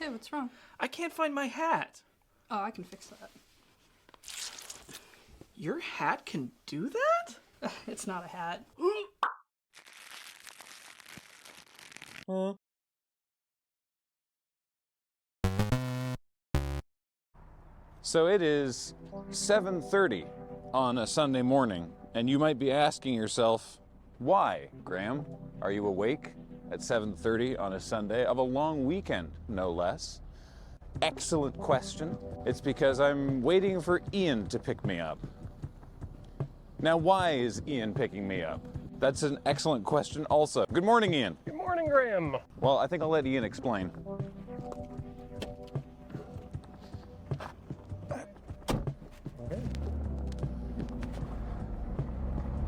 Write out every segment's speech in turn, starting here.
Hey, what's wrong? I can't find my hat. Oh, I can fix that. Your hat can do that? It's not a hat. So it is 7:30 on a Sunday morning, and you might be asking yourself, why, Graham? Are you awake at 7:30 on a Sunday of a long weekend, no less? Excellent question. It's because I'm waiting for Ian to pick me up. Now, why is Ian picking me up? That's an excellent question also. Good morning, Ian. Good morning, Graham. Well, I think I'll let Ian explain.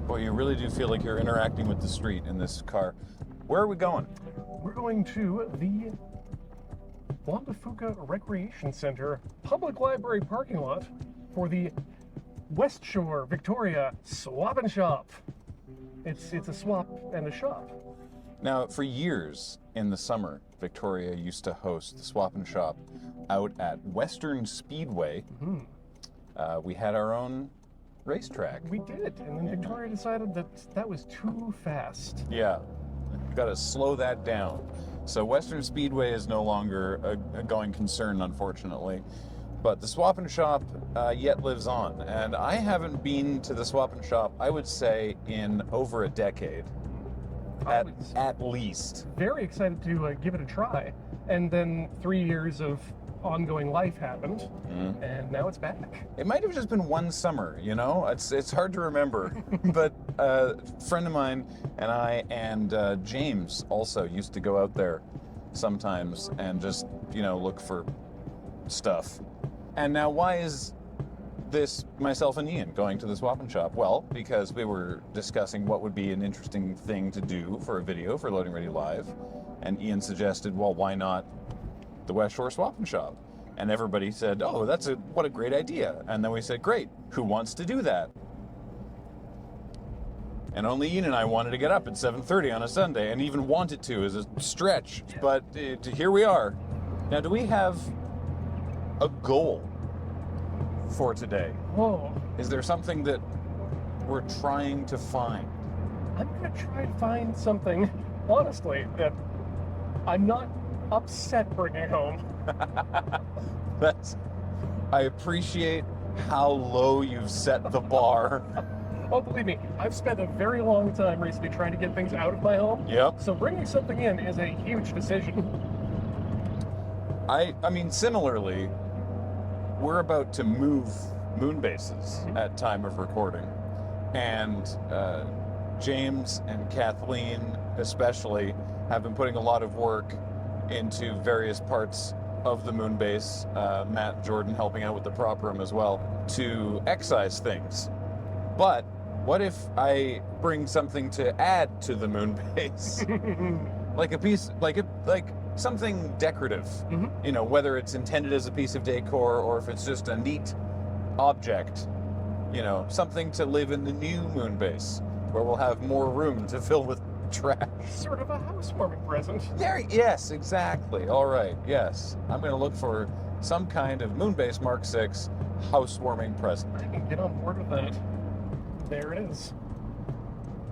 Boy, you really do feel like you're interacting with the street in this car. Where are we going? We're going to the Wandafuka Recreation Center Public Library parking lot for the West Shore Victoria Swap and Shop. It's a swap and a shop. Now, for years in the summer, Victoria used to host the Swap and Shop out at Western Speedway. We had our own racetrack. We did, and then Victoria decided that was too fast. Yeah, got to slow that down. So Western Speedway is no longer a going concern, unfortunately. But the Swap and Shop yet lives on. And I haven't been to the Swap and Shop, I would say, in over a decade. At least. Very excited to give it a try. And then 3 years of ongoing life happened, and now it's back. It might have just been one summer, you know? It's hard to remember. But a friend of mine and I and James also used to go out there sometimes and just, you know, look for stuff. And now why is this myself and Ian going to the Swap and Shop? Well, because we were discussing what would be an interesting thing to do for a video for Loading Ready Live. And Ian suggested, well, why not the West Shore Swap and Shop? And everybody said, oh, what a great idea. And then we said, great, who wants to do that? And only Ian and I wanted to get up at 7:30 on a Sunday, and even wanted to as a stretch. But here we are. Now, do we have a goal for today? Whoa. Is there something that we're trying to find? I'm gonna try to find something, honestly, that I'm not upset bringing home. I appreciate how low you've set the bar. Oh, believe me, I've spent a very long time recently trying to get things out of my home. Yep. So bringing something in is a huge decision. I mean, similarly, we're about to move moon bases at time of recording. And James and Kathleen especially have been putting a lot of work into various parts of the moon base, Matt Jordan helping out with the prop room as well, to excise things. But what if I bring something to add to the moon base? Like a piece, like something decorative, you know, whether it's intended as a piece of decor or if it's just a neat object, you know, something to live in the new moon base where we'll have more room to fill with trash. Sort of a housewarming present. Yes, exactly. All right, yes. I'm going to look for some kind of Moonbase Mark 6 housewarming present. I can get on board with that. There it is.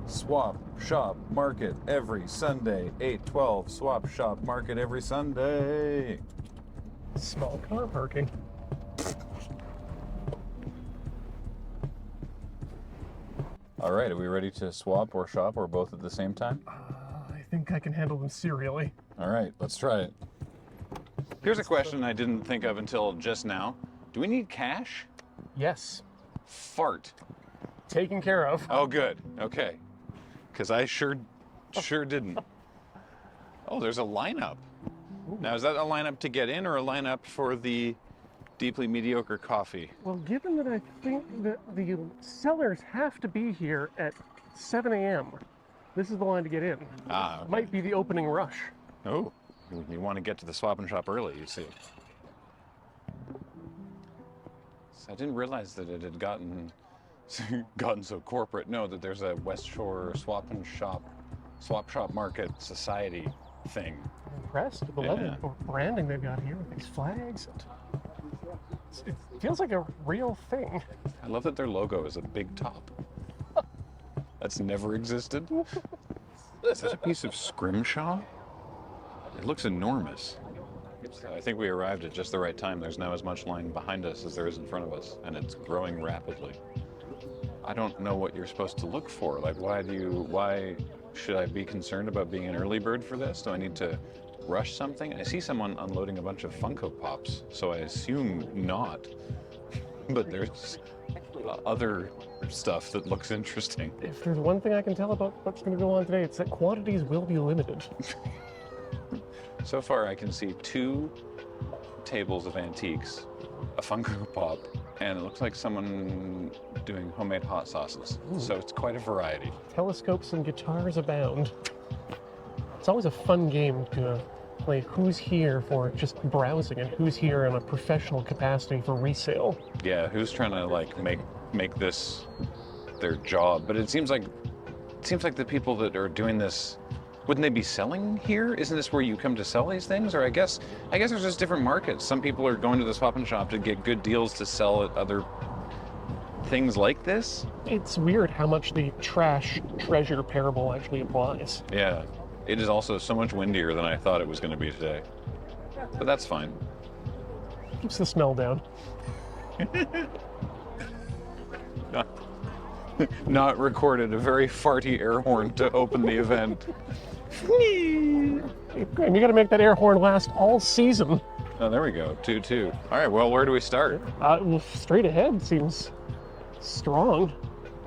Swap, shop, market every Sunday. 8/12. Swap, shop, market every Sunday. Small car parking. All right, are we ready to swap or shop or both at the same time? I think I can handle them serially. All right, let's try it. Here's a question I didn't think of until just now. Do we need cash? Yes. Fart. Taken care of. Oh, good. Okay. Because I sure didn't. Oh, there's a lineup. Now, is that a lineup to get in or a lineup for the deeply mediocre coffee? Well, given that I think that the sellers have to be here at 7 a.m., this is the line to get in. Ah, okay. Might be the opening rush. Oh, you want to get to the Swap and Shop early, you see. I didn't realize that it had gotten so corporate. No, that there's a West Shore Swap and Shop, Swap Shop Market Society thing. I'm impressed with the level of branding they've got here with these flags. It feels like a real thing. I love that their logo is a big top. That's never existed. Is that a piece of scrimshaw? It looks enormous. I think we arrived at just the right time. There's now as much line behind us as there is in front of us, and it's growing rapidly. I don't know what you're supposed to look for. Like, why should I be concerned about being an early bird for this? Do I need to rush something? I see someone unloading a bunch of Funko Pops, so I assume not. But there's other stuff that looks interesting. If there's one thing I can tell about what's going to go on today, it's that quantities will be limited. So far, I can see 2 tables of antiques, a Funko Pop, and it looks like someone doing homemade hot sauces. Ooh. So it's quite a variety. Telescopes and guitars abound. It's always a fun game to play who's here for just browsing and who's here in a professional capacity for resale. Yeah, who's trying to like make this their job? But it seems like the people that are doing this, wouldn't they be selling here? Isn't this where you come to sell these things? Or I guess there's just different markets. Some people are going to the swap and shop to get good deals to sell at other things like this. It's weird how much the trash treasure parable actually applies. Yeah, it is also so much windier than I thought it was going to be today. But that's fine. Keeps the smell down. Not recorded, a very farty air horn to open the event. And you got to make that air horn last all season. Oh, there we go. 2-2. All right, well, where do we start? Well, straight ahead seems strong.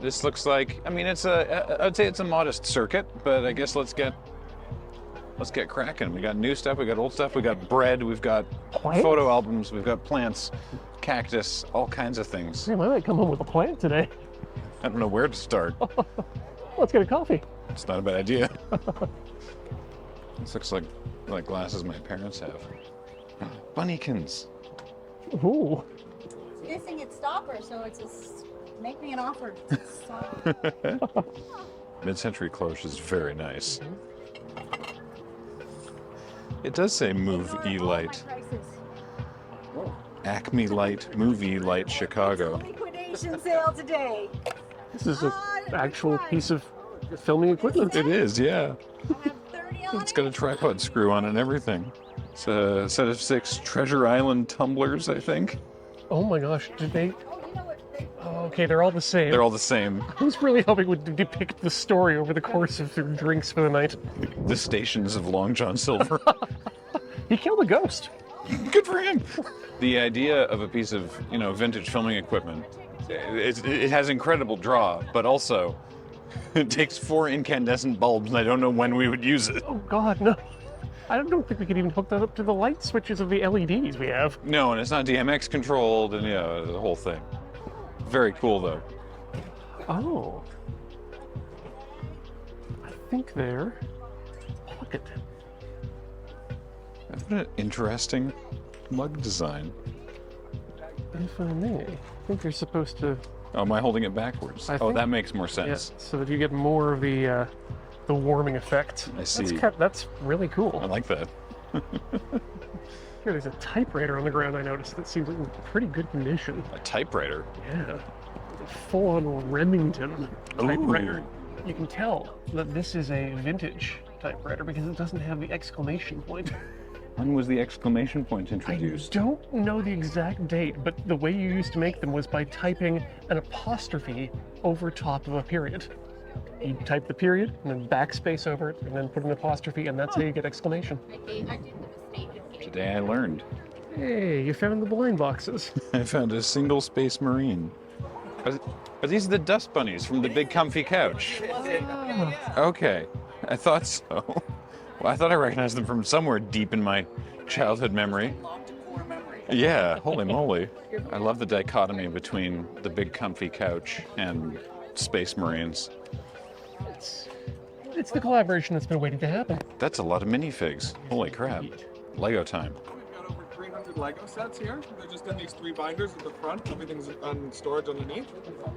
This looks like, I mean, I'd say it's a modest circuit, but I guess let's get cracking. We got new stuff, we got old stuff, we got bread, we've got Plants? photo albums, we've got plants, cactus, all kinds of things. Damn, I might come home with a plant today. I don't know where to start. Let's get a coffee. It's not a bad idea. This looks like glasses my parents have. Bunnykins. Ooh. Missing its stopper, so it's just make me an offer. So, Mid-century cloche is very nice. It does say Move E-Light. Acme Light, Move E-Light, Chicago. Liquidation sale today. This is an actual piece of filming equipment. It is, yeah. I have 30 on It's got a tripod screw on it and everything. It's a set of 6 Treasure Island tumblers, I think. Oh my gosh, did they? Oh, you know what? Okay, they're all the same. They're all the same. I was really hoping would depict the story over the course of their drinks for the night. The stations of Long John Silver. He killed a ghost. Good for him. The idea of a piece of, vintage filming equipment, it has incredible draw, but also it takes 4 incandescent bulbs, and I don't know when we would use it. Oh God, no. I don't think we could even hook that up to the light switches of the LEDs we have. No, and it's not DMX controlled, and the whole thing. Very cool, though. Oh. I think they're pocket. What an interesting mug design. If I may, I think they're supposed to. Oh, am I holding it backwards? I Oh, think- that makes more sense. Yeah, so that you get more of the warming effect. I see. That's really cool. I like that. Here, there's a typewriter on the ground I noticed that seems like in pretty good condition. A typewriter. Yeah. Full-on Remington typewriter. Ooh. You can tell that this is a vintage typewriter because it doesn't have the exclamation point. When was the exclamation point I introduced? don't know the exact date, but the way you used to make them was by typing an apostrophe over top of a period. You type the period, and then backspace over it, and then put an apostrophe, and that's how you get exclamation. Today I learned. Hey, you found the blind boxes. I found a single space marine. Are these the dust bunnies from the big comfy couch? Okay, I thought so. Well, I thought I recognized them from somewhere deep in my childhood memory. Yeah, holy moly. I love the dichotomy between the big comfy couch and Space Marines. It's the collaboration that's been waiting to happen. That's a lot of minifigs. Holy crap. Lego time. classic Lego sets here. They're just in these 3 binders at the front. Everything's on storage underneath.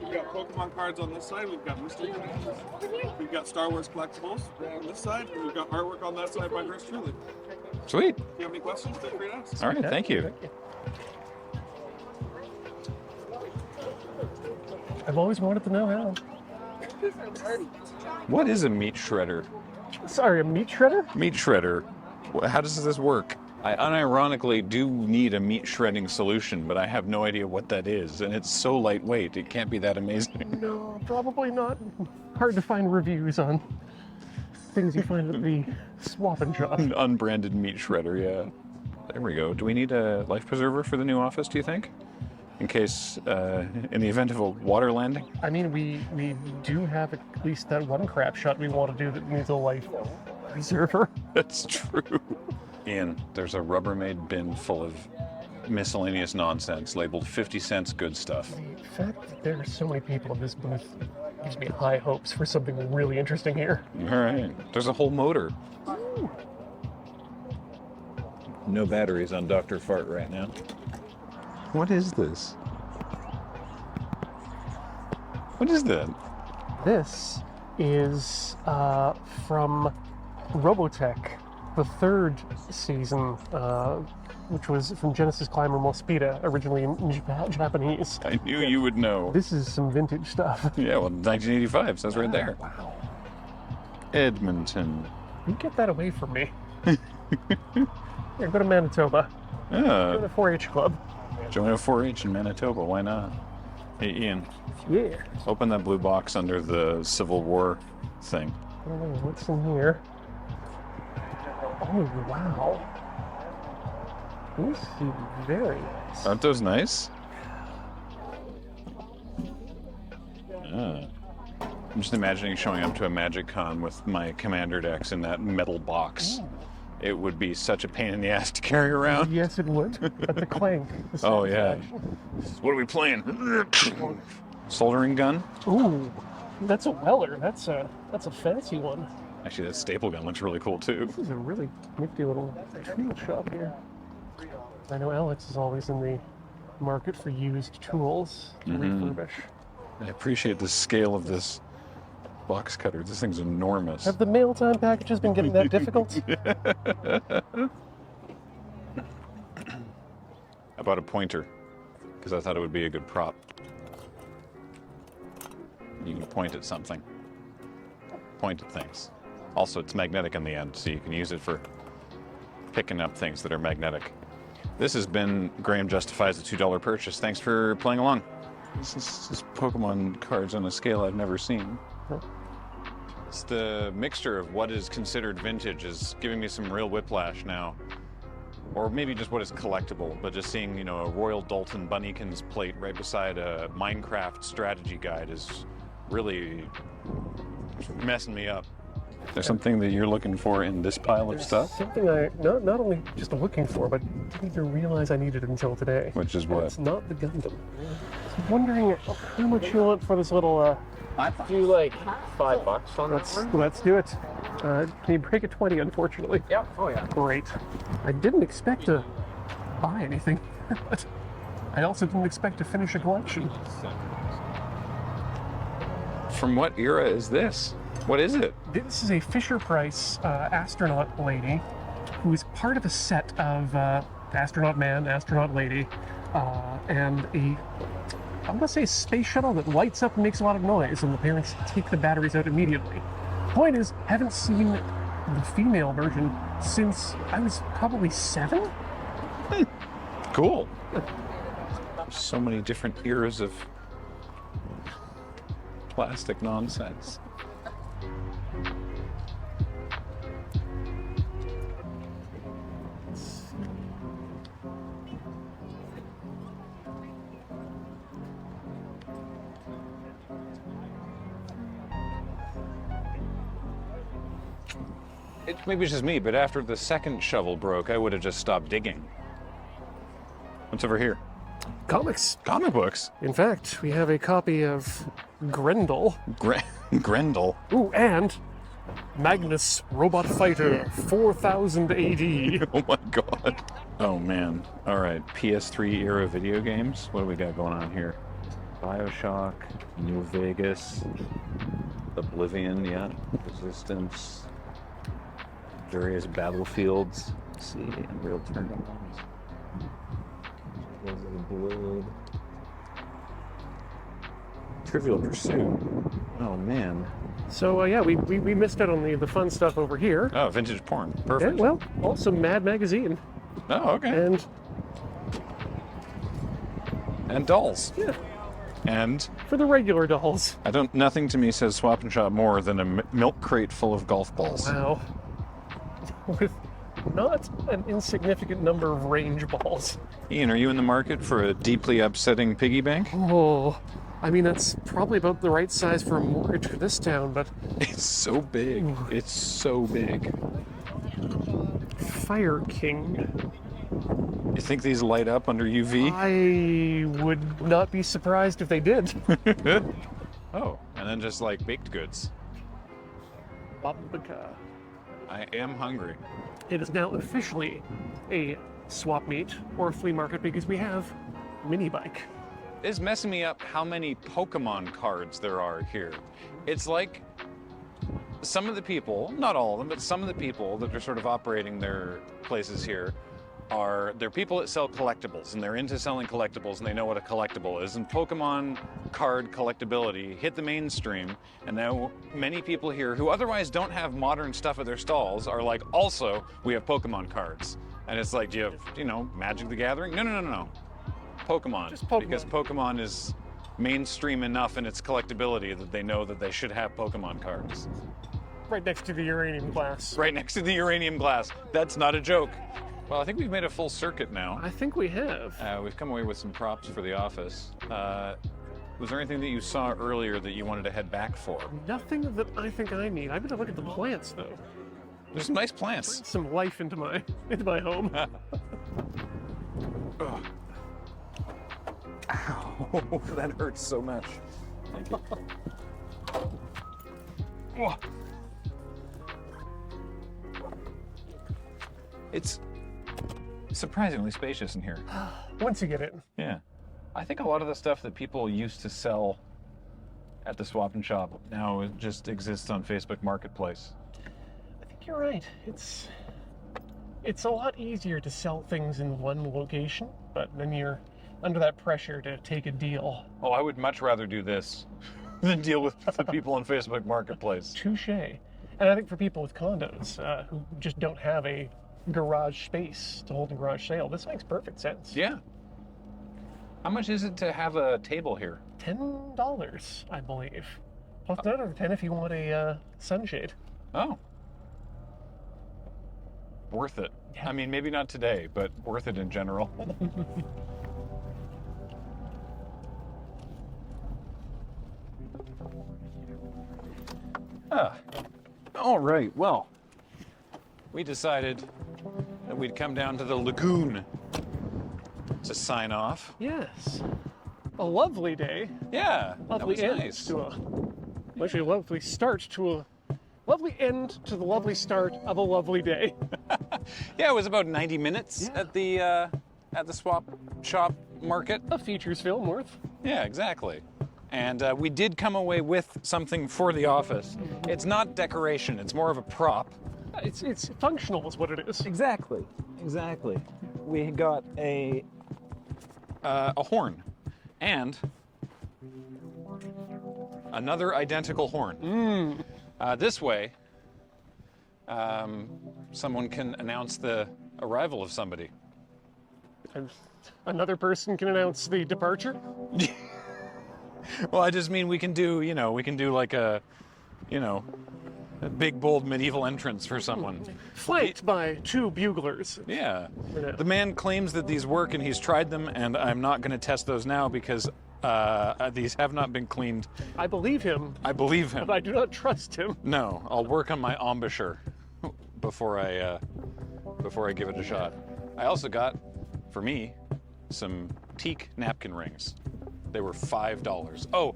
We've got Pokemon cards on this side. We've got mystery cards. We've got Star Wars collectibles on this side. And we've got artwork on that side by yours truly. Sweet. If you have any questions, feel free to ask. All right, thank you. I've always wanted to know how. What is a meat shredder? Sorry, a meat shredder? Meat shredder. How does this work? I unironically do need a meat shredding solution, but I have no idea what that is, and it's so lightweight, it can't be that amazing. No, probably not. Hard to find reviews on things you find at the swap and shop. An unbranded meat shredder, yeah. There we go. Do we need a life preserver for the new office, do you think? In case, in the event of a water landing? I mean, we do have at least that one crap shot we want to do that needs a life preserver. That's true. Ian, there's a Rubbermaid bin full of miscellaneous nonsense labeled 50 cents good stuff. The fact that there are so many people in this booth gives me high hopes for something really interesting here. All right. There's a whole motor. Ooh. No batteries on Dr. Fart right now. What is this? What is that? This is from Robotech, the 3rd season, which was from Genesis Climber Mospita, originally in Japanese. I knew you would know. This is some vintage stuff. Yeah, well, 1985 says right there. Wow. Edmonton. You get that away from me. Here, go to Manitoba. Go to 4-H Club. Join a 4-H in Manitoba, why not? Hey, Ian. Yeah. Open that blue box under the Civil War thing. Oh, what's in here? Oh, wow. These seem very nice. Aren't those nice? Ah. I'm just imagining showing up to a Magic Con with my Commandeered X in that metal box. Ooh. It would be such a pain in the ass to carry around. Yes, it would. But the clank. The Oh, yeah. satisfaction. What are we playing? Soldering gun? Ooh, that's a Weller. That's a fancy one. Actually, that staple gun looks really cool, too. This is a really nifty little tool shop here. I know Alex is always in the market for used tools to refurbish. I appreciate the scale of this box cutter. This thing's enormous. Have the mail time packages been getting that difficult? I bought a pointer because I thought it would be a good prop. You can point at something. Point at things. Also, it's magnetic in the end, so you can use it for picking up things that are magnetic. This has been Graham Justifies a $2 purchase. Thanks for playing along. This is Pokemon cards on a scale I've never seen. It's the mixture of what is considered vintage is giving me some real whiplash now. Or maybe just what is collectible, but just seeing, a Royal Dalton Bunnykins plate right beside a Minecraft strategy guide is really messing me up. There's something that you're looking for in this pile of stuff? Something I not only just looking for, but didn't even realize I needed until today. Which is what? It's not the Gundam. I'm wondering how much you want for this little. Do like $5 on that one? Let's do it. Can you break a 20? Unfortunately. Yeah. Oh yeah. Great. I didn't expect to buy anything, but I also didn't expect to finish a collection. From what era is this? What is it? This is a Fisher-Price astronaut lady who is part of a set of astronaut man, astronaut lady, and I'm going to say a space shuttle that lights up and makes a lot of noise, and the parents take the batteries out immediately. Point is, haven't seen the female version since I was probably 7? Cool. So many different eras of plastic nonsense. Maybe it's just me, but after the second shovel broke, I would have just stopped digging. What's over here? Comics. Comic books? In fact, we have a copy of Grendel. Grendel? Ooh, and Magnus Robot Fighter 4000 AD. Oh my god. Oh man. All right. PS3 era video games. What do we got going on here? BioShock, New Vegas, Oblivion, yeah, Resistance, various battlefields. Let's see, Unreal Tournament. Blood. Trivial Pursuit. Oh man. So yeah, we missed out on the fun stuff over here. Oh, vintage porn. Yeah, Perfect. well, also Mad Magazine Oh, okay. and dolls. yeah, And for the regular dolls. nothing to me says Swap and Shop more than a milk crate full of golf balls. Wow. With not an insignificant number of range balls. Ian, are you in the market for a deeply upsetting piggy bank? Oh, I mean, that's probably about the right size for a mortgage for this town, but It's so big. It's so big. Fire King. You think these light up under UV? I would not be surprised if they did. Oh, and then just like baked goods. Babaka. I am hungry. It is now officially a swap meet or a flea market because we have mini bike. It's messing me up how many Pokemon cards there are here. It's like some of the people, not all of them, but some of the people that are sort of operating their places here they're people that sell collectibles, and they're into selling collectibles, and they know what a collectible is. And Pokemon card collectability hit the mainstream, and now many people here who otherwise don't have modern stuff at their stalls are like, also, we have Pokemon cards. And it's like, do you have, Magic the Gathering? No. Pokemon. Just Pokemon. Because Pokemon is mainstream enough in its collectability that they know that they should have Pokemon cards. Right next to the uranium glass. Right next to the uranium glass. That's not a joke. Well, I think we've made a full circuit now. I think we have. We've come away with some props for the office. Was there anything that you saw earlier that you wanted to head back for? Nothing that I think I need. I'm gonna look at the plants though. There's some nice plants. Some life into my home. Ugh. Ow, that hurts so much. Thank you. Oh. It's surprisingly spacious in here. Once you get it. Yeah. I think a lot of the stuff that people used to sell at the Swap and Shop now it just exists on Facebook Marketplace. I think you're right. It's a lot easier to sell things in one location, but then you're under that pressure to take a deal. Oh, I would much rather do this than deal with the people on Facebook Marketplace. Touche. And I think for people with condos who just don't have a garage space to hold a garage sale, this makes perfect sense. Yeah. How much is it to have a table here? $10, I believe. Plus another 10 if you want a sunshade. Oh. Worth it. Yeah. I mean, maybe not today, but worth it in general. All right, well, we decided that we'd come down to the lagoon to sign off. Yes. A lovely day. Yeah, that Lovely was end nice. to actually a lovely start to a lovely end to the lovely start of a lovely day. Yeah, it was about 90 minutes at the Swap Shop market. A features film worth. Yeah, exactly. And we did come away with something for the office. It's not decoration, it's more of a prop. It's functional is what it is. Exactly. We got a horn and another identical horn. This way, someone can announce the arrival of somebody. And another person can announce the departure. Well, I just mean we can do like a big, bold medieval entrance for someone. Flanked by two buglers. Yeah. The man claims that these work and he's tried them, and I'm not going to test those now because these have not been cleaned. I believe him, I believe him. but I do not trust him. No, I'll work on my embouchure before I give it a shot. I also got, for me, some teak napkin rings. They were $5. Oh,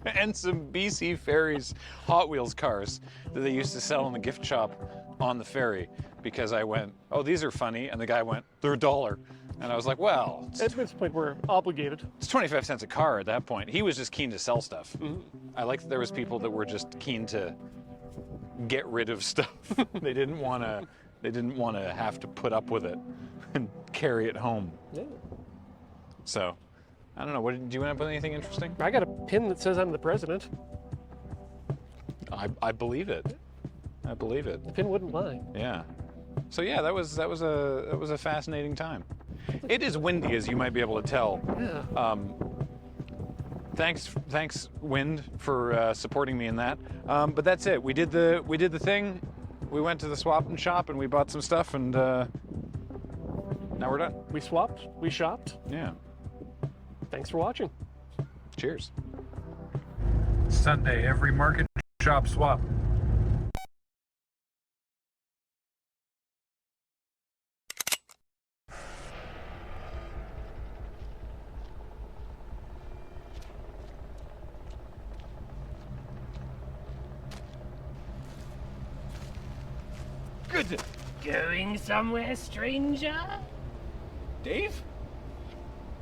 and some BC Ferries Hot Wheels cars that they used to sell in the gift shop on the ferry because I went, oh, these are funny, and the guy went, they're $1. And I was like, well, At this point, we're obligated. it's 25 cents a car at that point. He was just keen to sell stuff. I like that there was people that were just keen to get rid of stuff. They didn't want to have to put up with it and carry it home. Yeah. So, I don't know. Do you end up with anything interesting? I got a pin that says I'm the president. I believe it. I believe it. The pin wouldn't lie. Yeah. So yeah, that was a fascinating time. It is windy, as you might be able to tell. Yeah. Thanks, wind, for supporting me in that. But that's it. We did the thing. We went to the swap and shop, and we bought some stuff, and now we're done. We swapped, we shopped. Yeah. Thanks for watching. Cheers. Sunday, every market shop swap. Good. Going somewhere, stranger? Dave?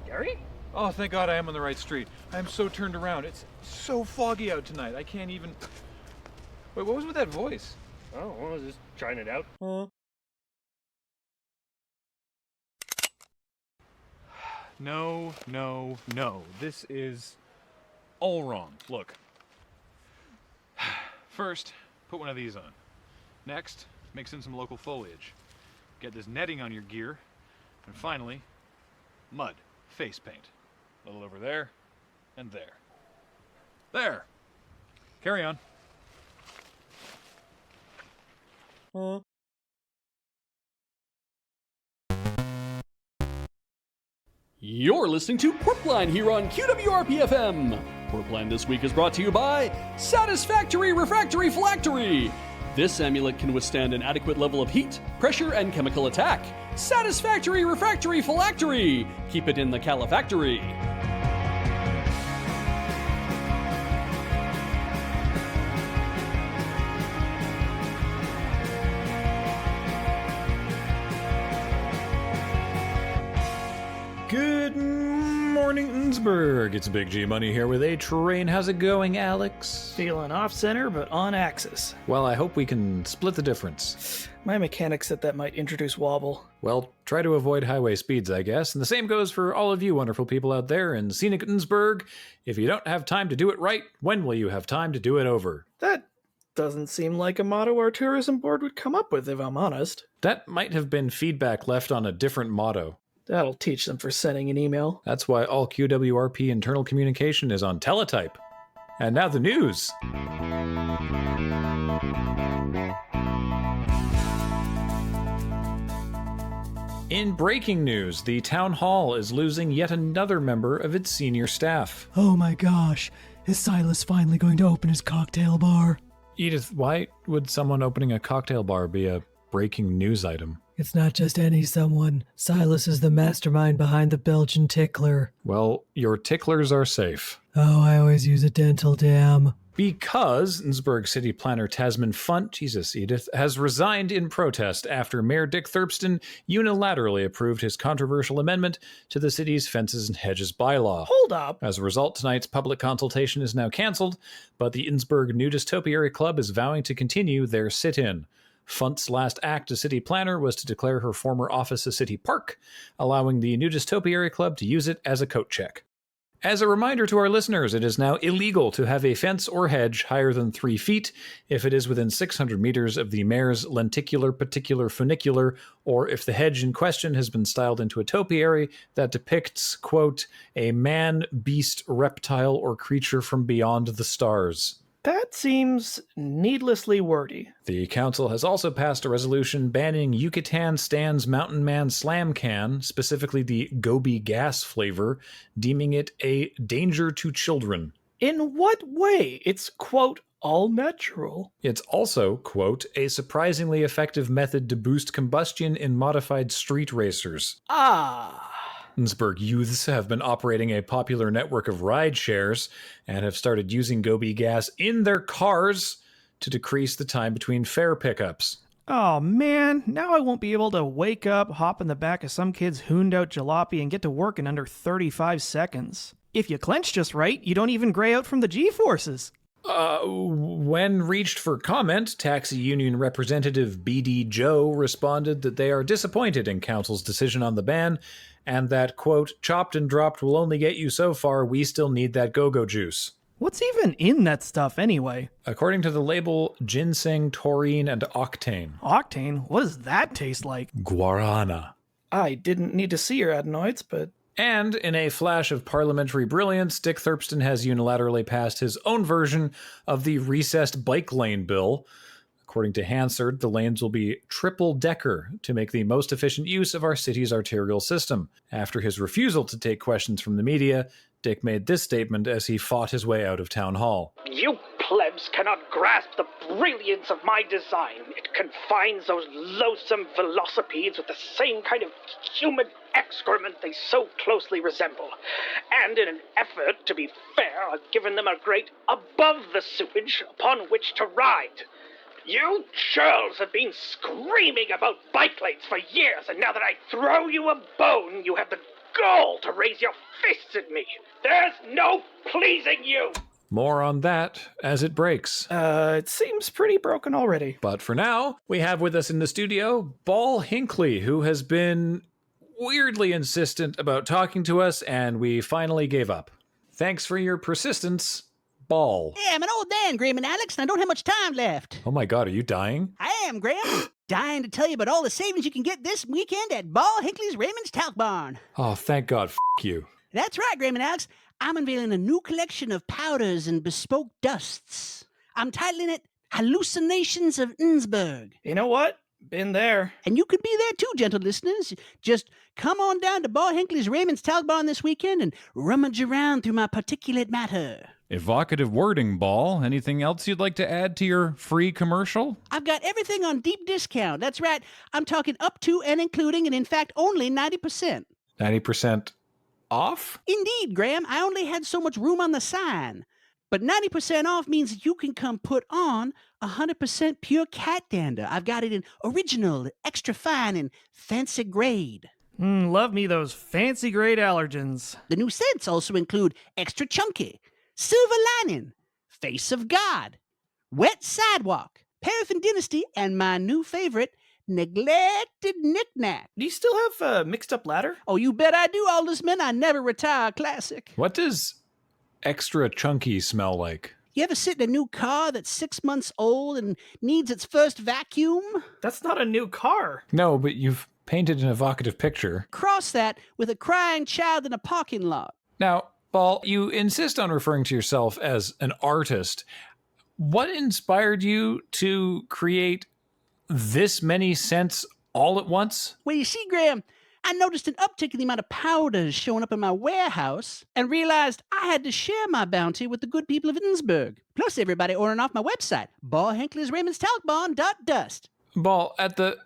Gary? Oh, thank God I am on the right street. I am so turned around. It's so foggy out tonight. I can't even... Wait, what was with that voice? Oh, well, I was just trying it out. No, no, no. This is all wrong. Look. First, put one of these on. Next, mix in some local foliage. Get this netting on your gear. And finally, mud, face paint. A little over there, and there. There! Carry on. You're listening to Qwerpline here on QWRP-FM. Qwerpline this week is brought to you by Satisfactory Refractory Phylactery. This amulet can withstand an adequate level of heat, pressure, and chemical attack. Satisfactory Refractory Phylactery. Keep it in the calefactory. Good morning, Innsbruck. It's Big G Money here with A Train. How's it going, Alex? Feeling off center, but on axis. Well, I hope we can split the difference. My mechanic said that might introduce wobble. Well, try to avoid highway speeds, I guess. And the same goes for all of you wonderful people out there in scenic Innsbruck. If you don't have time to do it right, when will you have time to do it over? That doesn't seem like a motto our tourism board would come up with, if I'm honest. That might have been feedback left on a different motto. That'll teach them for sending an email. That's why all QWRP internal communication is on teletype. And now the news. In breaking news, the town hall is losing yet another member of its senior staff. Oh my gosh, is Silas finally going to open his cocktail bar? Edith, why would someone opening a cocktail bar be a breaking news item? It's not just any someone. Silas is the mastermind behind the Belgian tickler. Well, your ticklers are safe. Oh, I always use a dental dam. Because Innsbruck City Planner Tasman Funt, Jesus Edith, has resigned in protest after Mayor Dick Thurpston unilaterally approved his controversial amendment to the city's Fences and Hedges bylaw. Hold up. As a result, tonight's public consultation is now cancelled, but the Innsbruck New Dystopiary Club is vowing to continue their sit-in. Funt's last act as city planner was to declare her former office a city park, allowing the New Dystopiary Club to use it as a coat check. As a reminder to our listeners, it is now illegal to have a fence or hedge higher than 3 feet if it is within 600 meters of the mayor's lenticular particular funicular, or if the hedge in question has been styled into a topiary that depicts, quote, a man, beast, reptile, or creature from beyond the stars. That seems needlessly wordy. The council has also passed a resolution banning Yucatan Stan's Mountain Man Slam Can, specifically the Gobi gas flavor, deeming it a danger to children. In what way? It's, quote, all natural. It's also, quote, a surprisingly effective method to boost combustion in modified street racers. Ah. Innsbruck youths have been operating a popular network of ride shares and have started using Gobi gas in their cars to decrease the time between fare pickups. Oh man, now I won't be able to wake up, hop in the back of some kid's hooned out jalopy, and get to work in under 35 seconds. If you clench just right, you don't even gray out from the G-forces. When reached for comment, Taxi Union Representative BD Joe responded that they are disappointed in Council's decision on the ban, and that, quote, chopped and dropped will only get you so far, we still need that go-go juice. What's even in that stuff anyway? According to the label, ginseng, taurine, and octane. Octane? What does that taste like? Guarana. I didn't need to see your adenoids, but... And in a flash of parliamentary brilliance, Dick Thurston has unilaterally passed his own version of the recessed bike lane bill. According to Hansard, the lanes will be triple-decker to make the most efficient use of our city's arterial system. After his refusal to take questions from the media, Dick made this statement as he fought his way out of Town Hall. You plebs cannot grasp the brilliance of my design. It confines those loathsome velocipedes with the same kind of human excrement they so closely resemble. And in an effort to be fair, I've given them a grate above the sewage upon which to ride. You churls have been screaming about bike lanes for years, and now that I throw you a bone, you have the gall to raise your fists at me. There's no pleasing you! More on that as it breaks. It seems pretty broken already. But for now, we have with us in the studio Ball Hinckley, who has been weirdly insistent about talking to us, and we finally gave up. Thanks for your persistence, Ball. Yeah, I'm an old man, Graham and Alex, and I don't have much time left. Oh my god, are you dying? I am, Graham. Dying to tell you about all the savings you can get this weekend at Ball Hinckley's Raymond's Talc Barn. Oh, thank god, you. That's right, Graham and Alex. I'm unveiling a new collection of powders and bespoke dusts. I'm titling it Hallucinations of Innsbruck. You know what? Been there. And you could be there too, gentle listeners. Just come on down to Ball Hinckley's Raymond's Talc Barn this weekend and rummage around through my particulate matter. Evocative wording, Ball. Anything else you'd like to add to your free commercial? I've got everything on deep discount. That's right. I'm talking up to and including, and in fact, only 90%. 90% off? Indeed, Graham. I only had so much room on the sign. But 90% off means that you can come put on 100% pure cat dander. I've got it in original, extra fine, and fancy grade. Love me those fancy grade allergens. The new scents also include extra chunky, silver lining, face of God, wet sidewalk, paraffin dynasty, and my new favorite, neglected knickknack. Do you still have a mixed up ladder? Oh, you bet I do, Aldersman. I never retire classic. What does extra chunky smell like? You ever sit in a new car that's 6 months old and needs its first vacuum? That's not a new car. No, but you've painted an evocative picture. Cross that with a crying child in a parking lot. Now, Ball, you insist on referring to yourself as an artist. What inspired you to create this many scents all at once? Well, you see, Graham, I noticed an uptick in the amount of powders showing up in my warehouse and realized I had to share my bounty with the good people of Innsbruck. Plus everybody ordering off my website, ballhinckley'sraymondstalcbarn.dust. Ball, at the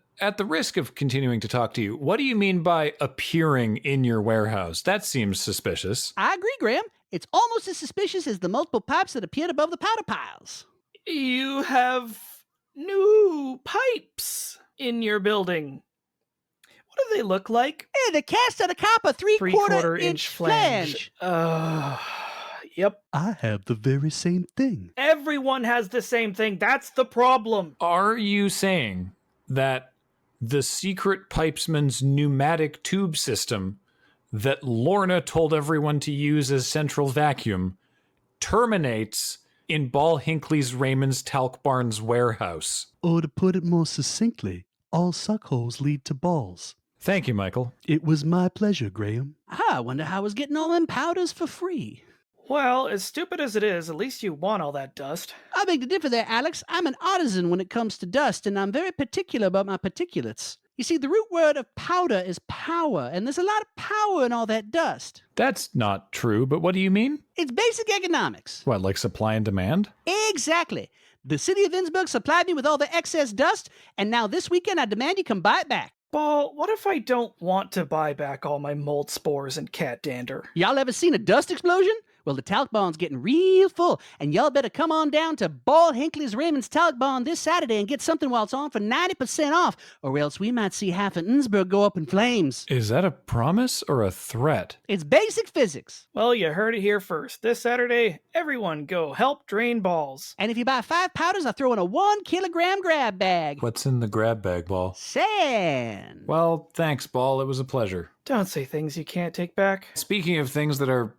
risk of continuing to talk to you, what do you mean by appearing in your warehouse? That seems suspicious. I agree, Graham. It's almost as suspicious as the multiple pipes that appeared above the powder piles. You have new pipes in your building. What do they look like? Hey, they're cast out of copper, three-quarter inch flange. Yep. I have the very same thing. Everyone has the same thing. That's the problem. Are you saying that the secret pipesman's pneumatic tube system that Lorna told everyone to use as central vacuum terminates in Ball Hinckley's Raymond's Talc Barn's warehouse? Or to put it more succinctly, all suckholes lead to balls. Thank you, Michael. It was my pleasure, Graham. I wonder how I was getting all them powders for free. Well, as stupid as it is, at least you want all that dust. I beg to differ there, Alex. I'm an artisan when it comes to dust, and I'm very particular about my particulates. You see, the root word of powder is power, and there's a lot of power in all that dust. That's not true, but what do you mean? It's basic economics. What, like supply and demand? Exactly. The city of Innsbruck supplied me with all the excess dust, and now this weekend I demand you come buy it back. Ball, what if I don't want to buy back all my mold spores and cat dander? Y'all ever seen a dust explosion? Well, the talc barn's getting real full, and y'all better come on down to Bald Hinckley's Raymond's Talc Barn this Saturday and get something while it's on for 90% off, or else we might see half of Innsbruck go up in flames. Is that a promise or a threat? It's basic physics. Well, you heard it here first. This Saturday, everyone go help drain balls. And if you buy 5 powders, I'll throw in a 1 kilogram grab bag. What's in the grab bag, Ball? Sand. Well, thanks, Ball. It was a pleasure. Don't say things you can't take back. Speaking of things that are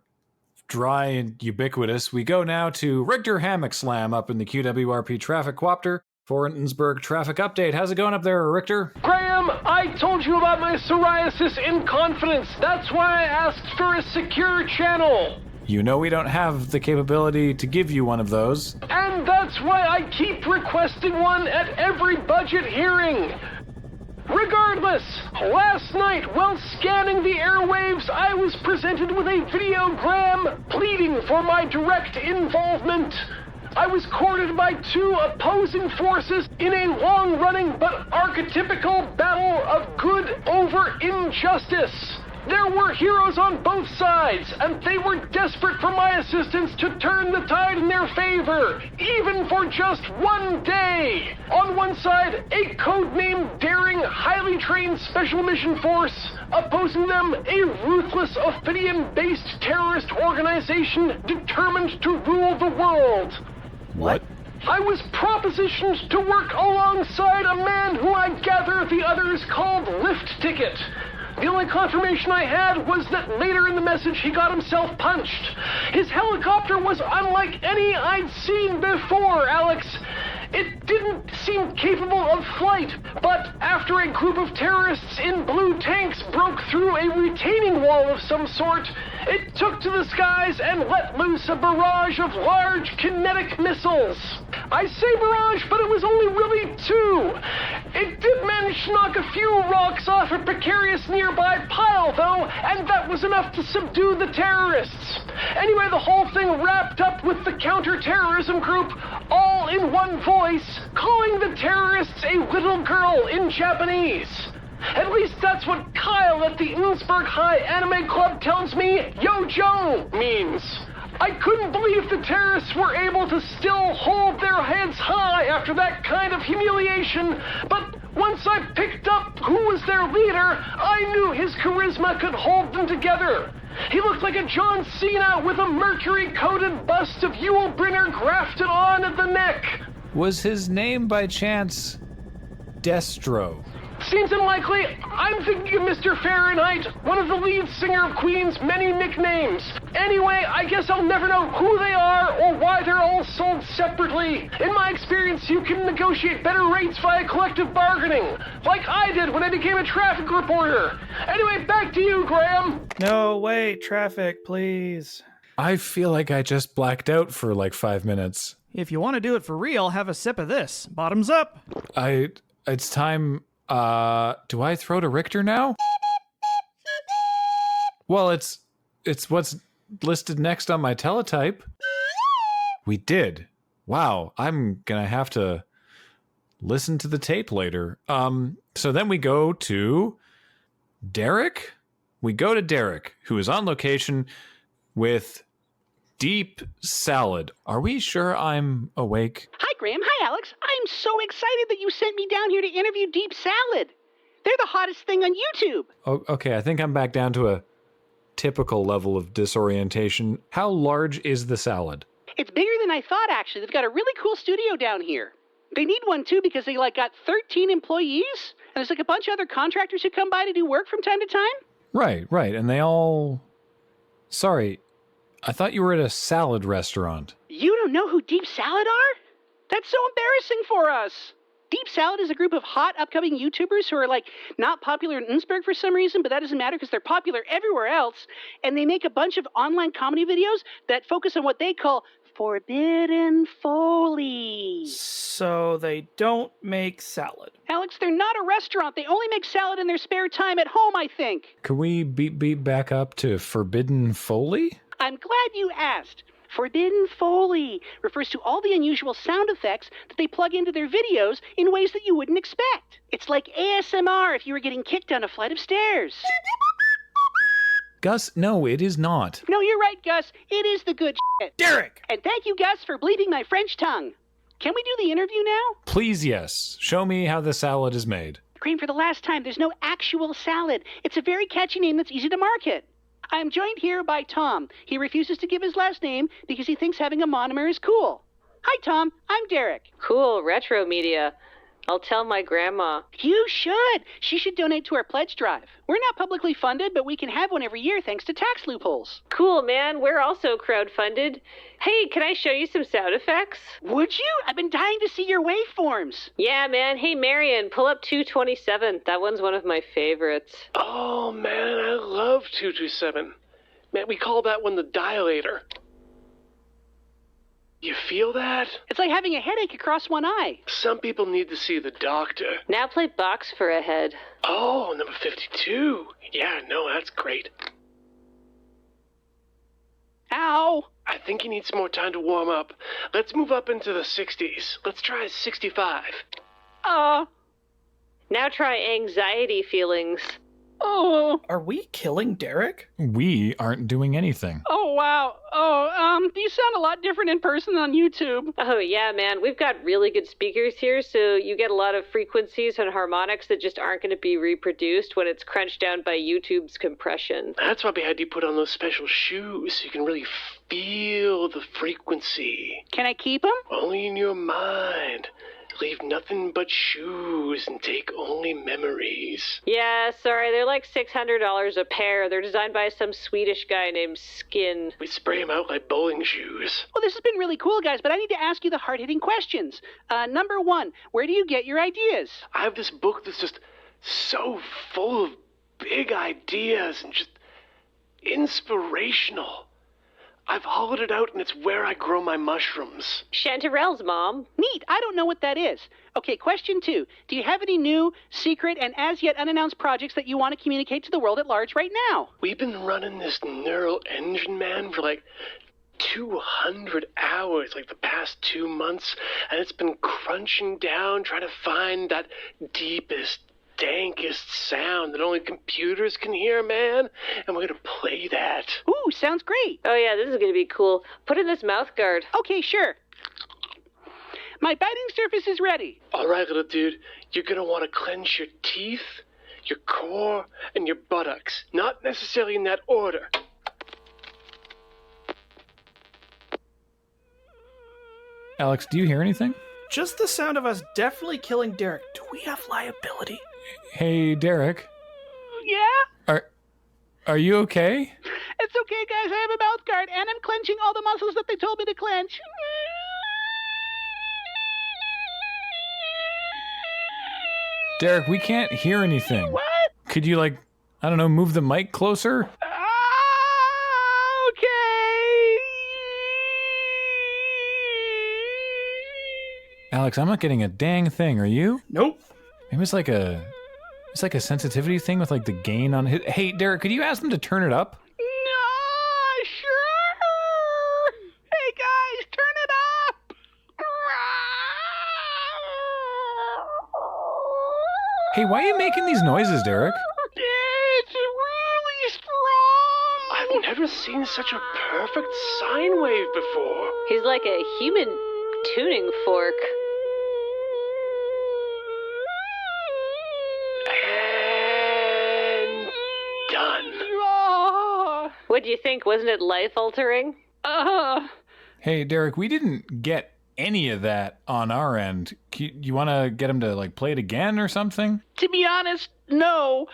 dry and ubiquitous, we go now to Richter Hammock Slam up in the QWRP Traffic Quopter for an Innsbruck traffic update. How's it going up there, Richter? Graham, I told you about my psoriasis in confidence. That's why I asked for a secure channel. You know we don't have the capability to give you one of those. And that's why I keep requesting one at every budget hearing. Regardless, last night, while scanning the airwaves, I was presented with a videogram pleading for my direct involvement. I was courted by 2 opposing forces in a long-running but archetypical battle of good over injustice. There were heroes on both sides, and they were desperate for my assistance to turn the tide in their favor, even for just one day. On one side, a codenamed daring, highly trained special mission force. Opposing them, a ruthless Ophidian-based terrorist organization determined to rule the world. What? I was propositioned to work alongside a man who I gather the others called Lift Ticket. The only confirmation I had was that later in the message he got himself punched. His helicopter was unlike any I'd seen before, Alex. It didn't seem capable of flight, but after a group of terrorists in blue tanks broke through a retaining wall of some sort, it took to the skies and let loose a barrage of large kinetic missiles. I say barrage, but it was only really 2. It did manage to knock a few rocks off a precarious nearby pile, though, and that was enough to subdue the terrorists. Anyway, the whole thing wrapped up with the counter-terrorism group, all in one voice, calling the terrorists a little girl in Japanese. At least that's what Kyle at the Innsbruck High Anime Club tells me Yo-Jo means. I couldn't believe the terrorists were able to still hold their heads high after that kind of humiliation, but once I picked up who was their leader, I knew his charisma could hold them together. He looked like a John Cena with a mercury-coated bust of Yul Brynner grafted on at the neck. Was his name by chance Destro? Seems unlikely. I'm thinking of Mr. Fahrenheit, one of the lead singer of Queen's many nicknames. Anyway, I guess I'll never know who they are or why they're all sold separately. In my experience, you can negotiate better rates via collective bargaining, like I did when I became a traffic reporter. Anyway, back to you, Graham. No, wait, traffic, please. I feel like I just blacked out for like 5 minutes. If you want to do it for real, have a sip of this. Bottoms up. It's time. Do I throw to Richter now? Well, it's what's listed next on my teletype. We did. Wow, I'm gonna have to listen to the tape later. So then we go to Derek. We go to Derek, who is on location with Deep Salad. Are we sure I'm awake? Hi, Graham. Hi, Alex. I'm so excited that you sent me down here to interview Deep Salad. They're the hottest thing on YouTube. Oh, okay, I think I'm back down to a typical level of disorientation. How large is the salad? It's bigger than I thought, actually. They've got a really cool studio down here. They need one, too, because they, got 13 employees, and there's, a bunch of other contractors who come by to do work from time to time. Right, and they all... Sorry, I thought you were at a salad restaurant. You don't know who Deep Salad are? That's so embarrassing for us. Deep Salad is a group of hot upcoming YouTubers who are not popular in Innsbruck for some reason, but that doesn't matter because they're popular everywhere else. And they make a bunch of online comedy videos that focus on what they call forbidden Foley. So they don't make salad. Alex, they're not a restaurant. They only make salad in their spare time at home, I think. Can we beat back up to forbidden Foley? I'm glad you asked. Forbidden Foley refers to all the unusual sound effects that they plug into their videos in ways that you wouldn't expect. It's like ASMR if you were getting kicked down a flight of stairs. Gus, no, it is not. No, you're right, Gus. It is the good shit. Derek! And thank you, Gus, for bleeping my French tongue. Can we do the interview now? Please, yes. Show me how the salad is made. Green, for the last time, there's no actual salad. It's a very catchy name that's easy to market. I am joined here by Tom. He refuses to give his last name because he thinks having a monomer is cool. Hi, Tom. I'm Derek. Cool, retro media. I'll tell my grandma. You should. She should donate to our pledge drive. We're not publicly funded, but we can have one every year thanks to tax loopholes. Cool, man. We're also crowdfunded. Hey, can I show you some sound effects? Would you? I've been dying to see your waveforms. Yeah, man. Hey, Marion, pull up 227. That one's one of my favorites. Oh, man, I love 227. Man, we call that one the dilator. You feel that? It's like having a headache across one eye. Some people need to see the doctor. Now play box for a head. Oh, number 52. Yeah, no, that's great. Ow! I think he needs some more time to warm up. Let's move up into the 60s. Let's try 65. Now try anxiety feelings. Oh. Are we killing Derek? We aren't doing anything. Oh, wow. You sound a lot different in person on YouTube. Oh, yeah, man. We've got really good speakers here, so you get a lot of frequencies and harmonics that just aren't going to be reproduced when it's crunched down by YouTube's compression. That's why we had you put on those special shoes so you can really feel the frequency. Can I keep them? Only in your mind. Leave nothing but shoes and take only memories. Yeah, sorry, they're like $600 a pair. They're designed by some Swedish guy named Skin. We spray them out like bowling shoes. Well, this has been really cool, guys, but I need to ask you the hard-hitting questions. Number one, where do you get your ideas? I have this book that's just so full of big ideas and just inspirational. I've hollowed it out, and it's where I grow my mushrooms. Chanterelles, Mom. Neat. I don't know what that is. Okay, question 2. Do you have any new, secret, and as-yet unannounced projects that you want to communicate to the world at large right now? We've been running this neural engine, man, for like 200 hours, like the past 2 months, and it's been crunching down, trying to find that deepest, dankest sound that only computers can hear, man, and we're gonna play that. Ooh, sounds great. Oh yeah, this is gonna be cool. Put in this mouth guard. Okay, sure. My biting surface is ready. All right, little dude, you're gonna want to clench your teeth, your core, and your buttocks. Not necessarily in that order. Alex, do you hear anything? Just the sound of us definitely killing Derek. Do we have liability? Hey, Derek. Yeah? Are you okay? It's okay, guys. I have a mouth guard, and I'm clenching all the muscles that they told me to clench. Derek, we can't hear anything. What? Could you, I don't know, move the mic closer? Okay. Alex, I'm not getting a dang thing. Are you? Nope. Maybe it's like a sensitivity thing with the gain on it. Hey, Derek, could you ask them to turn it up? No, sure. Hey, guys, turn it up. Hey, why are you making these noises, Derek? It's really strong. I've never seen such a perfect sine wave before. He's like a human tuning fork. And done. What do you think? Wasn't it life-altering? Hey, Derek, we didn't get any of that on our end. You want to get him to play it again or something? To be honest, no.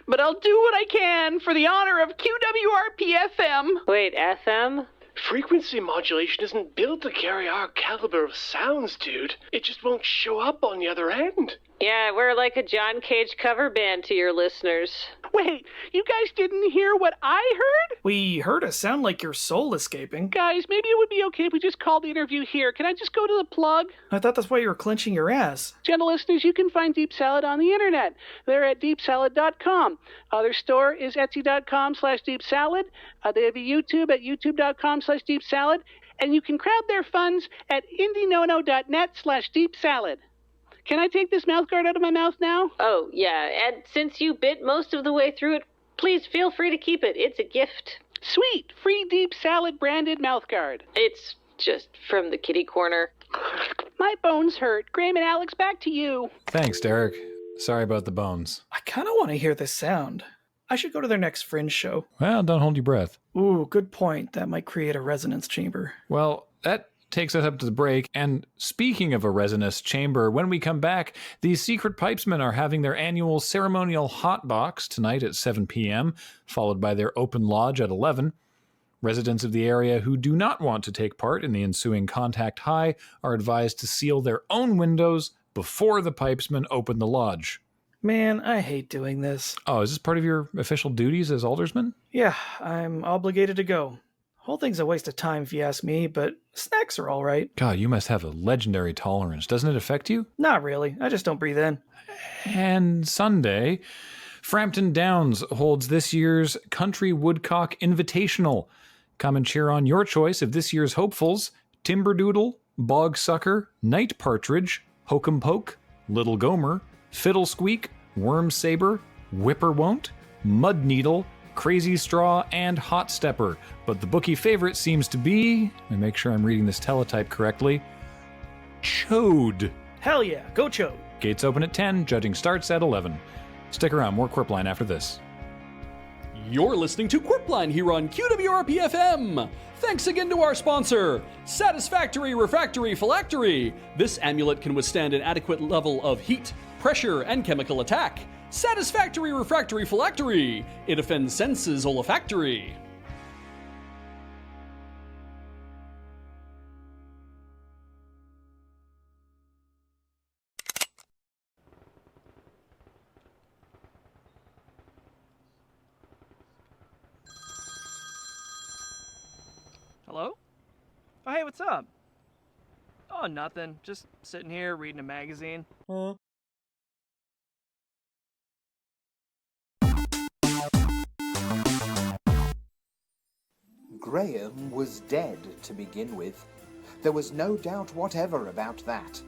But I'll do what I can for the honor of QWRP-FM. Wait, FM? Frequency modulation isn't built to carry our caliber of sounds, dude. It just won't show up on the other end. Yeah, we're like a John Cage cover band to your listeners. Wait, you guys didn't hear what I heard? We heard a sound like your soul escaping. Guys, maybe it would be okay if we just called the interview here. Can I just go to the plug? I thought that's why you were clenching your ass. Gentle listeners, you can find Deep Salad on the internet. They're at deepsalad.com. Their store is etsy.com/deepsalad. They have a YouTube at youtube.com/deepsalad. And you can crowd their funds at indienono.net/deepsalad. Can I take this mouth guard out of my mouth now? Oh, yeah, and since you bit most of the way through it, Please feel free to keep it. It's a gift. Sweet, free deep salad branded mouthguard. It's just from the kitty corner. My bones hurt. Graham and Alex, back to you. Thanks, Derek. Sorry about the bones. I kind of want to hear this sound. I should go to their next Fringe show. Well, don't hold your breath. Ooh, good point. That might create a resonance chamber. Well, that takes us up to the break. And speaking of a resonance chamber, when we come back, these secret pipesmen are having their annual ceremonial hot box tonight at 7 p.m., followed by their open lodge at 11. Residents of the area who do not want to take part in the ensuing contact high are advised to seal their own windows before the pipesmen open the lodge. Man, I hate doing this. Oh, is this part of your official duties as aldersman? Yeah, I'm obligated to go. Whole thing's a waste of time if you ask me, but snacks are all right. God, you must have a legendary tolerance. Doesn't it affect you? Not really. I just don't breathe in. And Sunday, Frampton Downs holds this year's Country Woodcock Invitational. Come and cheer on your choice of this year's hopefuls: Timberdoodle, Bogsucker, Night Partridge, Hokum Poke, Little Gomer, Fiddle Squeak, Worm Saber, Whipper Won't, Mud Needle, Crazy Straw, and Hot Stepper. But the bookie favorite seems to be, let me make sure I'm reading this teletype correctly, Chode. Hell yeah, go Chode. Gates open at 10, judging starts at 11. Stick around, more Qwerpline after this. You're listening to Qwerpline here on QWRP-FM. Thanks again to our sponsor, Satisfactory Refractory Phylactery. This amulet can withstand an adequate level of heat, pressure, and chemical attack. Satisfactory Refractory Phylactery. It offends senses olfactory. Hello? Oh, hey, what's up? Oh, nothing. Just sitting here reading a magazine. Graham was dead to begin with. There was no doubt whatever about that.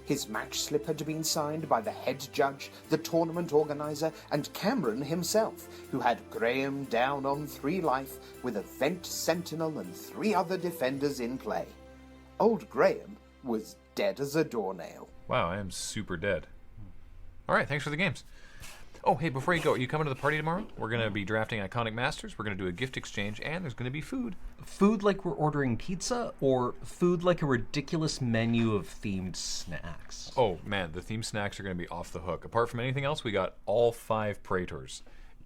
His match slip had been signed by the head judge, the tournament organizer, and Cameron himself, who had Graham down on 3 life with a Vent Sentinel and 3 other defenders in play. Old Graham was dead as a doornail. Wow, I am super dead. All right, thanks for the games. Oh, hey, before you go, are you coming to the party tomorrow? We're going to be drafting Iconic Masters, we're going to do a gift exchange, and there's going to be food. Food like we're ordering pizza, or food like a ridiculous menu of themed snacks? Oh, man, the themed snacks are going to be off the hook. Apart from anything else, we got all 5 Prators.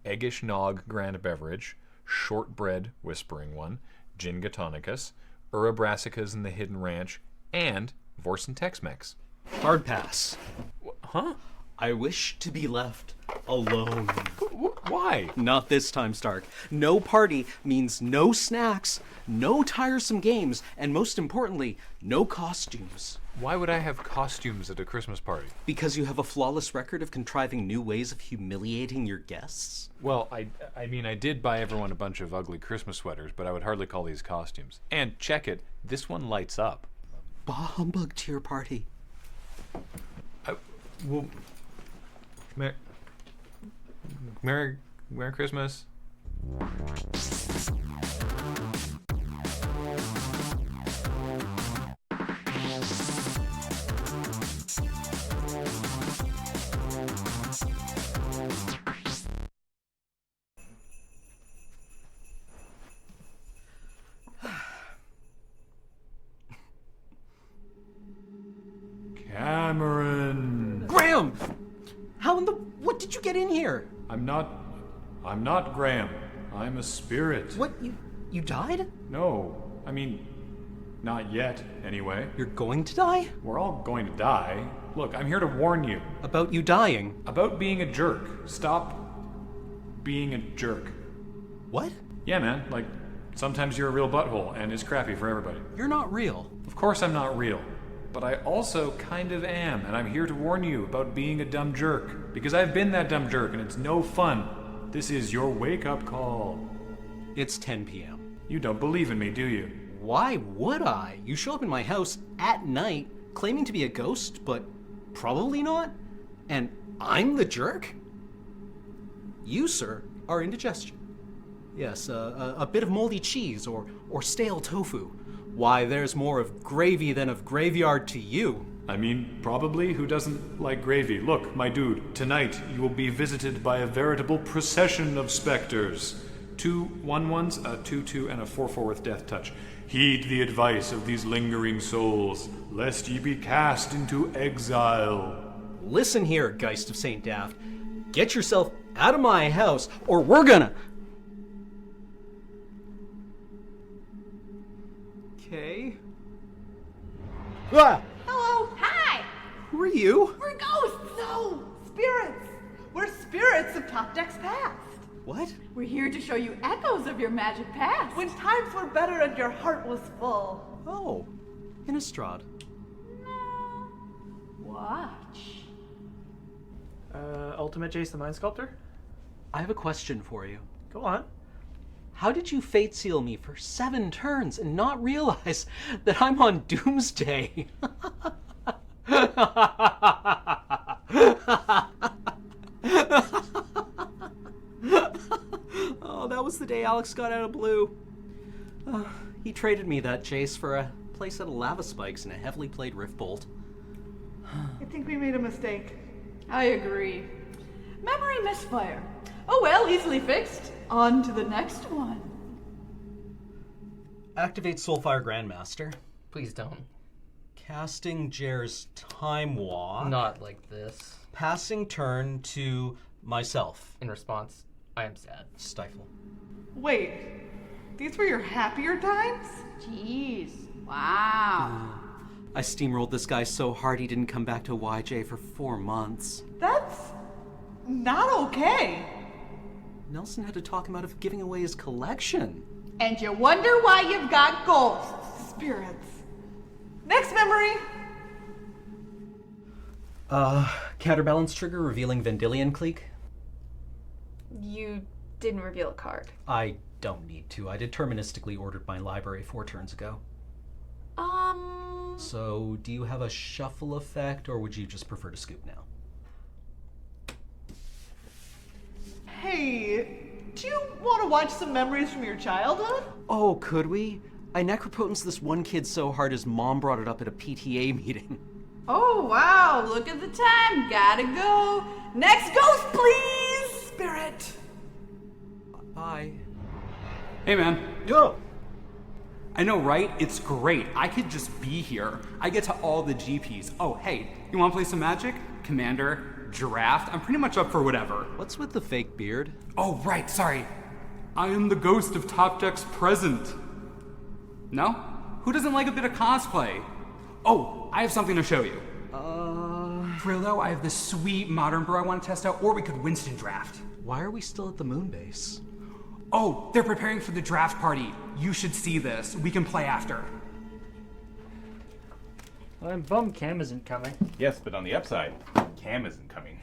Eggish Nog Grand Beverage, Shortbread Whispering One, Gin Gatonicus, Urabrassicas in the Hidden Ranch, and Vorsen Tex-Mex. Hard pass. Huh? I wish to be left alone. Why? Not this time, Stark. No party means no snacks, no tiresome games, and most importantly, no costumes. Why would I have costumes at a Christmas party? Because you have a flawless record of contriving new ways of humiliating your guests? Well, I mean, I did buy everyone a bunch of ugly Christmas sweaters, but I would hardly call these costumes. And check it, this one lights up. Bah humbug to your party. Well, Merry Christmas. Cameron! Graham! What did you get in here? I'm not Graham. I'm a spirit. What, you died? No, I mean, not yet, anyway. You're going to die? We're all going to die. Look, I'm here to warn you. About you dying? About being a jerk. Stop being a jerk. What? Yeah, man, like, sometimes you're a real butthole, and it's crappy for everybody. You're not real. Of course I'm not real. But I also kind of am, and I'm here to warn you about being a dumb jerk. Because I've been that dumb jerk, and it's no fun. This is your wake-up call. It's 10 p.m. You don't believe in me, do you? Why would I? You show up in my house at night, claiming to be a ghost, but probably not? And I'm the jerk? You, sir, our indigestion. Yes, a bit of moldy cheese or stale tofu. Why, there's more of gravy than of graveyard to you. I mean, probably. Who doesn't like gravy? Look, my dude, tonight you will be visited by a veritable procession of specters. 2 1-1s, a 2-2, and a 4-4 with death touch. Heed the advice of these lingering souls, lest ye be cast into exile. Listen here, Geist of St. Daft. Get yourself out of my house, or we're gonna... Okay. Ah! Hello. Hi. Who are you? We're ghosts. No, spirits. We're spirits of Top Deck's past. What? We're here to show you echoes of your magic past. When times were better and your heart was full. Oh, Innistrad. No. Watch. Ultimate Jace the Mind Sculptor? I have a question for you. Go on. How did you fate seal me for 7 turns and not realize that I'm on Doomsday? Oh, that was the day Alex got out of blue. He traded me that chase for a playset of lava spikes and a heavily played Rift Bolt. I think we made a mistake. I agree. Memory misfire. Oh well, easily fixed. On to the next one. Activate Soulfire Grandmaster. Please don't. Casting Jer's Time Walk. Not like this. Passing turn to myself. In response, I am sad. Stifle. Wait, these were your happier times? Jeez, wow. I steamrolled this guy so hard he didn't come back to YJ for 4 months. That's not okay. Nelson had to talk him out of giving away his collection. And you wonder why you've got ghosts, spirits. Next memory. Counterbalance trigger revealing Vendilion Clique. You didn't reveal a card. I don't need to. I deterministically ordered my library 4 turns ago. So, do you have a shuffle effect, or would you just prefer to scoop now? Hey, do you want to watch some memories from your childhood? Oh, could we? I necropotence this one kid so hard his mom brought it up at a PTA meeting. Oh, wow, look at the time. Gotta go. Next ghost, please, spirit. Bye. Hey, man. Yo. I know, right? It's great. I could just be here. I get to all the GPs. Oh, hey, you want to play some Magic? Commander, Draft? I'm pretty much up for whatever. What's with the fake beard? Oh, right, sorry. I am the ghost of Top Deck's present. No? Who doesn't like a bit of cosplay? Oh, I have something to show you. Trillo, I have this sweet modern brew I want to test out, or we could Winston draft. Why are we still at the moon base? Oh, they're preparing for the draft party. You should see this. We can play after. Well, I'm bummed Cam isn't coming. Yes, but on the upside, Cam isn't coming.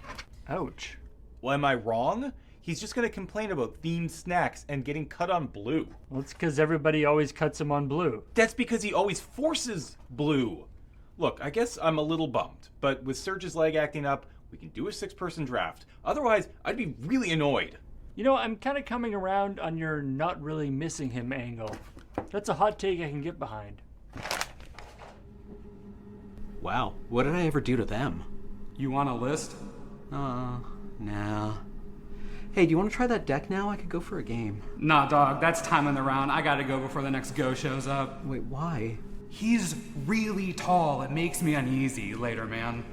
Ouch. Well, am I wrong? He's just gonna complain about themed snacks and getting cut on blue. Well, it's because everybody always cuts him on blue. That's because he always forces blue. Look, I guess I'm a little bummed, but with Serge's leg acting up, we can do a 6-person draft. Otherwise, I'd be really annoyed. You know, I'm kind of coming around on your not really missing him angle. That's a hot take I can get behind. Wow, what did I ever do to them? You want a list? Nah. Hey, do you want to try that deck now? I could go for a game. Nah, dog, that's time on the round. I gotta go before the next Go shows up. Wait, why? He's really tall. It makes me uneasy later, man.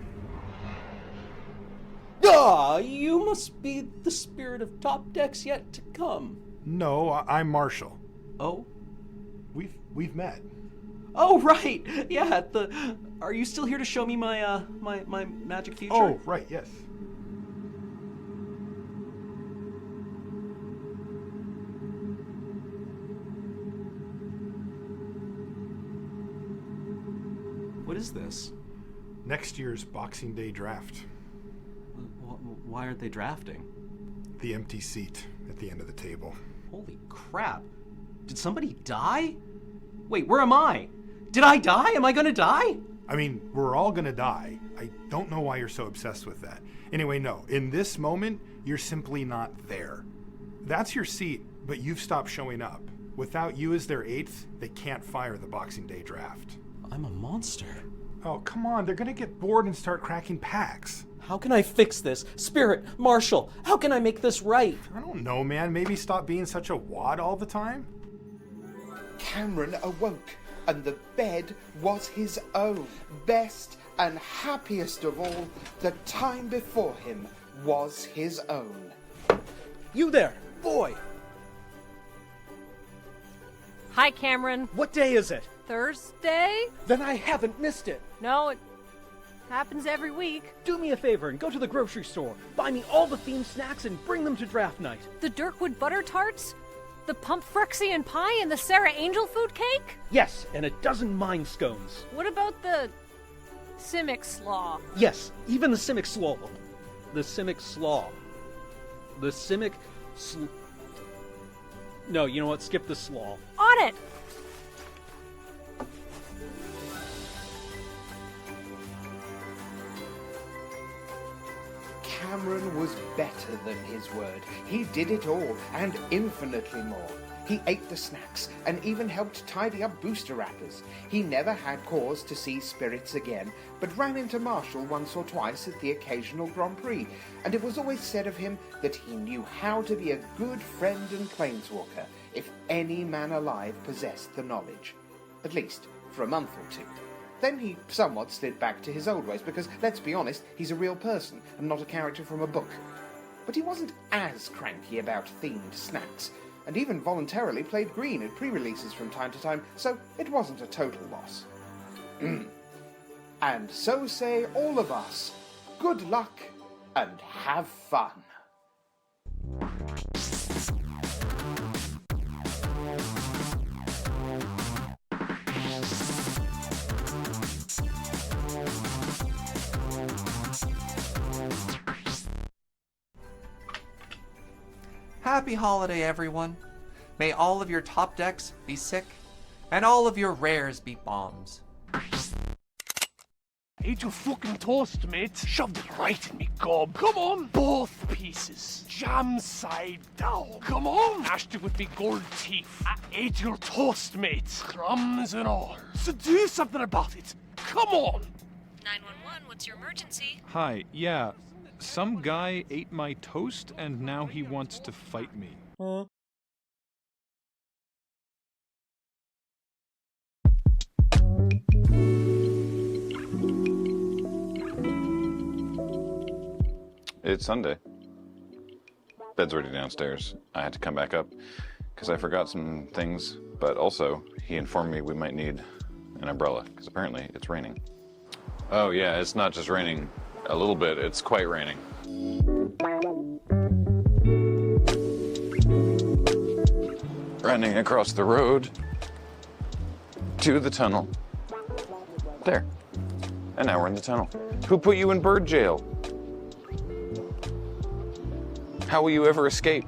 Ah, you must be the spirit of Top Decks yet to come. No, I'm Marshall. Oh? We've met. Oh, right. Yeah, are you still here to show me my my magic future? Oh, right, yes. What is this? Next year's Boxing Day draft. Why aren't they drafting? The empty seat at the end of the table. Holy crap. Did somebody die? Wait, where am I? Did I die? Am I gonna die? I mean, we're all gonna die. I don't know why you're so obsessed with that. Anyway, no. In this moment, you're simply not there. That's your seat, but you've stopped showing up. Without you as their 8th, they can't fire the Boxing Day draft. I'm a monster. Oh, come on, they're gonna get bored and start cracking packs. How can I fix this? Spirit, Marshall, how can I make this right? I don't know, man. Maybe stop being such a wad all the time? Cameron awoke, and the bed was his own. Best and happiest of all, the time before him was his own. You there, boy! Hi, Cameron. What day is it? Thursday? Then I haven't missed it. No, it happens every week. Do me a favor and go to the grocery store. Buy me all the themed snacks and bring them to draft night. The Dirkwood butter tarts? The Pump Phyrexian pie and the Sarah Angel food cake? Yes, and a dozen mind scones. What about the Simic slaw? Yes, even the Simic slaw. The Simic slaw. The Simic No, you know what? Skip the slaw. On it! Cameron was better than his word. He did it all, and infinitely more. He ate the snacks, and even helped tidy up booster wrappers. He never had cause to see spirits again, but ran into Marshall once or twice at the occasional Grand Prix, and it was always said of him that he knew how to be a good friend and planeswalker, if any man alive possessed the knowledge. At least, for a month or two. Then he somewhat slid back to his old ways, because, let's be honest, he's a real person, and not a character from a book. But he wasn't as cranky about themed snacks, and even voluntarily played green at pre-releases from time to time, so it wasn't a total loss. And so say all of us, good luck and have fun. Happy holiday, everyone. May all of your top decks be sick, and all of your rares be bombs. Ate your fucking toast, mate. Shoved it right in me gob. Come on, both pieces. Jam side down. Come on. Hashed it with me gold teeth. I ate your toast, mate. Crumbs and all. So do something about it. Come on. 911, what's your emergency? Hi, yeah. Some guy ate my toast and now he wants to fight me. It's Sunday. Bed's already downstairs. I had to come back up because I forgot some things, but also he informed me we might need an umbrella because apparently it's raining. Oh yeah, it's not just raining a little bit, it's quite raining. Running across the road to the tunnel. There. And now we're in the tunnel. Who put you in bird jail? How will you ever escape?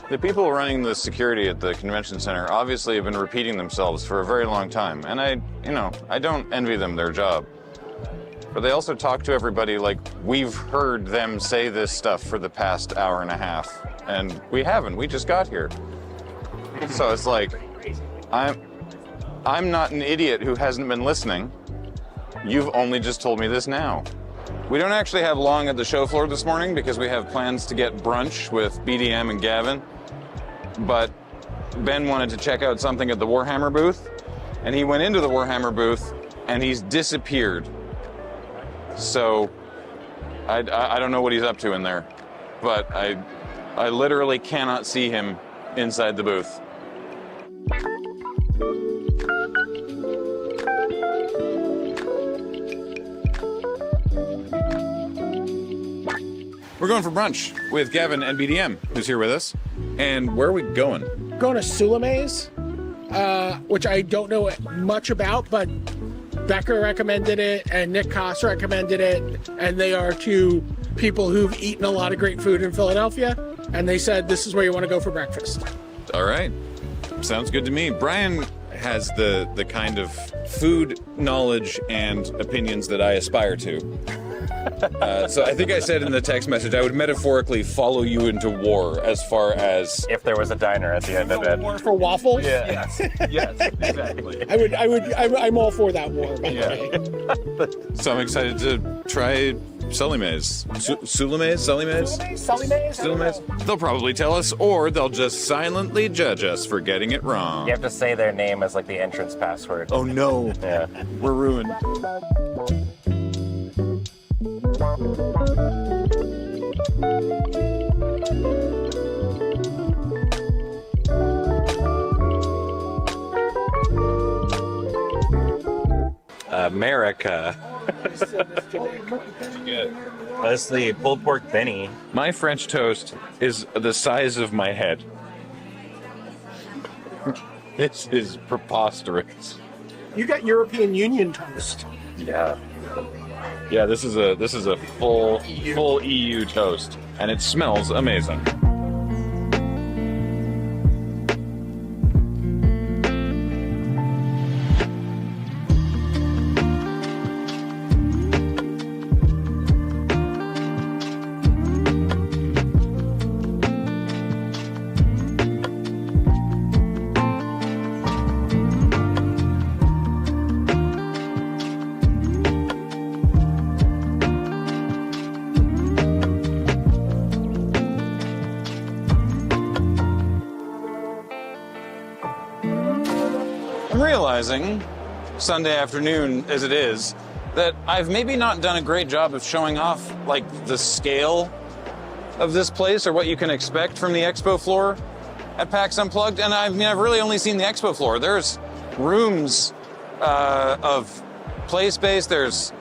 The people running the security at the convention center obviously have been repeating themselves for a very long time, and I don't envy them their job. But they also talk to everybody like we've heard them say this stuff for the past hour and a half, and we haven't. We just got here. So it's like, I'm not an idiot who hasn't been listening. You've only just told me this now. We don't actually have long at the show floor this morning because we have plans to get brunch with BDM and Gavin. But Ben wanted to check out something at the Warhammer booth, and he went into the Warhammer booth, and he's disappeared. So I don't know what he's up to in there, but I literally cannot see him inside the booth. We're going for brunch with Gavin and BDM, who's here with us. And where are we going? Going to Sulame's, which I don't know much about, but Becker recommended it and Nick Koss recommended it. And they are two people who've eaten a lot of great food in Philadelphia. And they said, this is where you want to go for breakfast. All right. Sounds good to me. Brian has the kind of food knowledge and opinions that I aspire to. So I think I said in the text message I would metaphorically follow you into war as far as if there was a diner at the end of it. War for waffles? Yeah. Yes, exactly. I'm all for that war, by the way. So I'm excited to try Sulimaze. Sulimaze? They'll probably tell us, or they'll just silently judge us for getting it wrong. You have to say their name as like the entrance password. Oh no. Yeah. We're ruined. America. That's the pulled pork Benny. My French toast is the size of my head. This is preposterous. You got European Union toast. Yeah. Yeah, this is a full EU toast, and it smells amazing. I'm realizing, Sunday afternoon as it is, that I've maybe not done a great job of showing off, like, the scale of this place or what you can expect from the expo floor at PAX Unplugged. And I've really only seen the expo floor. There's rooms of play space. There's,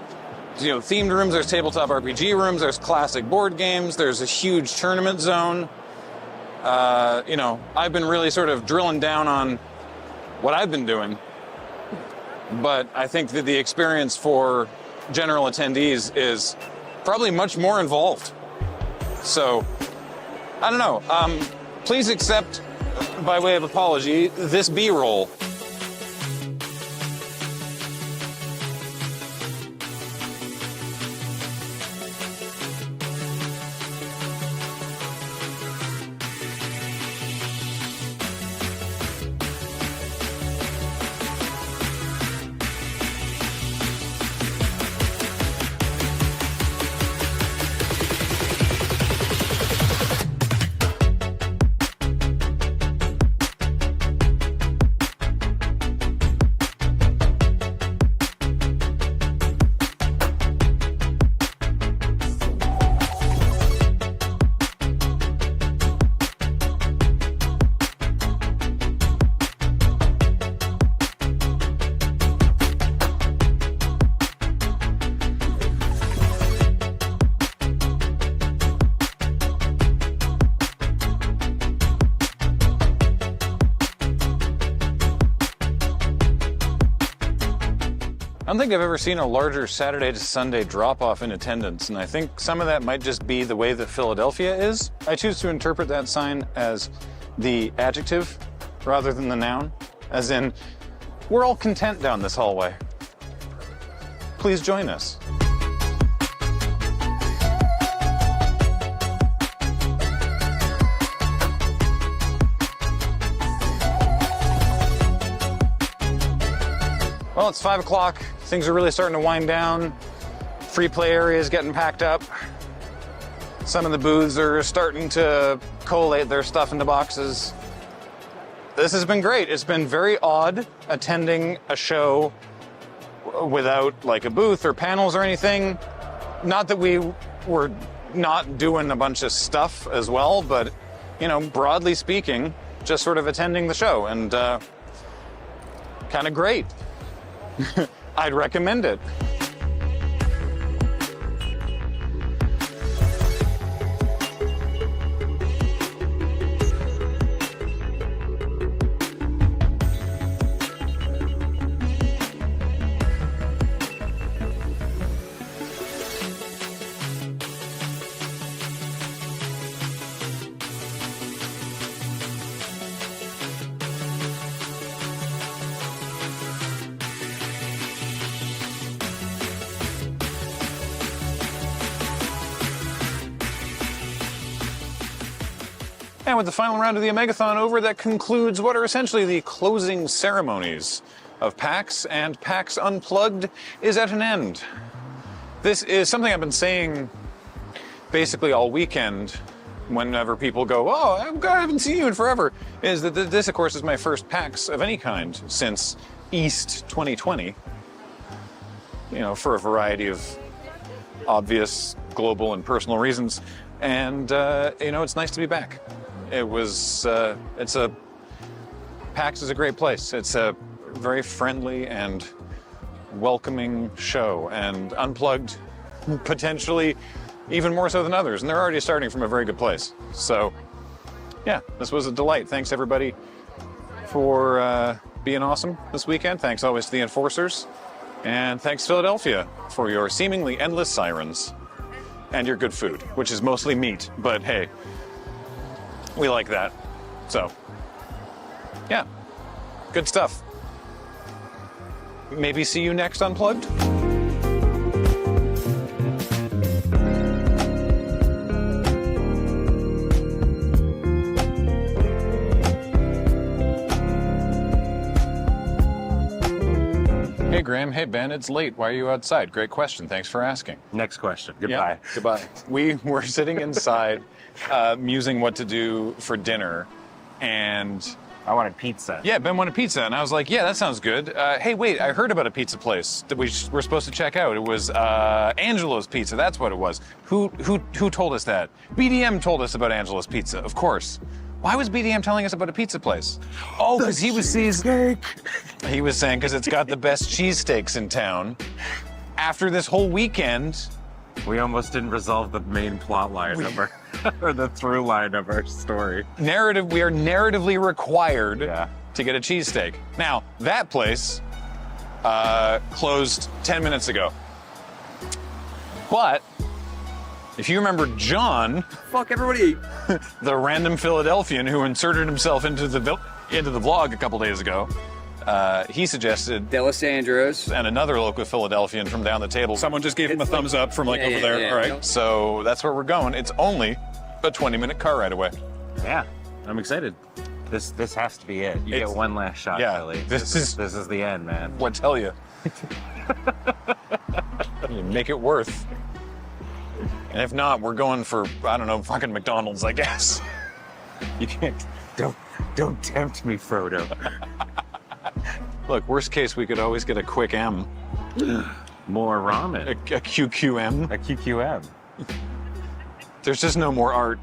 themed rooms. There's tabletop RPG rooms. There's classic board games. There's a huge tournament zone. I've been really sort of drilling down on what I've been doing. But I think that the experience for general attendees is probably much more involved. So, I don't know. Please accept, by way of apology, this B-roll. I don't think I've ever seen a larger Saturday to Sunday drop-off in attendance, and I think some of that might just be the way that Philadelphia is. I choose to interpret that sign as the adjective rather than the noun, as in, we're all content down this hallway. Please join us. Well, it's 5 o'clock. Things are really starting to wind down. Free play area is getting packed up. Some of the booths are starting to collate their stuff into boxes. This has been great. It's been very odd attending a show without like a booth or panels or anything. Not that we were not doing a bunch of stuff as well, but, broadly speaking, just sort of attending the show and kind of great. I'd recommend it. And with the final round of the Omega-thon over, that concludes what are essentially the closing ceremonies of PAX, and PAX Unplugged is at an end. This is something I've been saying basically all weekend whenever people go, oh, I haven't seen you in forever, is that this, of course, is my first PAX of any kind since East 2020. You know, for a variety of obvious global and personal reasons. And, you know, it's nice to be back. It was, PAX is a great place. It's a very friendly and welcoming show, and Unplugged potentially even more so than others. And they're already starting from a very good place. So, yeah, this was a delight. Thanks, everybody, for being awesome this weekend. Thanks always to the enforcers. And thanks, Philadelphia, for your seemingly endless sirens and your good food, which is mostly meat, but hey, we like that. So, yeah, good stuff. Maybe see you next Unplugged? Hey Graham, hey Ben, it's late. Why are you outside? Great question, thanks for asking. Next question, goodbye. Yeah, goodbye. We were sitting inside musing what to do for dinner, and I wanted pizza. Yeah, Ben wanted pizza, and I was like, yeah, that sounds good. Hey, wait, I heard about a pizza place that we were supposed to check out. It was Angelo's Pizza, that's what it was. Who told us that? BDM told us about Angelo's Pizza, of course. Why was BDM telling us about a pizza place? Oh, because he was saying because it's got the best cheesesteaks in town. After this whole weekend, we almost didn't resolve the main plot line of our, or the through line of our story. We are narratively required to get a cheesesteak. Now, that place closed 10 minutes ago. But if you remember John, fuck everybody, the random Philadelphian who inserted himself into the vlog a couple days ago, he suggested D'Alessandro's and another local Philadelphian from down the table. Someone just gave him a thumbs up from over there. yeah. All right, so that's where we're going. It's only a 20-minute car ride away. Yeah, I'm excited. This has to be it. You get one last shot, Philly. This is the end, man. What tell you? You make it worth. And if not, we're going for, I don't know, fucking McDonald's, I guess. You can't. Don't tempt me, Frodo. Look, worst case, we could always get a quick M. More ramen. A QQM. A QQM. There's just no more art.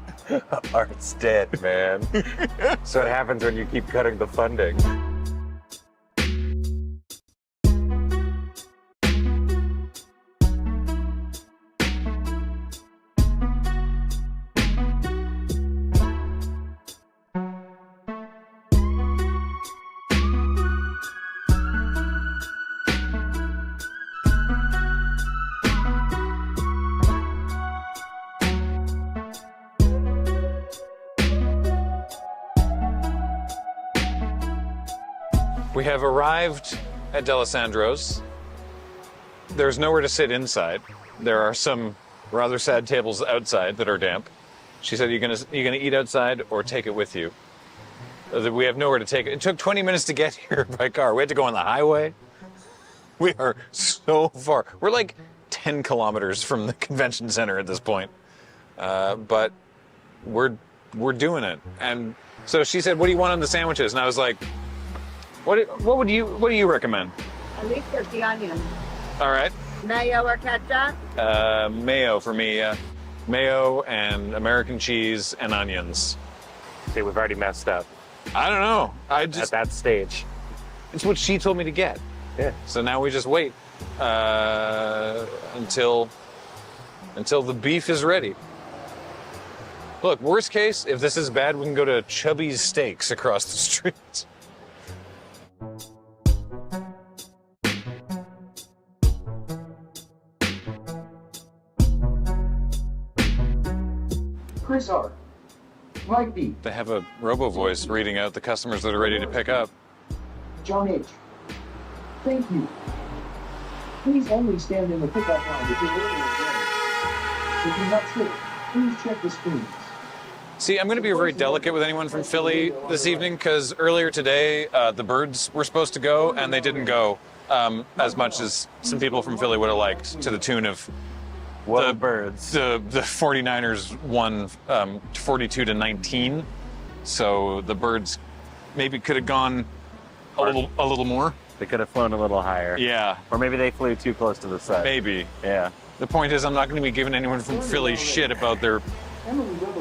Art's dead, man. So it happens when you keep cutting the funding. We have arrived at D'Alessandro's. There's nowhere to sit inside. There are some rather sad tables outside that are damp. She said, you're gonna eat outside or take it with you. We have nowhere to take it. It took 20 minutes to get here by car. We had to go on the highway. We are so far. We're like 10 kilometers from the convention center at this point. But we're doing it. And so she said, what do you want on the sandwiches? And I was like, what do you recommend? At least there's the onion. All right. Mayo or ketchup? Mayo for me. Mayo and American cheese and onions. See, we've already messed up. I don't know. At that stage. It's what she told me to get. Yeah. So now we just wait until the beef is ready. Look, worst case, if this is bad, we can go to Chubby's Steaks across the street. Chris R. Mike B. They have a robo-voice reading out the customers that are ready to pick up. John H. Thank you. Please only stand in the pickup line if you're willing to go. If you're not sure, please check the screens. See, I'm going to be very delicate with anyone from Philly this evening because earlier today, the Birds were supposed to go and they didn't go as much as some people from Philly would have liked, to the tune of the Birds. The 49ers won 42-19, so the Birds maybe could have gone a little more. They could have flown a little higher. Yeah. Or maybe they flew too close to the sun. Maybe. Yeah. The point is, I'm not going to be giving anyone from Philly shit about their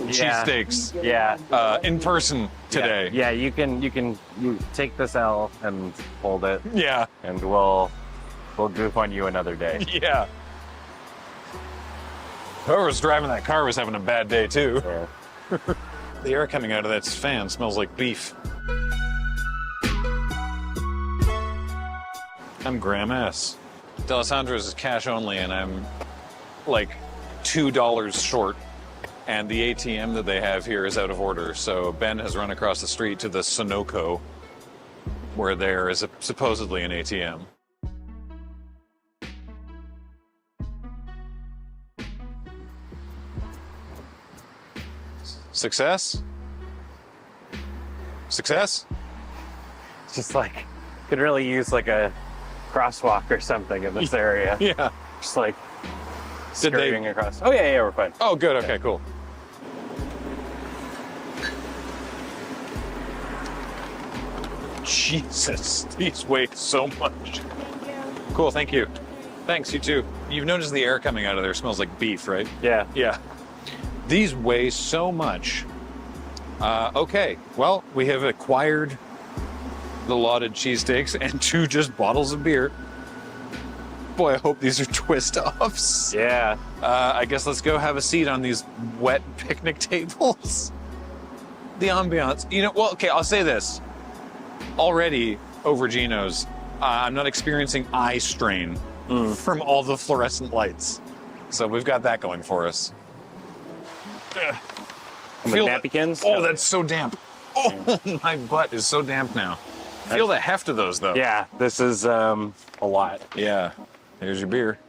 cheesesteaks. Yeah. In person today. Yeah, you take this L and hold it. Yeah. And we'll goof on you another day. Yeah. Whoever was driving that car was having a bad day too. Yeah. The air coming out of that fan smells like beef. I'm Graham S. D'Alessandro's is cash only, and I'm like $2 short. And the ATM that they have here is out of order. So Ben has run across the street to the Sunoco, where there is supposedly an ATM. Success? Success? It's just like, could really use like a crosswalk or something in this area. Yeah. Just like skirting across. Oh yeah, we're fine. Oh good, okay, cool. Jesus, these weigh so much. Cool, thank you. Thanks, you too. You've noticed the air coming out of there smells like beef, right? Yeah. Yeah. These weigh so much. Okay, well, we have acquired the lauded cheesesteaks and 2 just bottles of beer. Boy, I hope these are twist-offs. Yeah. I guess let's go have a seat on these wet picnic tables. The ambiance. You know, well, okay, I'll say this. Already, over Geno's, I'm not experiencing eye strain from all the fluorescent lights. So we've got that going for us. Feel napkins? Oh, that's so damp. Oh, my butt is so damp now. Feel the heft of those, though. Yeah, this is a lot. Yeah. Here's your beer.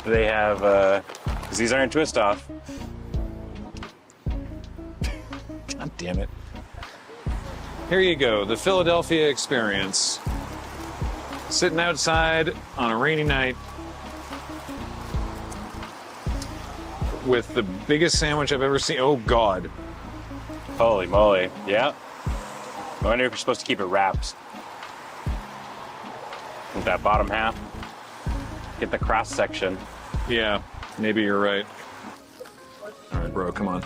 They have, because these aren't twist off. God damn it. Here you go, the Philadelphia experience. Sitting outside on a rainy night with the biggest sandwich I've ever seen. Oh, God. Holy moly. Yeah. I wonder if you're supposed to keep it wrapped. With that bottom half. Get the cross section. Yeah, maybe you're right. All right, bro, come on.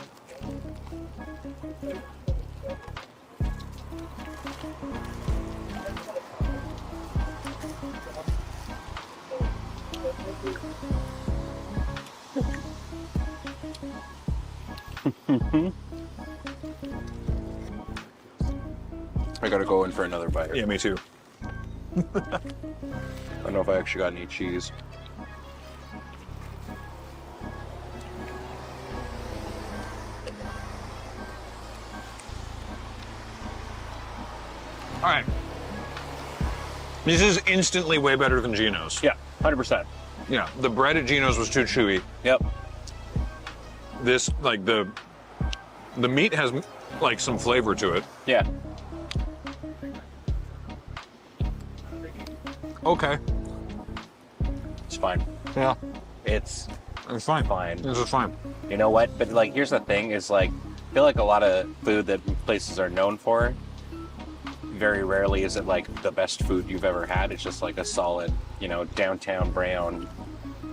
I gotta go in for another bite. Yeah, me too. I don't know if I actually got any cheese. All right. This is instantly way better than Geno's. Yeah, 100%. Yeah, the bread at Geno's was too chewy. Yep. This, like, the meat has, like, some flavor to it. Yeah. Okay. It's fine. Yeah. It's fine. Fine. This is fine. You know what? But like, here's the thing: is like, I feel like a lot of food that places are known for, very rarely is it like the best food you've ever had. It's just like a solid, you know, downtown brown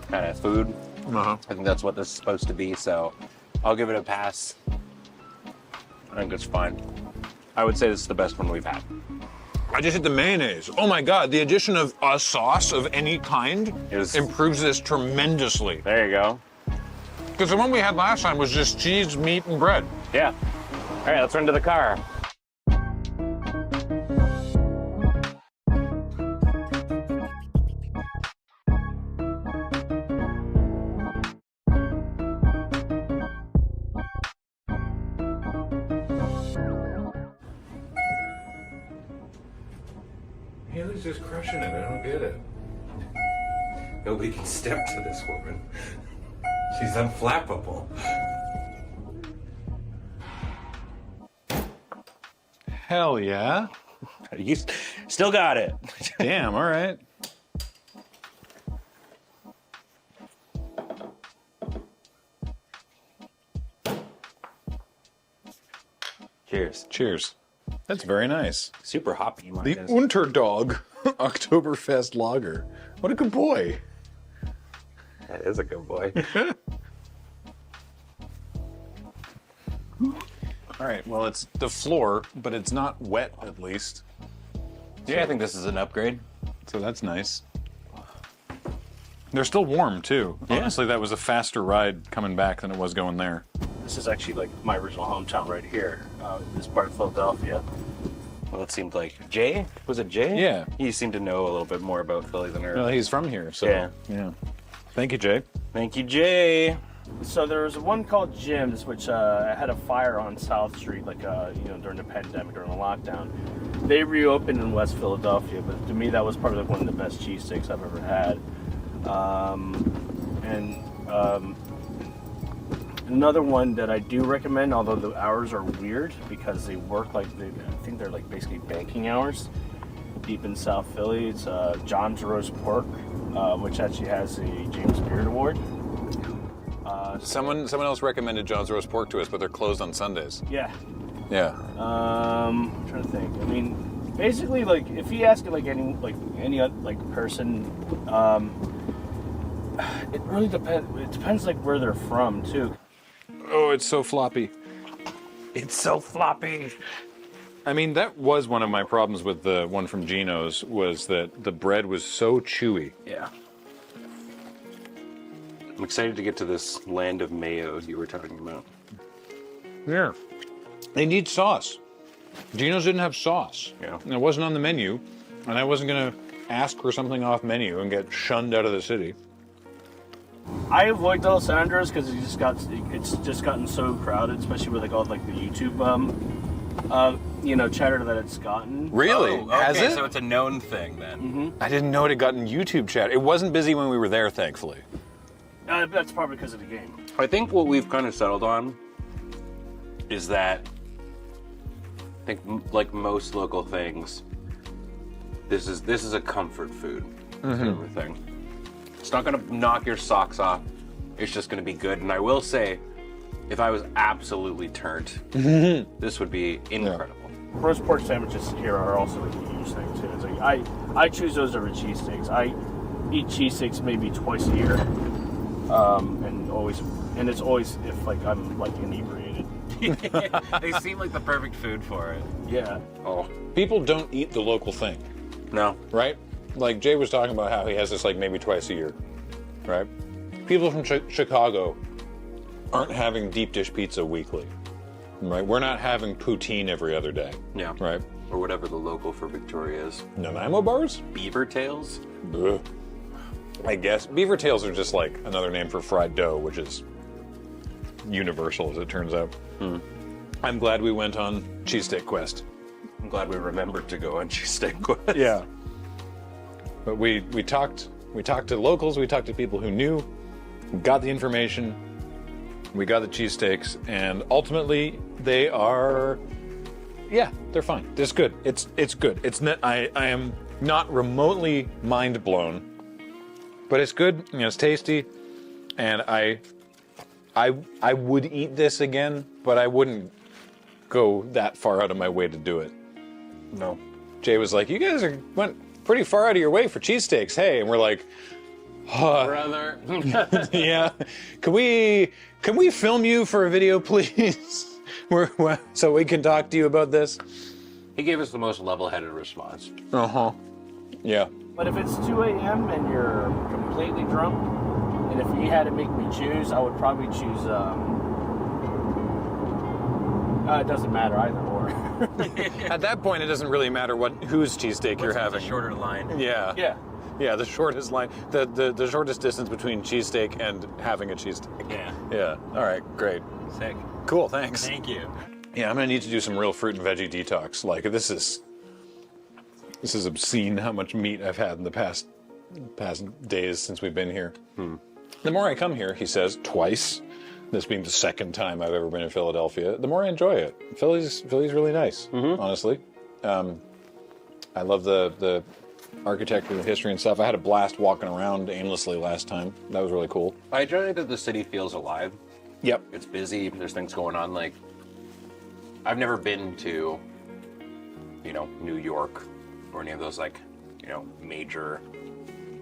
kind of food. Uh-huh. I think that's what this is supposed to be. So, I'll give it a pass. I think it's fine. I would say this is the best one we've had. I just hit the mayonnaise. Oh my God, the addition of a sauce of any kind improves this tremendously. There you go. Because the one we had last time was just cheese, meat, and bread. Yeah. All right, let's run to the car. Haley's just crushing it. I don't get it. Nobody can step to this woman. She's unflappable. Hell yeah. You still got it. Damn, all right. Cheers. Cheers. That's very nice. Super hoppy. Mine The is. Unterdog Oktoberfest Lager. What a good boy. That is a good boy. All right, well, it's the floor, but it's not wet at least. Yeah, I think this is an upgrade. So that's nice. They're still warm too. Yeah. Honestly, that was a faster ride coming back than it was going there. This is actually like my original hometown right here. This part of Philadelphia. Well, it seemed like Jay. Was it Jay? Yeah. He seemed to know a little bit more about Philly than her. Well, he's from here, so Yeah. Thank you, Jay. Thank you, Jay. So there was one called Jim's, which had a fire on South Street, like during the pandemic, during the lockdown. They reopened in West Philadelphia, but to me that was probably like one of the best cheesesteaks I've ever had. Another one that I do recommend, although the hours are weird because they work I think they're like basically banking hours deep in South Philly. It's John's Roast Pork, which actually has a James Beard Award. Someone else recommended John's Roast Pork to us, but they're closed on Sundays. Yeah. Yeah. I'm trying to think. I mean, basically, like if you ask it like any person, it really depends. It depends like where they're from too. Oh, it's so floppy. It's so floppy. I mean, that was one of my problems with the one from Gino's, was that the bread was so chewy. Yeah. I'm excited to get to this land of mayo you were talking about. Yeah. They need sauce. Gino's didn't have sauce. Yeah. And it wasn't on the menu, and I wasn't going to ask for something off menu and get shunned out of the city. I avoid Los Angeles because it's just gotten so crowded, especially with like all like the YouTube chatter that it's gotten. Really? Oh, okay, Has it? So it's a known thing then. Mm-hmm. I didn't know it had gotten YouTube chat. It wasn't busy when we were there, thankfully. That's probably because of the game. I think what we've kind of settled on is that I think like most local things, this is a comfort food kind of a thing. It's not going to knock your socks off. It's just going to be good. And I will say, if I was absolutely turned, this would be incredible. Yeah. Roast pork sandwiches here are also like a huge thing too. It's like I choose those over cheesesteaks. I eat cheesesteaks maybe twice a year, and it's always if like I'm like inebriated. They seem like the perfect food for it. Yeah. Oh, people don't eat the local thing. No. Right? Like Jay was talking about how he has this like maybe twice a year, right? People from Chicago aren't having deep dish pizza weekly, right? We're not having poutine every other day. Yeah. Right? Or whatever the local for Victoria is. Nanaimo bars? Beaver tails? Ugh. I guess. Beaver tails are just like another name for fried dough, which is universal as it turns out. I'm glad we went on Cheesesteak Quest. I'm glad we remembered to go on Cheesesteak Quest. Yeah. But we talked to locals, we talked to people who knew, we got the information, we got the cheesesteaks, and ultimately they are, yeah, they're fine. It's good. It's good. It's not, I am not remotely mind blown, but it's good. You know, it's tasty, and I would eat this again, but I wouldn't go that far out of my way to do it. No. Jay was like, "You guys went pretty far out of your way for cheesesteaks, hey," and we're like, brother. Yeah. Can we film you for a video, please? So we can talk to you about this. He gave us the most level-headed response. Yeah. But if it's 2 a.m. and you're completely drunk, and if you had to make me choose, I would probably choose. It doesn't matter either or. At that point, it doesn't really matter whose cheesesteak you're having. The shorter line. Yeah. Yeah. Yeah, the shortest line, the shortest distance between cheesesteak and having a cheesesteak. Yeah. Yeah. All right. Great. Sick. Cool. Thanks. Thank you. Yeah, I'm gonna need to do some real fruit and veggie detox. Like this is obscene how much meat I've had in the past days since we've been here. The more I come here, he says, twice, this being the second time I've ever been in Philadelphia, the more I enjoy it. Philly's really nice, honestly. I love the architecture and history and stuff. I had a blast walking around aimlessly last time. That was really cool. I enjoy that the city feels alive. Yep. It's busy, there's things going on. Like, I've never been to, New York or any of those, like, major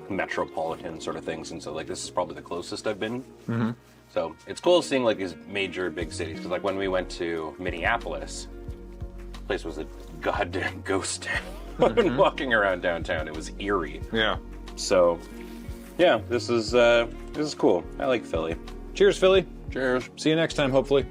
metropolitan sort of things. And so, like, this is probably the closest I've been. Mm-hmm. So it's cool seeing, like, these major big cities. Because, like, when we went to Minneapolis, the place was a goddamn ghost town. Walking around downtown, it was eerie. Yeah. So, yeah, this is cool. I like Philly. Cheers, Philly. Cheers. See you next time, hopefully.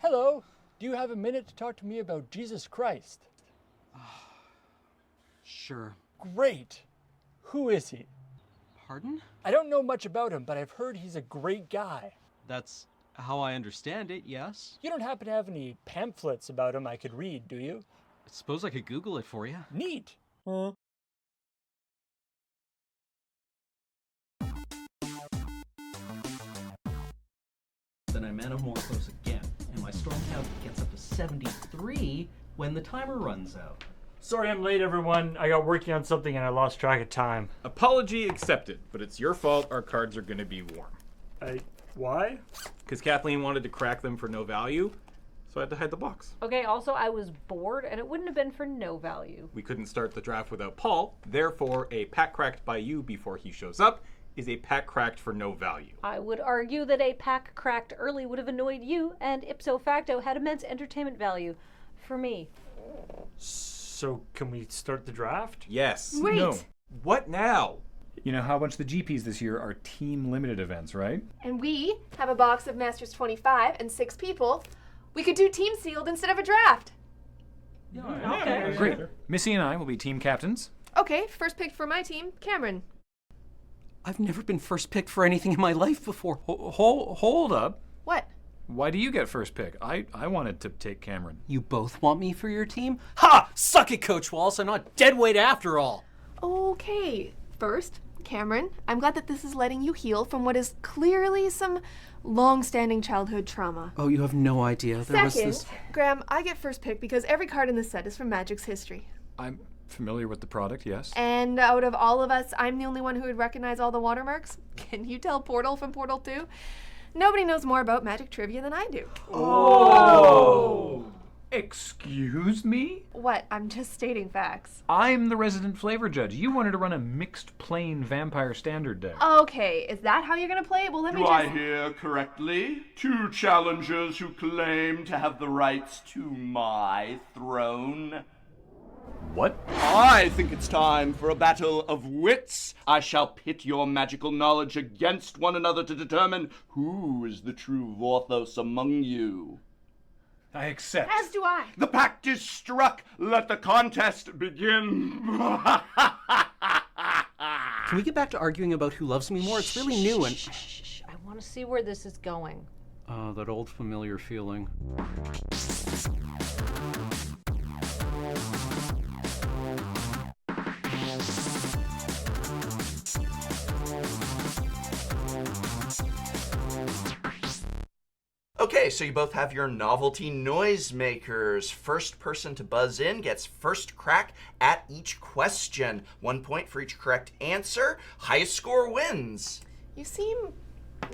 Hello. Do you have a minute to talk to me about Jesus Christ? Sure. Great. Who is he? Pardon? I don't know much about him, but I've heard he's a great guy. That's how I understand it, yes. You don't happen to have any pamphlets about him I could read, do you? I suppose I could Google it for you. Neat. Then I metamorphose again, and my storm count gets up to 73 when the timer runs out. Sorry I'm late, everyone. I got working on something and I lost track of time. Apology accepted, but it's your fault our cards are going to be warm. Why? Because Kathleen wanted to crack them for no value, so I had to hide the box. Okay, also I was bored and it wouldn't have been for no value. We couldn't start the draft without Paul, therefore a pack cracked by you before he shows up is a pack cracked for no value. I would argue that a pack cracked early would have annoyed you and ipso facto had immense entertainment value for me. So can we start the draft? Yes. Wait. No. What now? You know how much the GPs this year are team limited events, right? And we have a box of Masters 25 and 6 people. We could do team sealed instead of a draft. Okay. Great. Missy and I will be team captains. Okay, first pick for my team, Cameron. I've never been first picked for anything in my life before. Hold up. What? Why do you get first pick? I wanted to take Cameron. You both want me for your team? Ha! Suck it, Coach Wallace. I'm not dead weight after all. Okay, first, Cameron, I'm glad that this is letting you heal from what is clearly some long-standing childhood trauma. Oh, you have no idea. There was Second, this... Graham, I get first pick because every card in this set is from Magic's history. I'm familiar with the product, yes. And out of all of us, I'm the only one who would recognize all the watermarks. Can you tell Portal from Portal 2? Nobody knows more about Magic trivia than I do. Oh! Excuse me? What? I'm just stating facts. I'm the resident flavor judge. You wanted to run a mixed plane vampire standard deck. Okay, is that how you're gonna play it? Well, let me Do just... I hear correctly? 2 challengers who claim to have the rights to my throne. What? I think it's time for a battle of wits. I shall pit your magical knowledge against one another to determine who is the true Vorthos among you. I accept. As do I. The pact is struck. Let the contest begin. Can we get back to arguing about who loves me more? It's really new and... Shh. I want to see where this is going. Oh, that old familiar feeling. Okay, so you both have your novelty noisemakers. First person to buzz in gets first crack at each question. 1 point for each correct answer. Highest score wins. You seem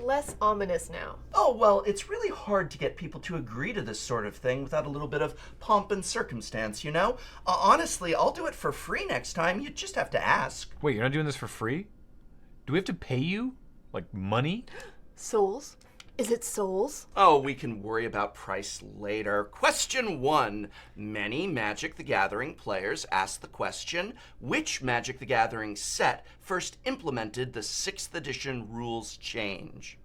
less ominous now. Oh, well, it's really hard to get people to agree to this sort of thing without a little bit of pomp and circumstance, you know? Honestly, I'll do it for free next time. You just have to ask. Wait, you're not doing this for free? Do we have to pay you? Like money? Souls. Is it souls? Oh, we can worry about price later. Question 1. Many Magic the Gathering players ask the question, which Magic the Gathering set first implemented the 6th edition rules change?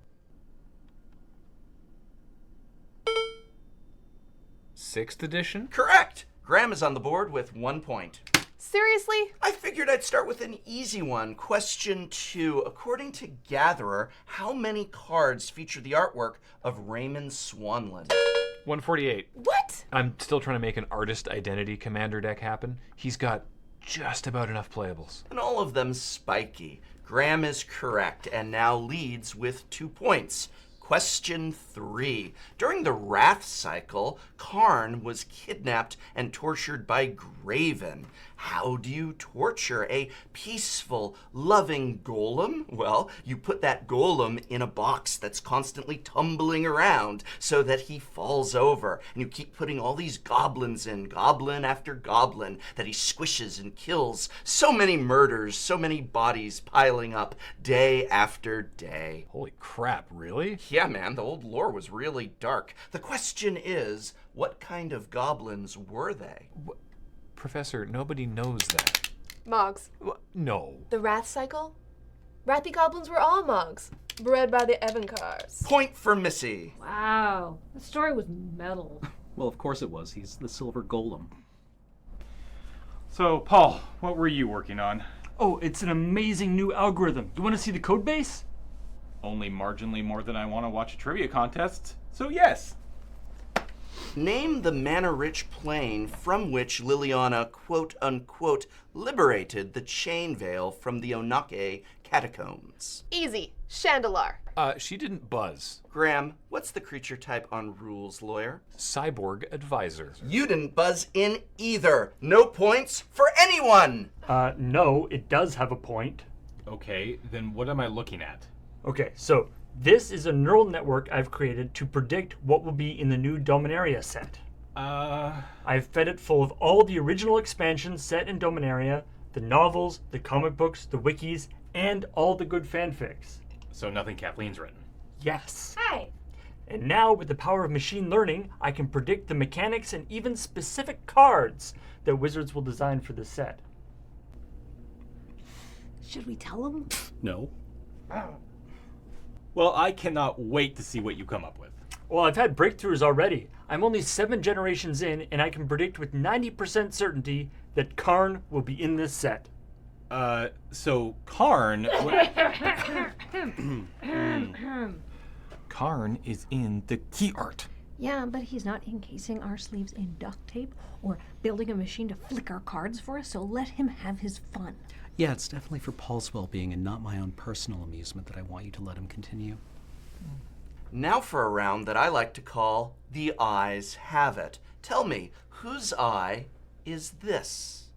6th edition? Correct! Graham is on the board with 1 point. Seriously? I figured I'd start with an easy one. Question 2. According to Gatherer, how many cards feature the artwork of Raymond Swanland? 148. What? I'm still trying to make an artist identity commander deck happen. He's got just about enough playables. And all of them spiky. Graham is correct and now leads with 2 points. Question 3. During the Wrath cycle, Karn was kidnapped and tortured by Graven. How do you torture a peaceful, loving golem? Well, you put that golem in a box that's constantly tumbling around so that he falls over. And you keep putting all these goblins in, goblin after goblin, that he squishes and kills. So many murders, so many bodies piling up day after day. Holy crap, really? Yeah, man, the old lore was really dark. The question is, what kind of goblins were they? Professor, nobody knows that. Mogs. No. The Wrath cycle? Wrathy goblins were all Mogs, bred by the Evankars. Point for Missy. Wow, the story was metal. Well, of course it was. He's the silver golem. So, Paul, what were you working on? Oh, it's an amazing new algorithm. You want to see the code base? Only marginally more than I want to watch a trivia contest, so yes. Name the mana-rich plane from which Liliana, quote-unquote, liberated the chain veil from the Onake catacombs. Easy. Chandelar. She didn't buzz. Graham, what's the creature type on Rules Lawyer? Cyborg Advisor. You didn't buzz in either. No points for anyone! No, it does have a point. Okay, then what am I looking at? Okay, so this is a neural network I've created to predict what will be in the new Dominaria set. I've fed it full of all the original expansions set in Dominaria, the novels, the comic books, the wikis, and all the good fanfics. So nothing Kathleen's written? Yes. Hey! And now, with the power of machine learning, I can predict the mechanics and even specific cards that Wizards will design for this set. Should we tell him? No. Well, I cannot wait to see what you come up with. Well, I've had breakthroughs already. I'm only 7 generations in, and I can predict with 90% certainty that Karn will be in this set. So Karn... Karn is in the key art. Yeah, but he's not encasing our sleeves in duct tape or building a machine to flick our cards for us, so let him have his fun. Yeah, it's definitely for Paul's well-being and not my own personal amusement that I want you to let him continue. Now for a round that I like to call The Eyes Have It. Tell me, whose eye is this?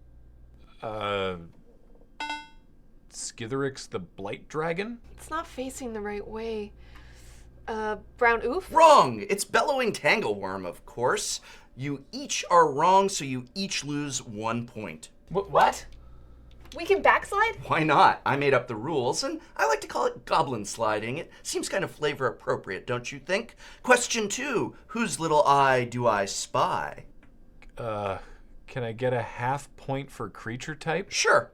Skitherix the Blight Dragon? It's not facing the right way. Brown oof? Wrong! It's Bellowing Tangleworm, of course. You each are wrong, so you each lose 1 point. What? We can backslide? Why not? I made up the rules, and I like to call it goblin sliding. It seems kind of flavor appropriate, don't you think? Question 2. Whose little eye do I spy? Can I get a half point for creature type? Sure.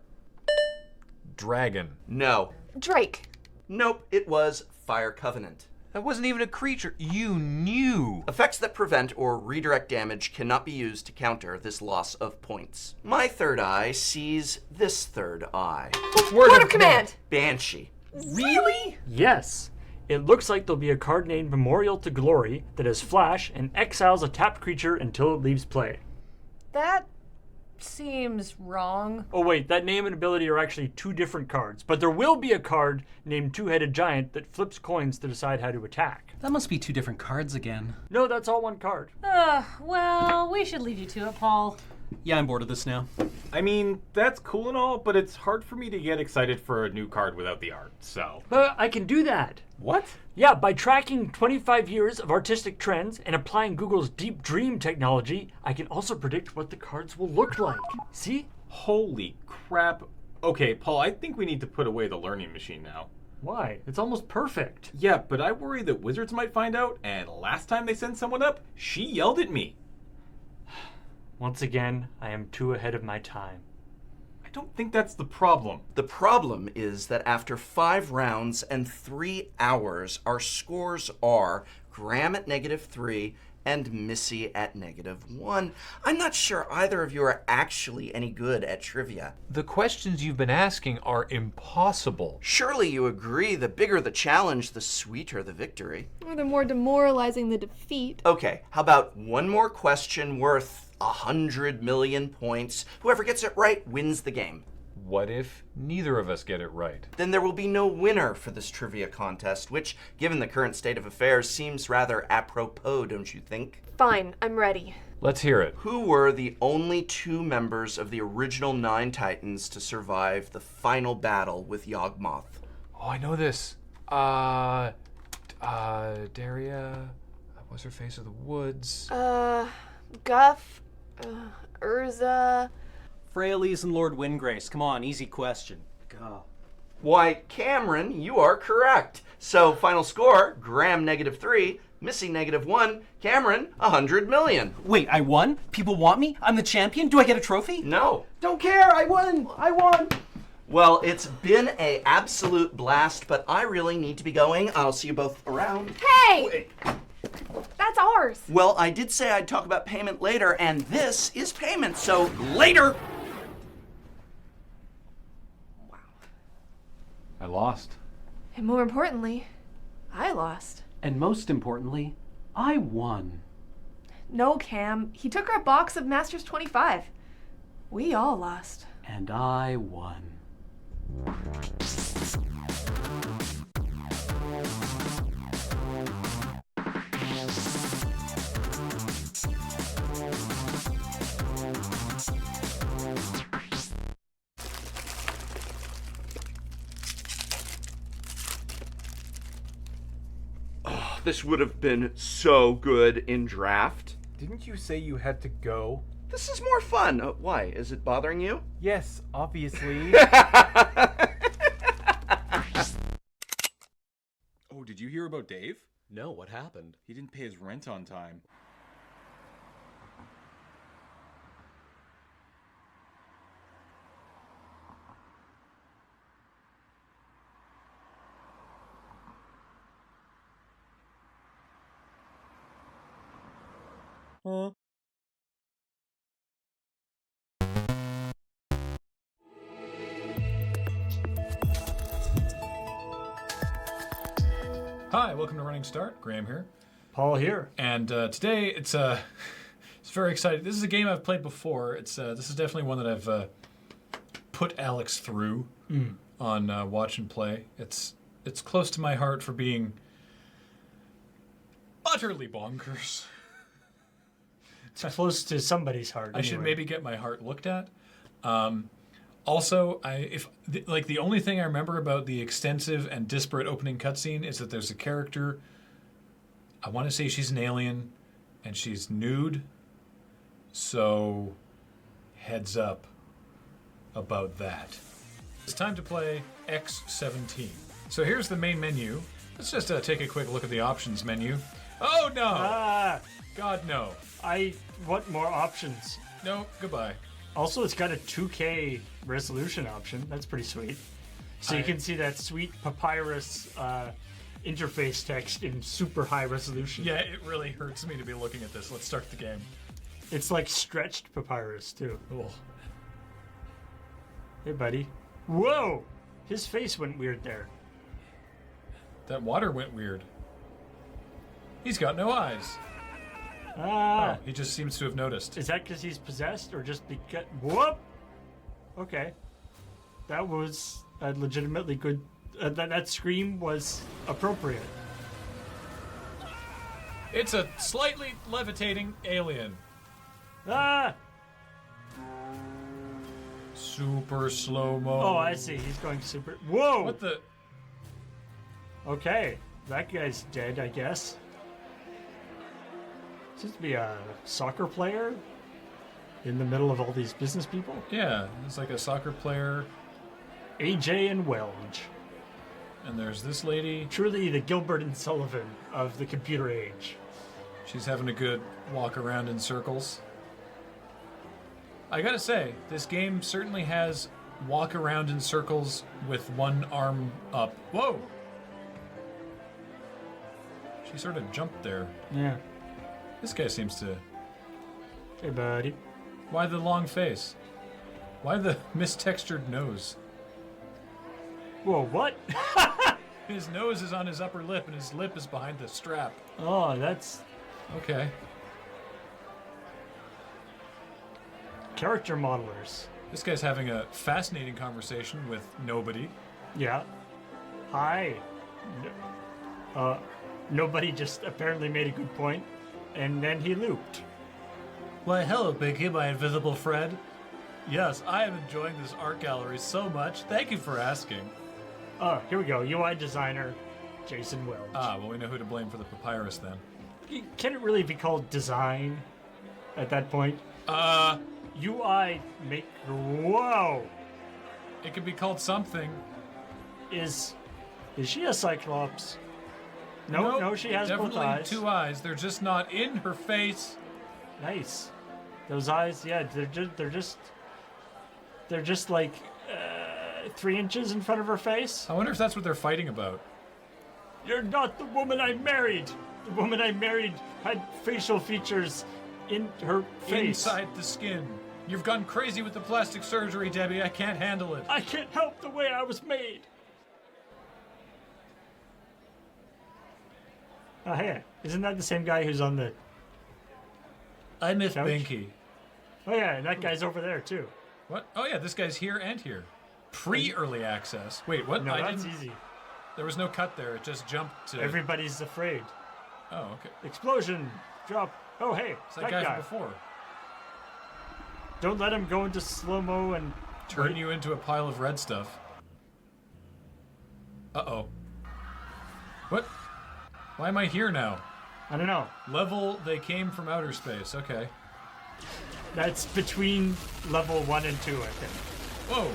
Dragon. No. Drake. Nope, it was Fire Covenant. That wasn't even a creature. You knew. Effects that prevent or redirect damage cannot be used to counter this loss of points. My third eye sees this third eye. Word of command! Banshee. Really? Yes. It looks like there'll be a card named Memorial to Glory that has flash and exiles a tapped creature until it leaves play. That seems wrong. Oh wait, that name and ability are actually 2 different cards, but there will be a card named Two-Headed Giant that flips coins to decide how to attack. That must be 2 different cards again. No, that's all 1 card. Well, we should leave you to it, Paul. Yeah, I'm bored of this now. I mean, that's cool and all, but it's hard for me to get excited for a new card without the art, so... But I can do that. What? Yeah, by tracking 25 years of artistic trends and applying Google's Deep Dream technology, I can also predict what the cards will look like. See? Holy crap. Okay, Paul, I think we need to put away the learning machine now. Why? It's almost perfect. Yeah, but I worry that wizards might find out, and last time they sent someone up, she yelled at me. Once again, I am too ahead of my time. I don't think that's the problem. The problem is that after 5 rounds and 3 hours, our scores are Graham at -3 and Missy at -1. I'm not sure either of you are actually any good at trivia. The questions you've been asking are impossible. Surely you agree the bigger the challenge, the sweeter the victory. Or the more demoralizing the defeat. Okay, how about one more question worth 100 million points? Whoever gets it right wins the game. What if neither of us get it right? Then there will be no winner for this trivia contest, which, given the current state of affairs, seems rather apropos, don't you think? Fine, I'm ready. Let's hear it. Who were the only 2 members of the original 9 Titans to survive the final battle with Yawgmoth? Oh, I know this. Daria. What's her face of the woods? Guff, Urza. Freyalise and Lord Windgrace. Come on, easy question. God. Why, Cameron, you are correct. So, final score, Graham -3, Missy -1, Cameron 100 million. Wait, I won? People want me? I'm the champion? Do I get a trophy? No. Don't care, I won! I won! Well, it's been an absolute blast, but I really need to be going. I'll see you both around. Hey! That's ours. Well, I did say I'd talk about payment later, and this is payment, so later! I lost. And more importantly, I lost. And most importantly, I won. No, Cam. He took our box of Masters 25. We all lost. And I won. This would have been so good in draft. Didn't you say you had to go? This is more fun. Why? Is it bothering you? Yes, obviously. Oh, did you hear about Dave? No, what happened? He didn't pay his rent on time. Hi, welcome to Running Start. Graham here. Paul here. And today it's very exciting. This is a game I've played before. This is definitely one that I've put Alex through on Watch and Play. It's close to my heart for being utterly bonkers. It's close to somebody's heart. I should maybe get my heart looked at. Also, the only thing I remember about the extensive and disparate opening cutscene is that there's a character. I want to say she's an alien, and she's nude. So, heads up about that. It's time to play X-17. So here's the main menu. Let's just take a quick look at the options menu. Oh no! God no! I want more options. No, goodbye. Also, it's got a 2K resolution option. That's pretty sweet. So you can see that sweet papyrus interface text in super high resolution. Yeah, it really hurts me to be looking at this. Let's start the game. It's like stretched papyrus, too. Cool. Hey, buddy. Whoa! His face went weird there. That water went weird. He's got no eyes. Ah. Oh, he just seems to have noticed. Is that because he's possessed or just because... Whoop! Okay. That was a legitimately good... that scream was appropriate. It's a slightly levitating alien. Ah! Super slow-mo. Oh, I see. He's going super... Whoa! What the... Okay. That guy's dead, I guess. Seems to be a soccer player in the middle of all these business people. Yeah, it's like a soccer player. AJ and Welge. And there's this lady. Truly the Gilbert and Sullivan of the computer age. She's having a good walk around in circles. I gotta say, this game certainly has walk around in circles with one arm up. Whoa! She sort of jumped there. Yeah. This guy seems to... Hey, buddy. Why the long face? Why the mistextured nose? Whoa, what? His nose is on his upper lip and his lip is behind the strap. Oh, that's... Okay. Character modelers. This guy's having a fascinating conversation with nobody. Yeah. Hi. Nobody just apparently made a good point, and then he looped. Why, hello, Binky, my invisible friend. Yes, I am enjoying this art gallery so much. Thank you for asking. Oh, here we go. UI designer, Jason Welch. Ah, well, we know who to blame for the papyrus then. Can it really be called design at that point? UI make... Whoa! It could be called something. Is she a Cyclops? No, she has both definitely eyes. 2 eyes. They're just not in her face. Nice. Those eyes, yeah, they're just like 3 inches in front of her face. I wonder if that's what they're fighting about. You're not the woman I married. The woman I married had facial features in her face. Inside the skin. You've gone crazy with the plastic surgery, Debbie. I can't handle it. I can't help the way I was made. Oh, hey, isn't that the same guy who's on the... I miss couch? Binky. Oh yeah, and that guy's over there too. What? Oh yeah, this guy's here and here. Pre-early access. Wait, what? No, that's easy. There was no cut there. It just jumped to... Everybody's afraid. Oh, okay. Explosion. Drop. Oh, hey, It's that guy from before. Don't let him go into slow-mo and... Turn you into a pile of red stuff. Uh-oh. What? Why am I here now? I don't know. Level, they came from outer space. Okay. That's between level 1 and 2, I think. Whoa.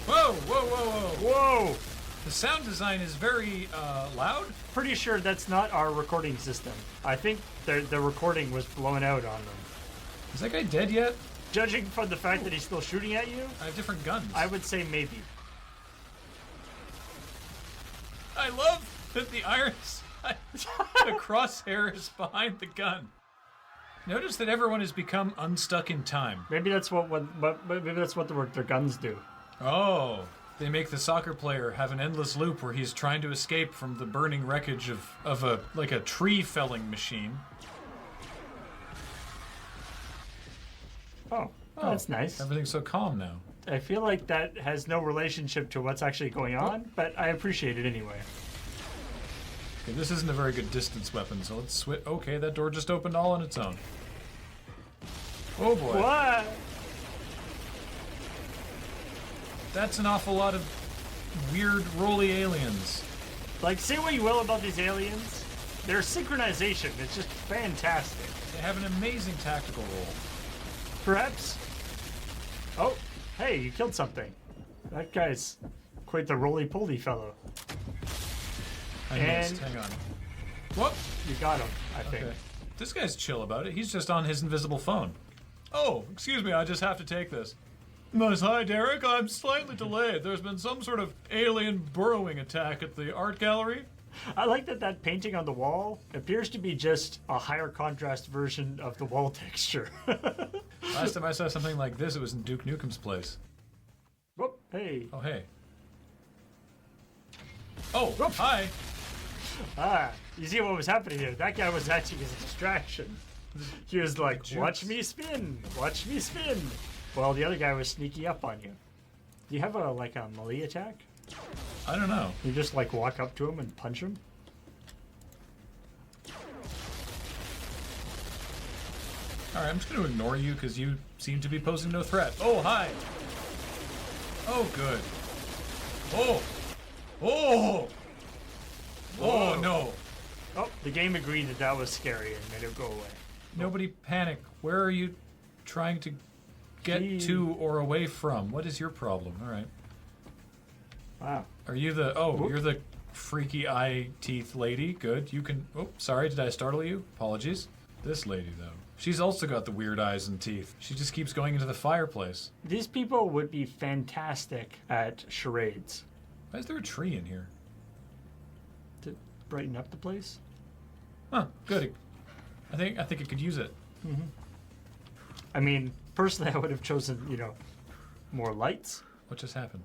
Whoa, whoa, whoa, whoa. Whoa! The sound design is very loud. Pretty sure that's not our recording system. I think the recording was blown out on them. Is that guy dead yet? Judging from the fact that he's still shooting at you, I have different guns. I would say maybe. I love that the the crosshair is behind the gun. Notice that everyone has become unstuck in time. Maybe that's what maybe that's what their guns do. Oh, they make the soccer player have an endless loop where he's trying to escape from the burning wreckage of a tree felling machine. Oh, that's nice. Everything's so calm now. I feel like that has no relationship to what's actually going on, but I appreciate it anyway. Okay, this isn't a very good distance weapon, so let's switch. Okay, that door just opened all on its own. Oh boy. What? That's an awful lot of weird roly aliens. Like, say what you will about these aliens, their synchronization is just fantastic. They have an amazing tactical roll. Perhaps. Oh, hey, you killed something. That guy's quite the roly-poly fellow. I missed. Hang on. Whoop! You got him, I think. This guy's chill about it. He's just on his invisible phone. Oh, excuse me, I just have to take this. Nice. Hi, Derek. I'm slightly delayed. There's been some sort of alien burrowing attack at the art gallery. I like that painting on the wall appears to be just a higher contrast version of the wall texture. Last time I saw something like this, it was in Duke Nukem's place. Whoop, hey. Oh, hey. Oh, whoop. Hi. Ah, you see what was happening here? That guy was acting as a distraction. He was like, watch me spin, watch me spin. Well, the other guy was sneaky up on you. Do you have a melee attack? I don't know. You just like walk up to him and punch him? Alright, I'm just going to ignore you because you seem to be posing no threat. Oh, hi. Oh, good. Oh. Oh. Oh, no. Oh, the game agreed that was scary and made it go away. Nobody panic. Where are you trying to get to or away from? What is your problem? All right. Wow. Are you the... Oh, you're the freaky eye teeth lady. Good. You can... Oh, sorry. Did I startle you? Apologies. This lady, though. She's also got the weird eyes and teeth. She just keeps going into the fireplace. These people would be fantastic at charades. Why is there a tree in here? To brighten up the place? Huh, good. I think it could use it. Mm-hmm. I mean, personally, I would have chosen, more lights. What just happened?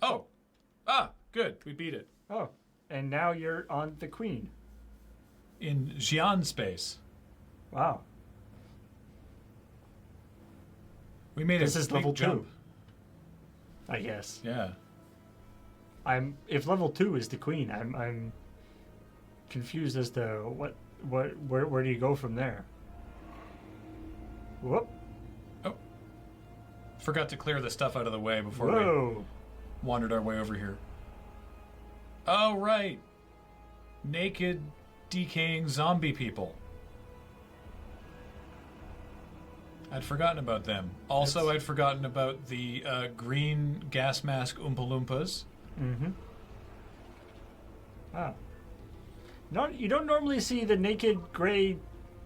Oh! Ah, good. We beat it. Oh, and now you're on the Queen. In Xi'an space. Wow. We made this a is big level jump. 2. I guess. Yeah. If level 2 is the Queen, I'm confused as to where do you go from there? Whoop. Oh. Forgot to clear the stuff out of the way before we wandered our way over here. Oh, right. Naked, decaying zombie people. I'd forgotten about them. Also, I'd forgotten about the green gas mask Oompa Loompas. Mm-hmm. Wow. You don't normally see the naked, gray,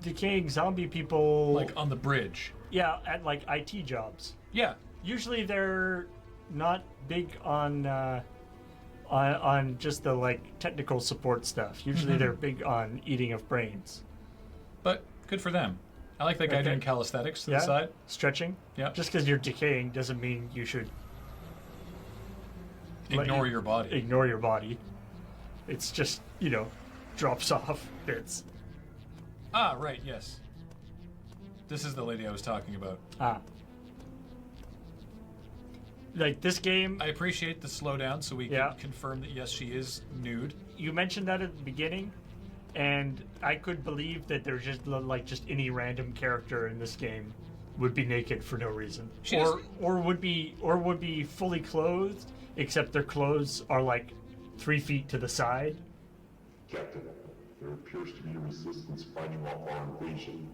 decaying zombie people... Like on the bridge. Yeah, at like IT jobs. Yeah. Usually they're not big on just the like technical support stuff. Usually they're big on eating of brains. But good for them. I like that guy doing calisthenics to the side. Stretching. Yeah. Just because you're decaying doesn't mean you should ignore your body. Ignore your body. It's just, drops off bits. Ah, right, yes. This is the lady I was talking about. Ah. Like this game... I appreciate the slowdown so we can confirm that, yes, she is nude. You mentioned that at the beginning, and I could believe that there's just any random character in this game would be naked for no reason. Or would be fully clothed, except their clothes are like 3 feet to the side. Captain, there appears to be a resistance fighting off our invasion.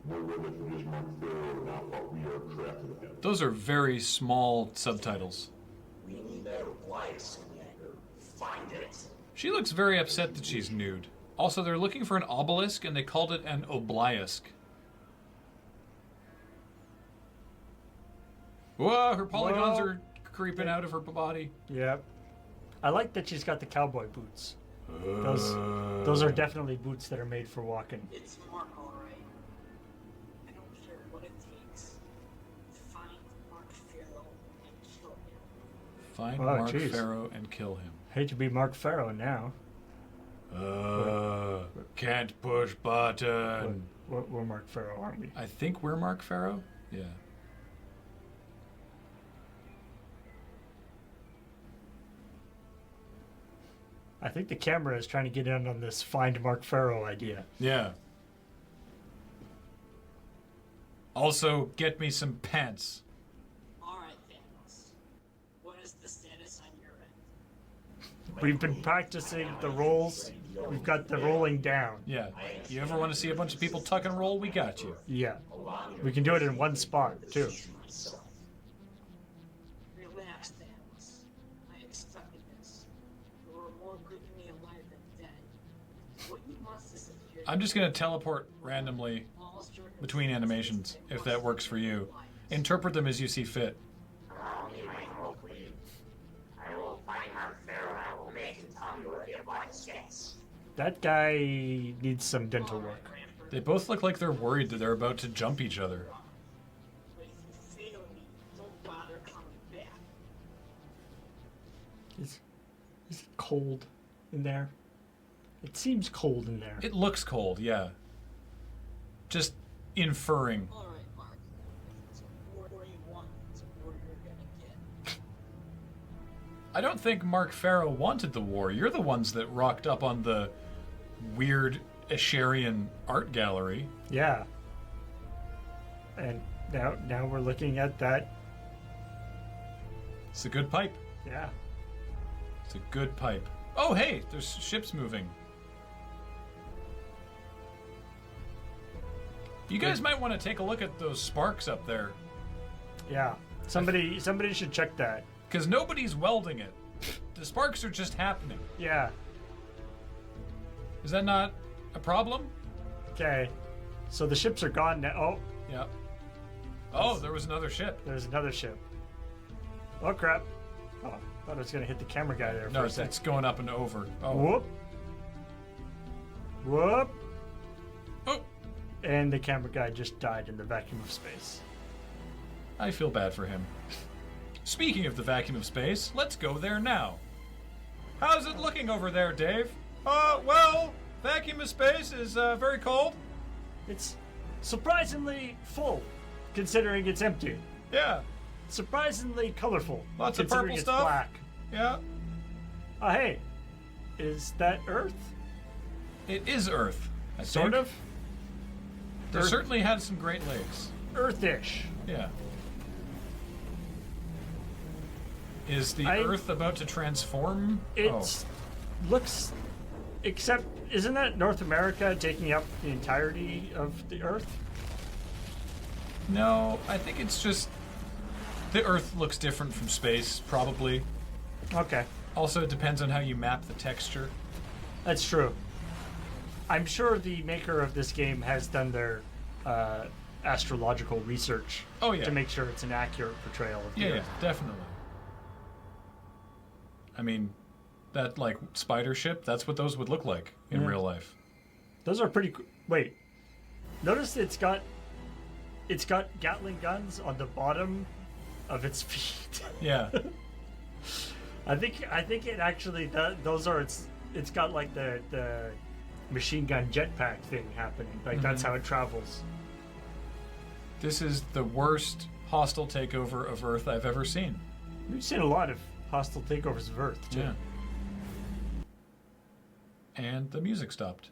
No relative is Mark Pharaoh now what we are crafting him. Those are very small subtitles. We need that obelisk, Commander. Find it. She looks very upset that she's nude. Also, they're looking for an obelisk, and they called it an obelisk. Whoa, her polygons are creeping out of her body. Yep. I like that she's got the cowboy boots. Those are definitely boots that are made for walking. It's Mark, all right. I don't care what it takes. Find Mark Pharaoh and kill him. Find Mark Pharaoh and kill him. Hate to be Mark Pharaoh now. Can't push button. We're Mark Pharaoh, aren't we? I think we're Mark Pharaoh. Yeah. I think the camera is trying to get in on this find Mark Pharaoh idea. Yeah. Also, get me some pants. All right, Thanos. What is the status on your end? We've been practicing the rolls. We've got the rolling down. Yeah. You ever want to see a bunch of people tuck and roll? We got you. Yeah. We can do it in one spot, too. Relax, Thanos. I expected this. You were more good to me alive than dead. What you must is I'm just going to teleport randomly between animations, if that works for you. Interpret them as you see fit. That guy needs some dental work. They both look like they're worried that they're about to jump each other. Is it cold in there? It seems cold in there. It looks cold, yeah. Just inferring. I don't think Mark Pharaoh wanted the war. You're the ones that rocked up on the weird Asherian art gallery. Yeah. And now we're looking at that. It's a good pipe. Yeah. It's a good pipe. Oh, hey, there's ships moving. You guys might want to take a look at those sparks up there. Yeah. Somebody should check that. Because nobody's welding it. The sparks are just happening. Yeah. Is that not a problem? Okay. So the ships are gone now. Oh. Yeah. Oh, there was another ship. There's another ship. Oh, crap. Oh, I thought I was going to hit the camera guy there No, for a second. it's going up and over. Oh. Whoop. Whoop. Oh. And the camera guy just died in the vacuum of space. I feel bad for him. Speaking of the vacuum of space, let's go there now. How's it looking over there, Dave? Well, vacuum of space is very cold. It's surprisingly full, considering it's empty. Yeah. Surprisingly colorful. Lots of considering purple it's stuff. Black. Yeah. Oh, hey. Is that Earth? It is Earth. I Sort think. of? They Earth- certainly had some great lakes. Earthish. Yeah. Is the Earth about to transform? It looks... Except, isn't that North America taking up the entirety of the Earth? No, I think it's just... The Earth looks different from space, probably. Okay. Also, it depends on how you map the texture. That's true. I'm sure the maker of this game has done their astrological research to make sure it's an accurate portrayal of the Yeah, Earth. definitely. I mean, that, like, spider ship, that's what those would look like in Yeah. real life. Those are pretty... Wait. Notice it's got Gatling guns on the bottom of its feet. Yeah. I think it actually those are it's got like the machine gun jetpack thing happening. Like that's Mhm. how it travels. This is the worst hostile takeover of Earth I've ever seen. We've seen a lot of hostile takeovers of Earth too. Yeah. And the music stopped.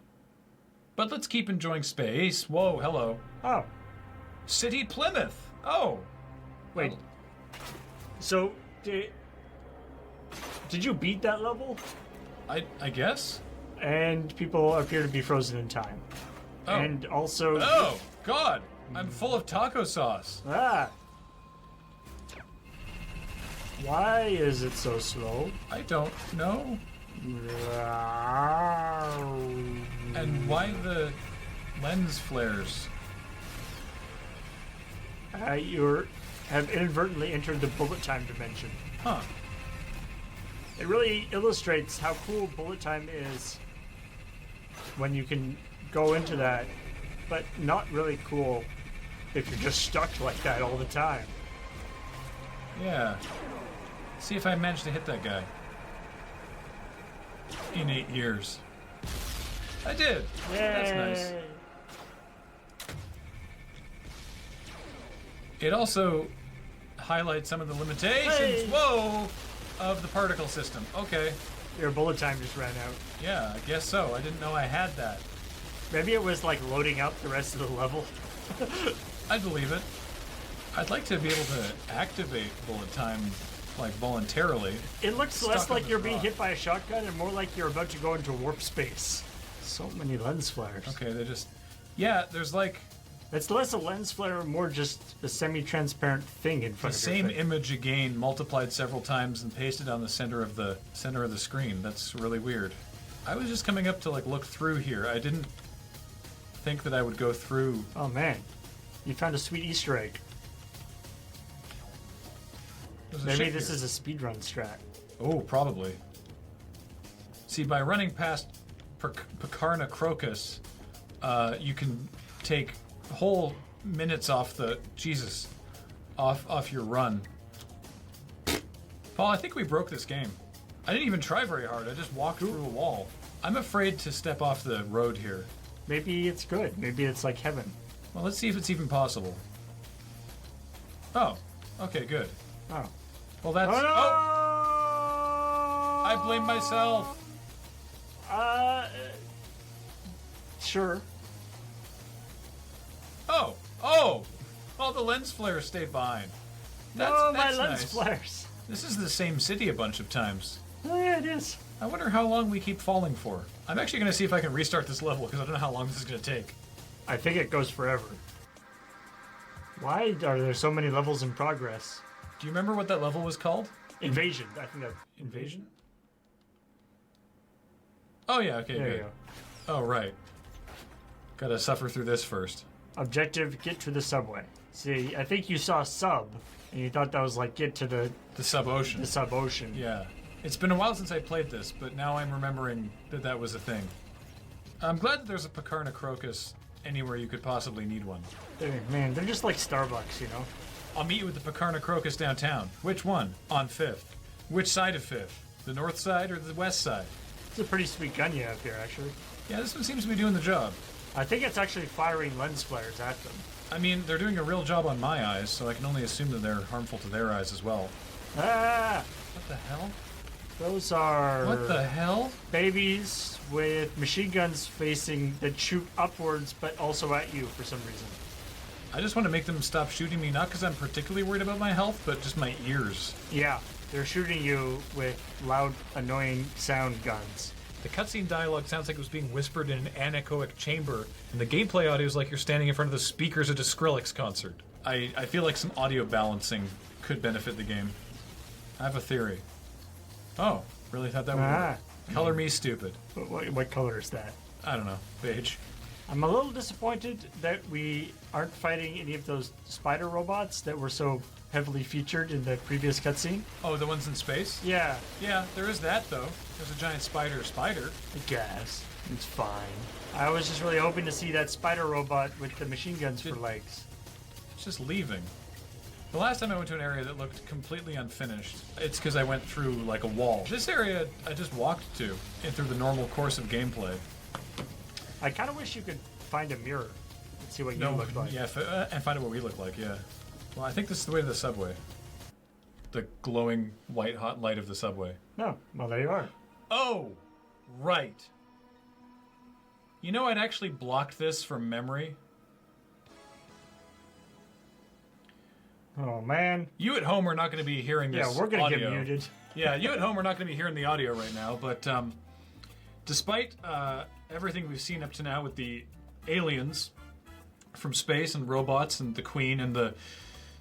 But let's keep enjoying space. Whoa, hello. Oh. City Plymouth. Oh. Wait. So did you beat that level? I guess. And people appear to be frozen in time. Oh. And also Oh, God. I'm full of taco sauce. Ah. Why is it so slow? I don't know. And why the lens flares? You have inadvertently entered the bullet time dimension. Huh. It really illustrates how cool bullet time is when you can go into that, but not really cool if you're just stuck like that all the time. Yeah. See if I manage to hit that guy. In 8 years. I did. That's nice. Yay. It also highlights some of the limitations, Hey. whoa, of the particle system. Okay. Your bullet time just ran out. Yeah, I guess so. I didn't know I had that. Maybe it was like loading up the rest of the level. I believe it. I'd like to be able to activate bullet time, like, voluntarily. It looks Stuck less on like the you're being spot. hit by a shotgun and more like you're about to go into warp space. So many lens flares. Okay, they just... Yeah, there's like... It's less a lens flare and more just a semi-transparent thing in The front of same your face. image again, multiplied several times and pasted on the center of the screen. That's really weird. I was just coming up to like look through here. I didn't think that I would go through. Oh man, you found a sweet Easter egg. There's a Maybe ship this here. is a speedrun strat. Oh, probably. See, by running past Picarna Crocus, you can take whole minutes off the off your run. Paul, I think we broke this game. I didn't even try very hard. I just walked through a wall. I'm afraid to step off the road here. Maybe it's good. Maybe it's like heaven. Well, let's see if it's even possible. Oh, okay, good. Oh. Well, that's... Oh, no! I blame myself. Sure. Oh, well, the lens flares stayed behind. No, my that's lens nice. flares. This is the same city a bunch of times. Oh yeah, it is. I wonder how long we keep falling for. I'm actually going to see if I can restart this level because I don't know how long this is going to take. I think it goes forever. Why are there so many levels in progress? Do you remember what that level was called? Invasion. I think that Invasion. Oh, yeah, okay, There you good. go. Oh, right. Gotta suffer through this first. Objective, get to the subway. See, I think you saw sub, and you thought that was like get to the sub-ocean. The sub-ocean. Yeah. It's been a while since I played this, but now I'm remembering that that was a thing. I'm glad that there's a Picarna Crocus anywhere you could possibly need one. Man, they're just like Starbucks, you know? I'll meet you with the Picarna Crocus downtown. Which one? On 5th. Which side of 5th? The north side or the west side? It's a pretty sweet gun you have here, actually. Yeah, this one seems to be doing the job. I think it's actually firing lens flares at them. I mean, they're doing a real job on my eyes, so I can only assume that they're harmful to their eyes as well. Ah! What the hell? Those are... What the hell? Babies with machine guns facing that shoot upwards, but also at you for some reason. I just want to make them stop shooting me, not because I'm particularly worried about my health, but just my ears. Yeah, they're shooting you with loud, annoying sound guns. The cutscene dialogue sounds like it was being whispered in an anechoic chamber, and the gameplay audio is like you're standing in front of the speakers at a Skrillex concert. I feel like some audio balancing could benefit the game. I have a theory. Oh, really thought that would work. Color me stupid. What color is that? I don't know. Beige. I'm a little disappointed that we aren't fighting any of those spider robots that were so heavily featured in the previous cutscene. Oh, the ones in space? Yeah. Yeah, there is that, though. There's a giant spider. I guess. It's fine. I was just really hoping to see that spider robot with the machine guns for legs. It's just leaving. The last time I went to an area that looked completely unfinished, it's because I went through, like, a wall. This area I just walked to, and through the normal course of gameplay. I kind of wish you could find a mirror and see what you look like. Yeah, and find out what we look like, yeah. Well, I think this is the way to the subway. The glowing white hot light of the subway. No, well, there you are. Oh, right. You know, I'd actually blocked this from memory. Oh, man. You at home are not going to be hearing this. Yeah, we're going to get audio. muted. Yeah, you at home are not going to be hearing the audio right now, but despite everything we've seen up to now with the aliens from space and robots and the Queen and the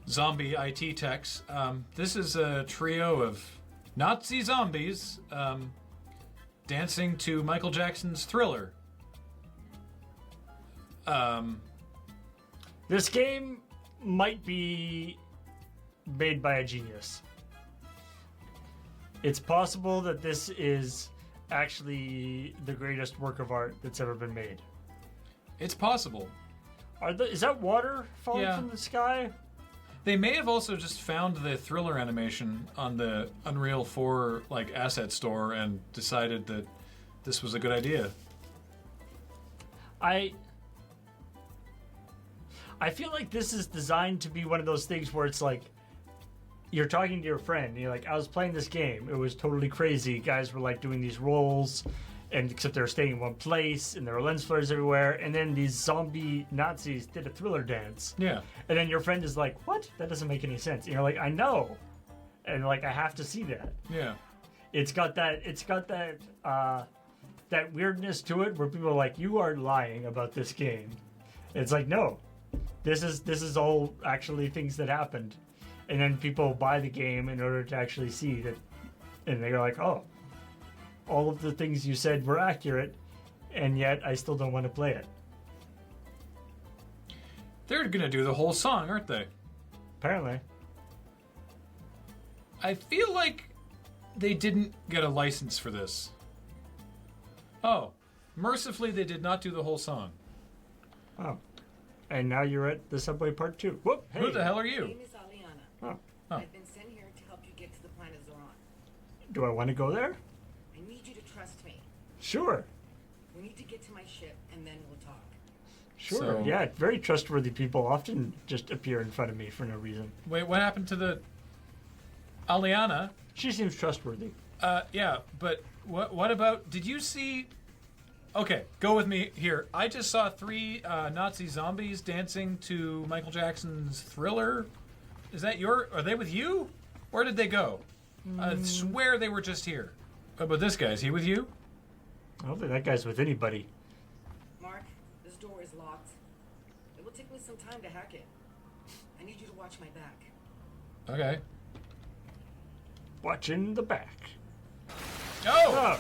zombie IT techs, this is a trio of Nazi zombies dancing to Michael Jackson's Thriller. This game might be made by a genius. It's possible that this is actually the greatest work of art that's ever been made. It's possible. Is that water falling Yeah. from the sky? They may have also just found the Thriller animation on the Unreal 4 like asset store and decided that this was a good idea. I feel like this is designed to be one of those things where it's like you're talking to your friend and you're like, I was playing this game, it was totally crazy. Guys were like doing these rolls, and except they were staying in one place and there were lens flares everywhere, and then these zombie Nazis did a Thriller dance. Yeah. And then your friend is like, what? That doesn't make any sense. And you're like, I know. And like, I have to see that. Yeah. It's got that that weirdness to it where people are like, you are lying about this game. And it's like, no. This is all actually things that happened. And then people buy the game in order to actually see that, and they're like, oh, all of the things you said were accurate, and yet I still don't want to play it. They're gonna do the whole song, aren't they? Apparently. I feel like they didn't get a license for this. Oh, mercifully they did not do the whole song. Oh. And now you're at the subway part 2. Whoop! Hey. Who the hell are you? My name is Aliana. Oh. I've been sent here to help you get to the planet Zoran. Do I want to go there? I need you to trust me. Sure. We need to get to my ship, and then we'll talk. Sure. So- Yeah, very trustworthy people often just appear in front of me for no reason. Wait, what happened to the Aliana? She seems trustworthy. Yeah, but what about, did you see, okay, go with me here. I just saw 3 Nazi zombies dancing to Michael Jackson's Thriller. Is that are they with you? Where did they go? I swear they were just here. What about this guy? Is he with you? I don't think that guy's with anybody. Mark, this door is locked. It will take me some time to hack it. I need you to watch my back. Okay. Watching the back. Oh!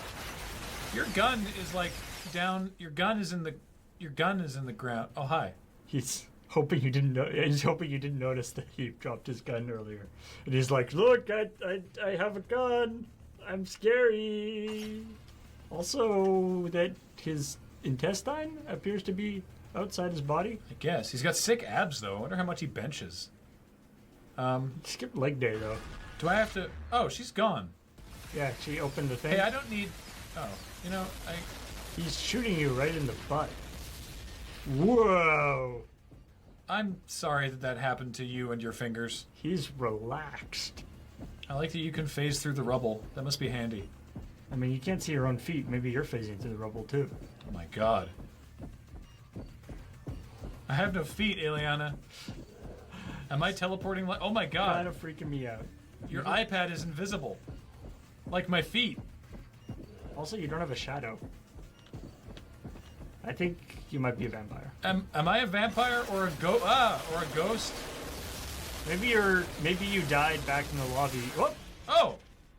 Your gun is like down. Your gun is in the ground. Oh, hi. He's hoping you didn't know. He's hoping you didn't notice that he dropped his gun earlier, and he's like, "Look, I have a gun. I'm scary." Also, that his intestine appears to be outside his body. I guess he's got sick abs though. I wonder how much he benches. Skip leg day though. Do I have to? Oh, she's gone. Yeah, she opened the thing. Hey, I don't need. Oh, you know, He's shooting you right in the butt. Whoa. I'm sorry that happened to you and your fingers. He's relaxed. I like that you can phase through the rubble. That must be handy. I mean, you can't see your own feet. Maybe you're phasing through the rubble too. Oh my god. I have no feet, Ileana. Am I teleporting like... Oh my god. Kind of freaking me out. Your iPad is invisible. Like my feet. Also, you don't have a shadow. I think you might be a vampire. Am I a vampire or a or a ghost? Maybe you died back in the lobby. Whoop! Oh!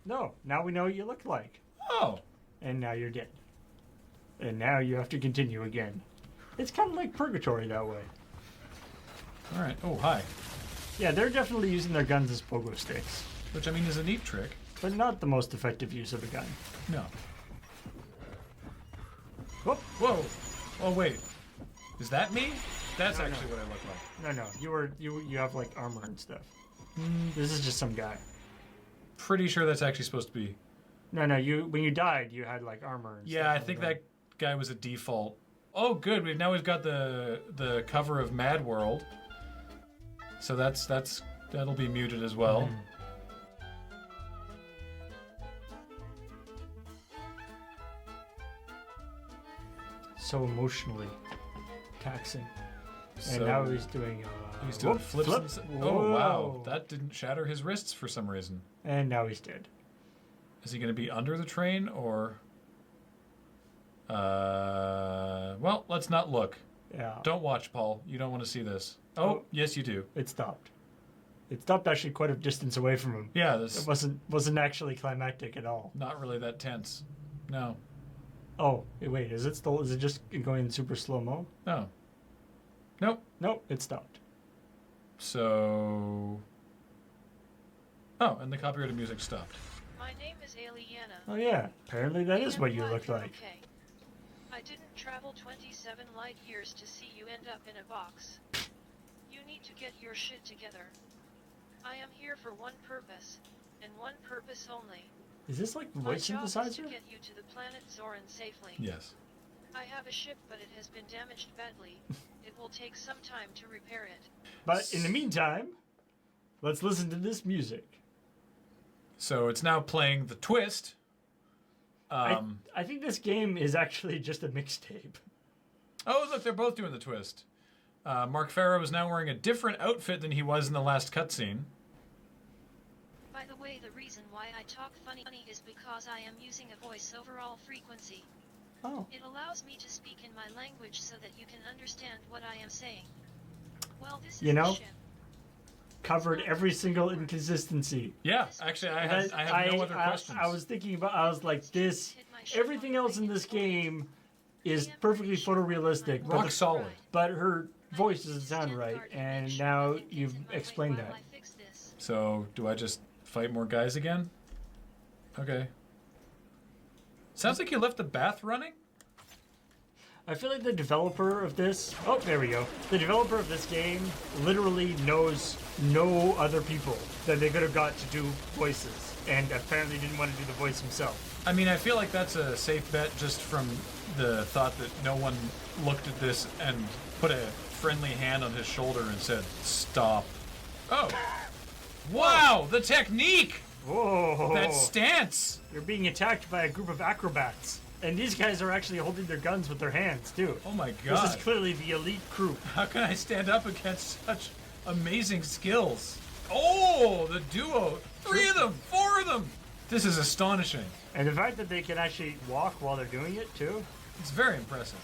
No, now we know what you look like. Oh! And now you're dead. And now you have to continue again. It's kind of like purgatory that way. Alright. Oh, hi. Yeah, they're definitely using their guns as pogo sticks. Which, I mean, is a neat trick. But not the most effective use of a gun. No. Whoop! Whoa! Oh, wait. Is that me? That's actually what I look like. No, you have like armor and stuff. This is just some guy. Pretty sure that's actually supposed to be. No, when you died, you had like armor and stuff. Yeah, I think that guy was a default. Oh, good. Now we've got the cover of Mad World. So that'll be muted as well. So emotionally taxing. So And now he's doing flips. Oh wow, that didn't shatter his wrists for some reason. And now he's dead. Is he going to be under the train or? Well, let's not look. Yeah. Don't watch, Paul. You don't want to see this. Oh, yes, you do. It stopped. It stopped actually quite a distance away from him. Yeah, it wasn't actually climactic at all. Not really that tense. No. Oh, wait, is it just going super slow-mo? No. Nope. Nope, it stopped. So... Oh, and the copyrighted music stopped. My name is Aliana. Oh yeah, apparently that is what you look like. Okay. I didn't travel 27 light years to see you end up in a box. You need to get your shit together. I am here for one purpose, and one purpose only. Is this like voice My job is synthesizer? to get you to the planet Zoran safely. Yes. I have a ship, but it has been damaged badly. It will take some time to repair it. But in the meantime, let's listen to this music. So it's now playing The Twist. I think this game is actually just a mixtape. Oh, look, they're both doing The Twist. Mark Farrow is now wearing a different outfit than he was in the last cutscene. By the way, the reason why I talk funny is because I am using a voice over all frequency. Oh. It allows me to speak in my language so that you can understand what I am saying. Well, this is You know, a ship. covered every single inconsistency. Yeah, actually, I have no other questions. I was thinking about, I was like, everything else in this game is perfectly photorealistic. but Rock solid. But her voice doesn't sound right, and now you've explained that. So, do I just fight more guys again? Okay. Sounds like you left the bath running? I feel like the developer of this... Oh, there we go. The developer of this game literally knows no other people that they could have got to do voices, and apparently didn't want to do the voice himself. I mean, I feel like that's a safe bet just from the thought that no one looked at this and put a friendly hand on his shoulder and said, stop. Oh. Wow, the technique! Whoa. That stance! You're being attacked by a group of acrobats. And these guys are actually holding their guns with their hands, too. Oh my god. This is clearly the elite crew. How can I stand up against such amazing skills? Oh, the duo. 3 of them, 4 of them. This is astonishing. And the fact that they can actually walk while they're doing it, too. It's very impressive.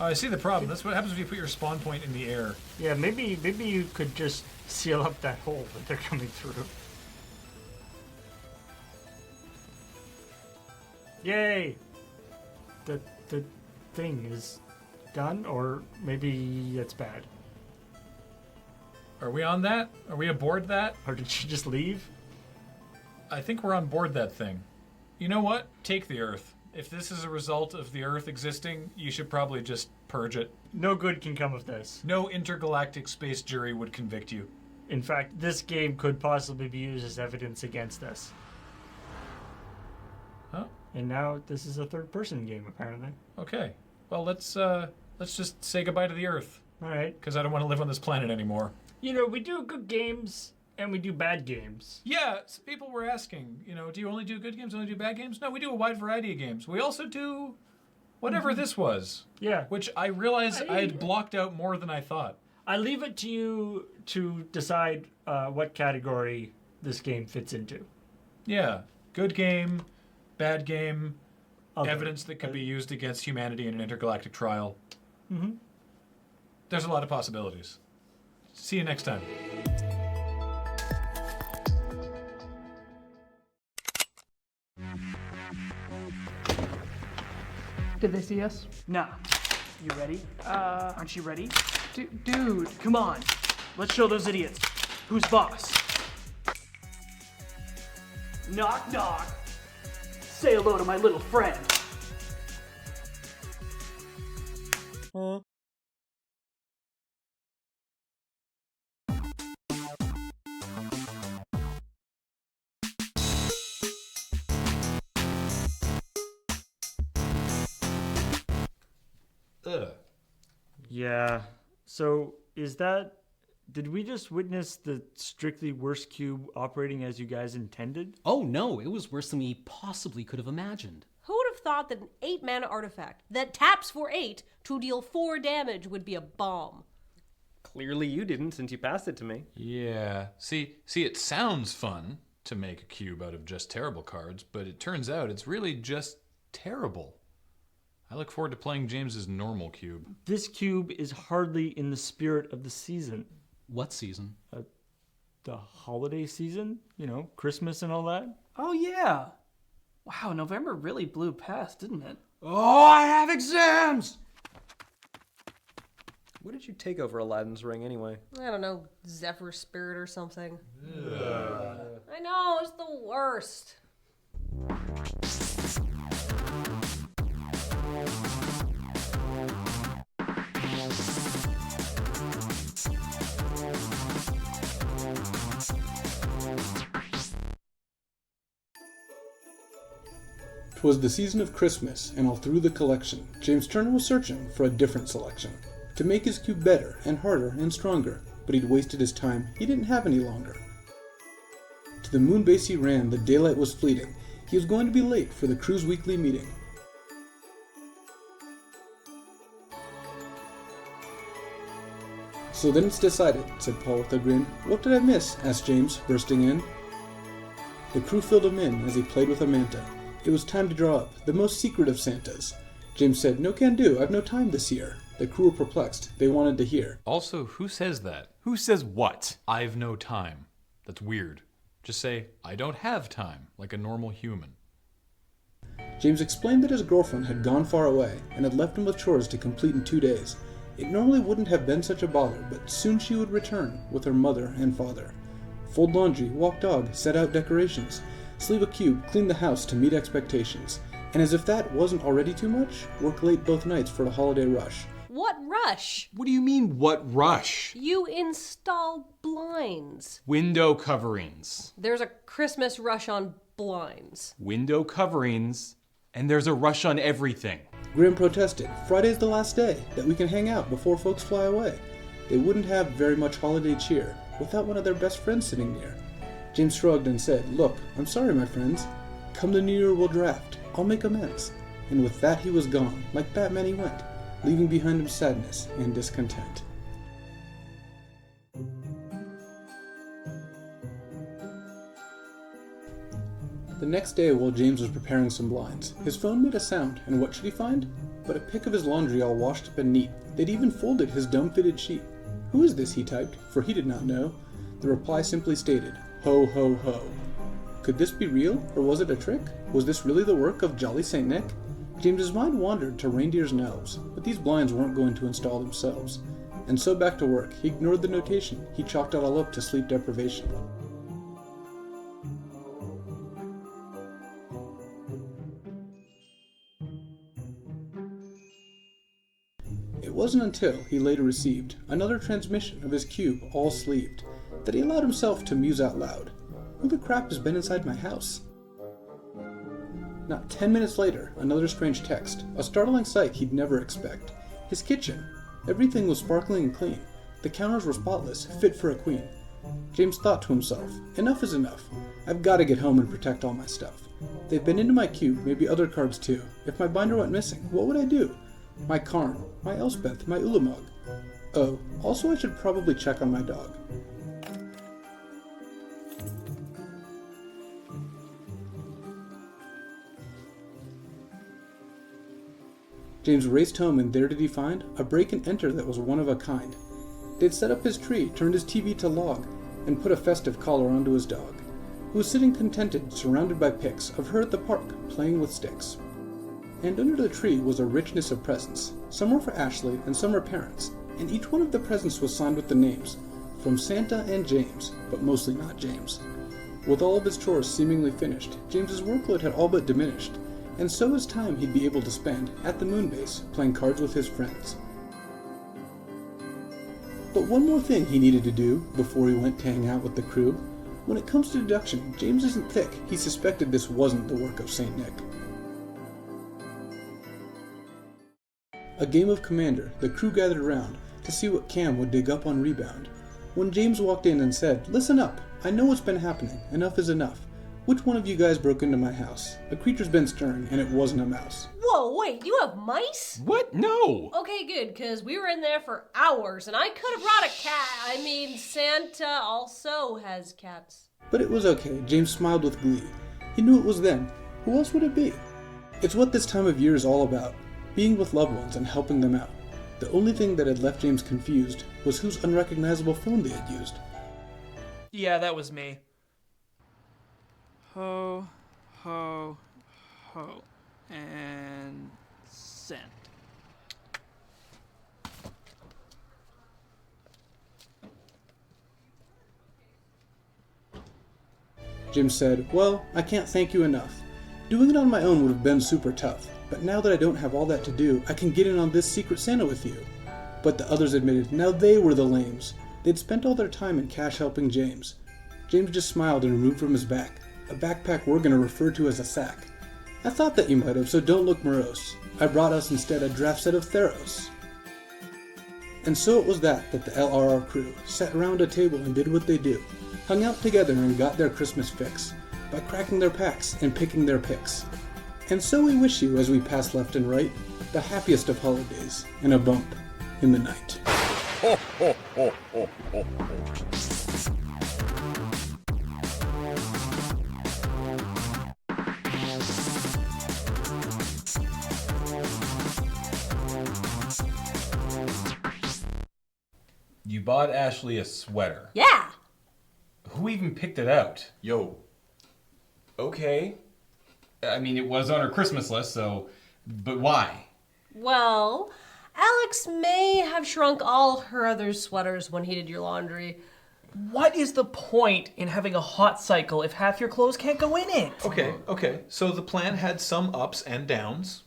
Oh, I see the problem. That's what happens if you put your spawn point in the air. Yeah, maybe you could just seal up that hole that they're coming through. Yay! The thing is done, or maybe it's bad. Are we on that? Are we aboard that? Or did she just leave? I think we're on board that thing. You know what? Take the Earth. If this is a result of the Earth existing, you should probably just purge it. No good can come of this. No intergalactic space jury would convict you. In fact, this game could possibly be used as evidence against us. Huh? And now this is a third-person game, apparently. Okay. Well, let's just say goodbye to the Earth. All right. Because I don't want to live on this planet anymore. You know, we do good games and we do bad games. Yeah, so people were asking, do you only do good games, only do bad games? No, we do a wide variety of games. We also do whatever this was. Yeah. Which I realized I had blocked out more than I thought. I leave it to you to decide what category this game fits into. Yeah. Good game, bad game, Other. evidence that can be used against humanity in an intergalactic trial. Mm-hmm. There's a lot of possibilities. See you next time. Did they see us? Nah. You ready? Aren't you ready? Dude, come on. Let's show those idiots. Who's boss? Knock, knock. Say hello to my little friend. Ugh. Yeah. So, did we just witness the strictly worst cube operating as you guys intended? Oh no, it was worse than we possibly could have imagined. Who would have thought that an 8-mana artifact that taps for 8 to deal 4 damage would be a bomb? Clearly you didn't, since you passed it to me. Yeah. See, it sounds fun to make a cube out of just terrible cards, but it turns out it's really just terrible. I look forward to playing James's normal cube. This cube is hardly in the spirit of the season. What season? The holiday season? Christmas and all that? Oh, yeah. Wow, November really blew past, didn't it? Oh, I have exams! What did you take over Aladdin's ring anyway? I don't know, Zephyr Spirit or something. I know, it's the worst.'Twas the season of Christmas, and all through the collection, James Turner was searching for a different selection. To make his cube better, and harder, and stronger, but he'd wasted his time, he didn't have any longer. To the moon base he ran, the daylight was fleeting, he was going to be late for the crew's weekly meeting. So then it's decided, said Paul with a grin. What did I miss? Asked James, bursting in. The crew filled him in as he played with a manta. It was time to draw up, the most secret of Santas. James said, no can do, I've no time this year. The crew were perplexed, they wanted to hear. Also, who says that? Who says what? I've no time. That's weird. Just say, I don't have time, like a normal human. James explained that his girlfriend had gone far away, and had left him with chores to complete in 2 days. It normally wouldn't have been such a bother, but soon she would return, with her mother and father. Fold laundry, walk dog, set out decorations, sleeve a cube, clean the house to meet expectations. And as if that wasn't already too much, work late both nights for the holiday rush. What rush? What do you mean, what rush? You install blinds. Window coverings. There's a Christmas rush on blinds. Window coverings, and there's a rush on everything. Graham protested, Friday's the last day, that we can hang out before folks fly away. They wouldn't have very much holiday cheer without one of their best friends sitting near. James shrugged and said, look, I'm sorry, my friends. Come the new year, we'll draft. I'll make amends. And with that he was gone, like Batman he went, leaving behind him sadness and discontent. The next day, while James was preparing some blinds, his phone made a sound, and what should he find? But a pic of his laundry all washed up and neat. They'd even folded his dumb-fitted sheet. Who is this, he typed, for he did not know. The reply simply stated, ho ho ho. Could this be real, or was it a trick? Was this really the work of Jolly St. Nick? James's mind wandered to reindeers and elves, but these blinds weren't going to install themselves. And so back to work, he ignored the notation. He chalked it all up to sleep deprivation. It wasn't until he later received another transmission of his cube all sleeved that he allowed himself to muse out loud. Who the crap has been inside my house? Not 10 minutes later, another strange text, a startling sight he'd never expect. His kitchen. Everything was sparkling and clean. The counters were spotless, fit for a queen. James thought to himself, enough is enough. I've got to get home and protect all my stuff. They've been into my cube, maybe other cards too. If my binder went missing, what would I do? My Karn, my Elspeth, my Ulamog. Oh, also I should probably check on my dog. James raced home, and there did he find a break and enter that was one of a kind. They'd set up his tree, turned his TV to log, and put a festive collar onto his dog, who was sitting contented, surrounded by pics of her at the park, playing with sticks. And under the tree was a richness of presents. Some were for Ashley, and some her parents, and each one of the presents was signed with the names, from Santa and James, but mostly not James. With all of his chores seemingly finished, James's workload had all but diminished, and so was time he'd be able to spend at the moon base playing cards with his friends. But one more thing he needed to do before he went to hang out with the crew. When it comes to deduction, James isn't thick. He suspected this wasn't the work of St. Nick. A game of Commander, the crew gathered around to see what Cam would dig up on rebound. When James walked in and said, "Listen up, I know what's been happening, enough is enough. Which one of you guys broke into my house? A creature's been stirring, and it wasn't a mouse." Whoa, wait, you have mice? What? No! Okay, good, because we were in there for hours, and I could have brought a cat. Santa also has cats. But it was okay. James smiled with glee. He knew it was them. Who else would it be? It's what this time of year is all about, being with loved ones and helping them out. The only thing that had left James confused was whose unrecognizable phone they had used. Yeah, that was me. Ho, ho, ho. And send. Jim said, "Well, I can't thank you enough. Doing it on my own would have been super tough, but now that I don't have all that to do, I can get in on this Secret Santa with you." But the others admitted now they were the lames. They'd spent all their time in cash helping James. James just smiled and removed from his back a backpack we're going to refer to as a sack. "I thought that you might have, so don't look morose. I brought us instead a draft set of Theros." And so it was that the LRR crew sat around a table and did what they do, hung out together and got their Christmas fix by cracking their packs and picking their picks. And so we wish you, as we pass left and right, the happiest of holidays and a bump in the night. Ho, ho, ho, ho, ho, ho. You bought Ashley a sweater. Yeah. Who even picked it out? Yo. Okay. It was on her Christmas list, but why? Well, Alex may have shrunk all her other sweaters when he did your laundry. What is the point in having a hot cycle if half your clothes can't go in it? Okay. So the plan had some ups and downs.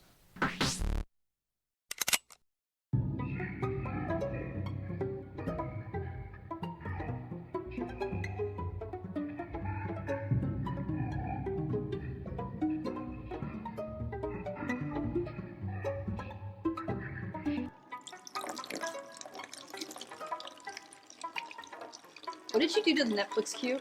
What did you do to the Netflix queue?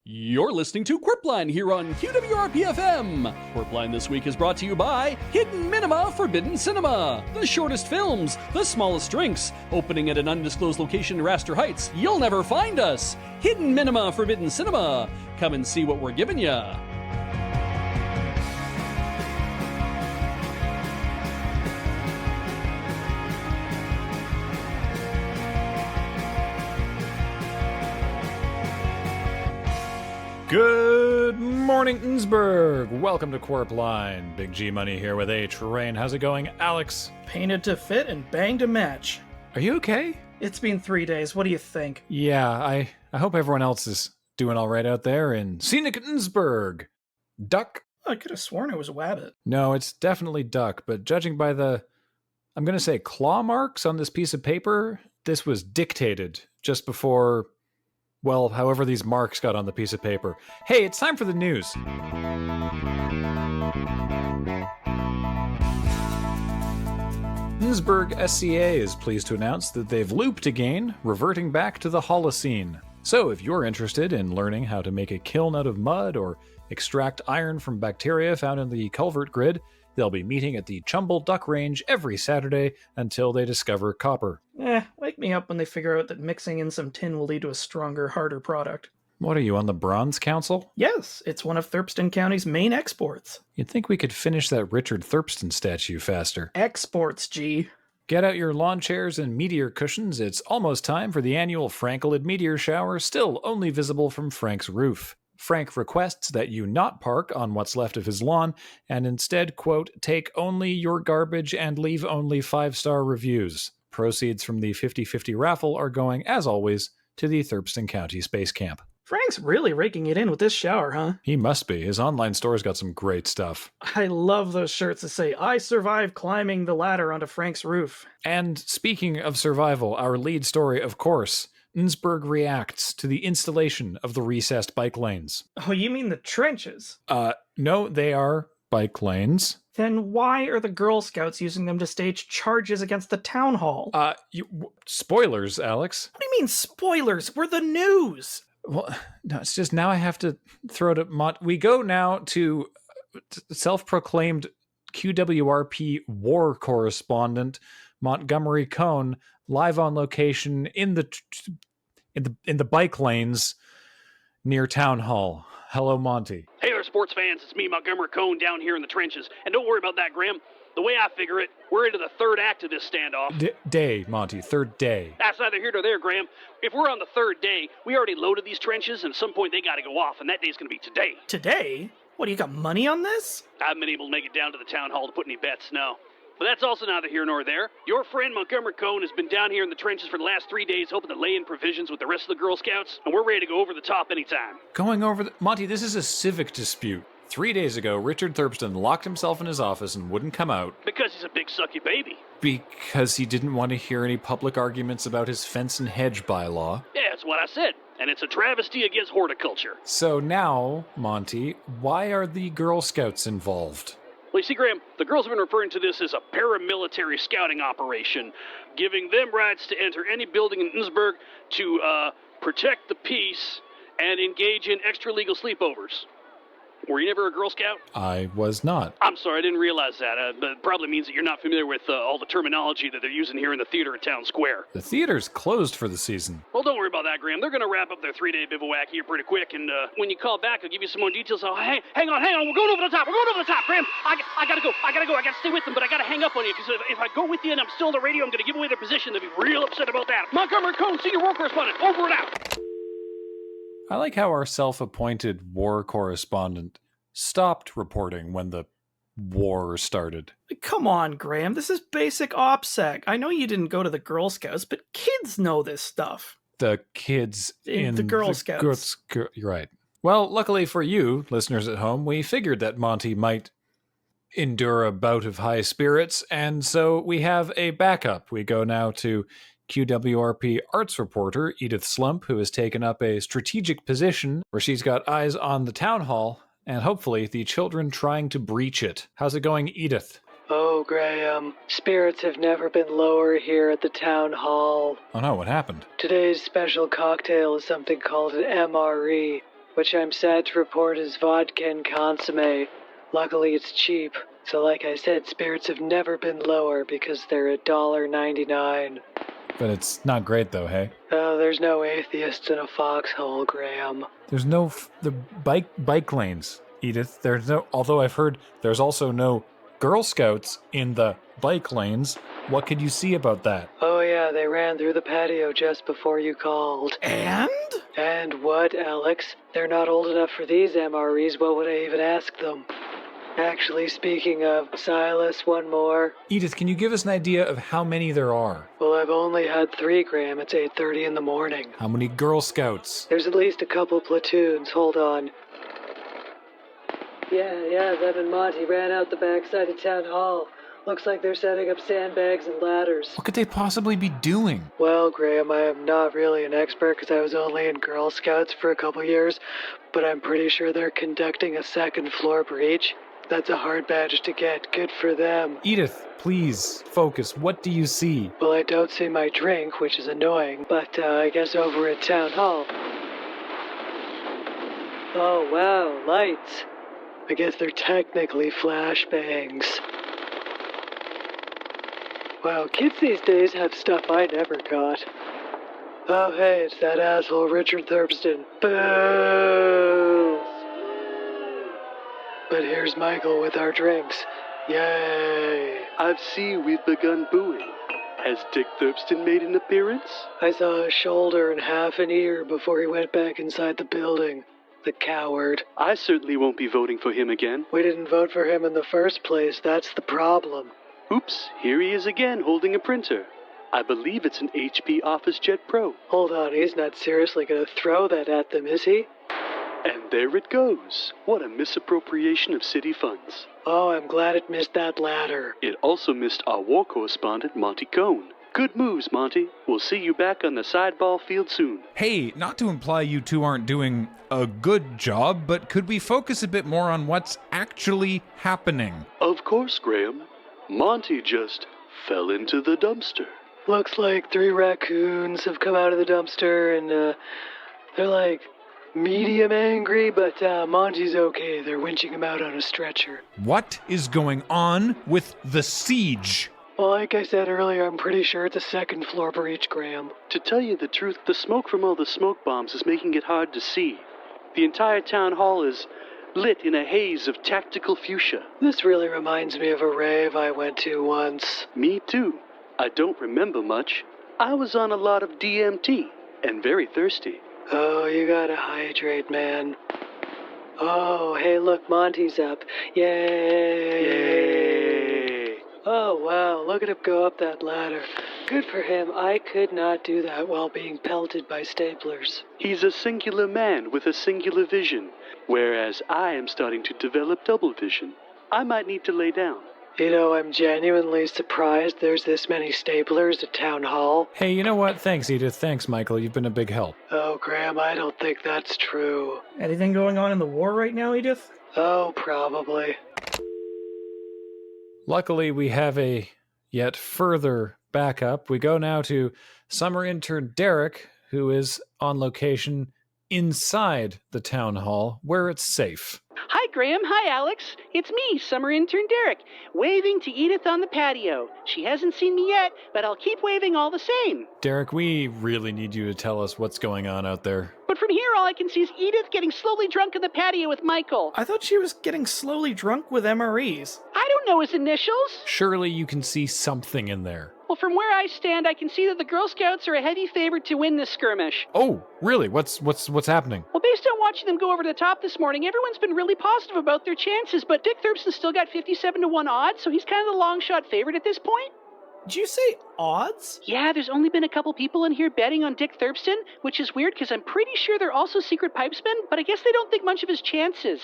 You're listening to Qwerpline here on QWRP-FM. Qwerpline this week is brought to you by Hidden Minima Forbidden Cinema. The shortest films, the smallest drinks, opening at an undisclosed location in Raster Heights. You'll never find us. Hidden Minima Forbidden Cinema. Come and see what we're giving ya. Good morning, Innsbruck. Welcome to Qwerpline. Big G Money here with A Train. How's it going, Alex? Painted to fit and banged to match. Are you okay? It's been 3 days. What do you think? Yeah, I hope everyone else is doing all right out there in scenic Innsbruck. Duck? I could have sworn it was Wabbit. No, it's definitely duck, but judging by the, I'm going to say claw marks on this piece of paper, this was dictated just before, well, however these marks got on the piece of paper. Hey, it's time for the news. Innsbruck SCA is pleased to announce that they've looped again, reverting back to the Holocene. So if you're interested in learning how to make a kiln out of mud or extract iron from bacteria found in the culvert grid, they'll be meeting at the Chumble Duck Range every Saturday until they discover copper. Wake me up when they figure out that mixing in some tin will lead to a stronger, harder product. What are you, on the Bronze Council? Yes, it's one of Thurpston County's main exports. You'd think we could finish that Richard Thurpston statue faster. Exports, G. Get out your lawn chairs and meteor cushions. It's almost time for the annual Frankelid meteor shower, still only visible from Frank's roof. Frank requests that you not park on what's left of his lawn and instead, quote, take only your garbage and leave only 5-star reviews. Proceeds from the 50-50 raffle are going, as always, to the Thurpston County Space Camp. Frank's really raking it in with this shower, huh? He must be. His online store's got some great stuff. I love those shirts that say, I survived climbing the ladder onto Frank's roof. And speaking of survival, our lead story, of course, Innsbruck reacts to the installation of the recessed bike lanes. Oh, you mean the trenches? No, they are bike lanes. Then why are the Girl Scouts using them to stage charges against the town hall? Spoilers, Alex. What do you mean spoilers? We're the news! Well, no, it's just now I have to throw to we go now to self-proclaimed QWRP war correspondent Montgomery Cohn, live on location in the bike lanes near Town Hall. Hello, Monty. Hey there, sports fans. It's me, Montgomery Cohn, down here in the trenches. And don't worry about that, Graham. The way I figure it, we're into the third act of this standoff. Day, Monty. Third day. That's neither here nor there, Graham. If we're on the third day, we already loaded these trenches, and at some point they gotta go off, and that day's gonna be today. Today? What, do you got money on this? I haven't been able to make it down to the town hall to put any bets, no. But that's also neither here nor there. Your friend Montgomery Cohn has been down here in the trenches for the last 3 days hoping to lay in provisions with the rest of the Girl Scouts, and we're ready to go over the top anytime. Going over the... Monty, this is a civic dispute. 3 days ago, Richard Thurpston locked himself in his office and wouldn't come out. Because he's a big sucky baby. Because he didn't want to hear any public arguments about his fence and hedge bylaw. Yeah, that's what I said. And it's a travesty against horticulture. So now, Monty, why are the Girl Scouts involved? Well, you see, Graham, the girls have been referring to this as a paramilitary scouting operation, giving them rights to enter any building in Innsbruck to protect the peace and engage in extra-legal sleepovers. Were you never a Girl Scout? I was not. I'm sorry, I didn't realize that. But it probably means that you're not familiar with all the terminology that they're using here in the theater at Town Square. The theater's closed for the season. Well, don't worry about that, Graham. They're going to wrap up their 3-day bivouac here pretty quick, and when you call back, I'll give you some more details. Oh, hang on. We're going over the top. Graham. I gotta go. I gotta stay with them, but I gotta hang up on you, because if I go with you and I'm still on the radio, I'm going to give away their position. They'll be real upset about that. Montgomery Cohn, senior war correspondent. Over and out. I like how our self-appointed war correspondent stopped reporting when the war started. Come on, Graham. This is basic OPSEC. I know you didn't go to the Girl Scouts, but kids know this stuff. The kids in the Girl Scouts. You're right. Well, luckily for you, listeners at home, we figured that Monty might endure a bout of high spirits, and so we have a backup. We go now to QWRP arts reporter Edith Slump, who has taken up a strategic position where she's got eyes on the town hall and hopefully the children trying to breach it. How's it going, Edith? Oh, Graham. Spirits have never been lower here at the town hall. Oh no, what happened? Today's special cocktail is something called an MRE, which I'm sad to report is vodka and consomme. Luckily it's cheap, so like I said, spirits have never been lower because they're $1.99. But it's not great though, hey? Oh, there's no atheists in a foxhole, Graham. There's no the bike lanes, Edith. There's no, although I've heard there's also no Girl Scouts in the bike lanes. What could you see about that? Oh yeah, they ran through the patio just before you called. And? And what, Alex? They're not old enough for these MREs, what would I even ask them? Actually, speaking of, Silas, one more. Edith, can you give us an idea of how many there are? Well, I've only had 3, Graham. It's 8:30 in the morning. How many Girl Scouts? There's at least a couple platoons. Hold on. Yeah, them and Monty ran out the backside of Town Hall. Looks like they're setting up sandbags and ladders. What could they possibly be doing? Well, Graham, I am not really an expert because I was only in Girl Scouts for a couple years, but I'm pretty sure they're conducting a second floor breach. That's a hard badge to get. Good for them. Edith, please, focus. What do you see? Well, I don't see my drink, which is annoying, but I guess over at Town Hall. Oh, wow, lights. I guess they're technically flashbangs. Wow, kids these days have stuff I never got. Oh, hey, it's that asshole Richard Thurston. Boo! But here's Michael with our drinks. Yay! I see we've begun booing. Has Dick Thurston made an appearance? I saw a shoulder and half an ear before he went back inside the building. The coward. I certainly won't be voting for him again. We didn't vote for him in the first place, that's the problem. Oops, here he is again holding a printer. I believe it's an HP OfficeJet Pro. Hold on, he's not seriously gonna throw that at them, is he? And there it goes. What a misappropriation of city funds. Oh, I'm glad it missed that ladder. It also missed our war correspondent, Monty Cone. Good moves, Monty. We'll see you back on the sideball field soon. Hey, not to imply you two aren't doing a good job, but could we focus a bit more on what's actually happening? Of course, Graham. Monty just fell into the dumpster. Looks like 3 raccoons have come out of the dumpster, and they're like medium angry, but Monty's okay. They're winching him out on a stretcher. What is going on with the siege? Well, like I said earlier, I'm pretty sure it's a second floor breach, Graham. To tell you the truth, the smoke from all the smoke bombs is making it hard to see. The entire town hall is lit in a haze of tactical fuchsia. This really reminds me of a rave I went to once. Me too. I don't remember much. I was on a lot of DMT and very thirsty. Oh, you gotta hydrate, man. Oh, hey, look, Monty's up. Yay! Oh, wow, look at him go up that ladder. Good for him. I could not do that while being pelted by staplers. He's a singular man with a singular vision, whereas I am starting to develop double vision. I might need to lay down. You know, I'm genuinely surprised there's this many staplers at Town Hall. Hey, you know what? Thanks, Edith. Thanks, Michael. You've been a big help. Oh, Graham, I don't think that's true. Anything going on in the war right now, Edith? Oh, probably. Luckily, we have a yet further backup. We go now to summer intern Derek, who is on location inside the town hall, where it's safe. Hi, Graham. Hi, Alex. It's me, summer intern Derek, waving to Edith on the patio. She hasn't seen me yet, but I'll keep waving all the same. Derek, we really need you to tell us what's going on out there. But from here, all I can see is Edith getting slowly drunk on the patio with Michael. I thought she was getting slowly drunk with MREs. I don't know his initials. Surely you can see something in there. Well, from where I stand, I can see that the Girl Scouts are a heavy favorite to win this skirmish. Oh, really? What's happening? Well, based on watching them go over the top this morning, everyone's been really positive about their chances, but Dick Thurston's still got 57-1 odds, so he's kind of the long shot favorite at this point. Did you say odds? Yeah, there's only been a couple people in here betting on Dick Thurston, which is weird because I'm pretty sure they're also secret pipesmen, but I guess they don't think much of his chances.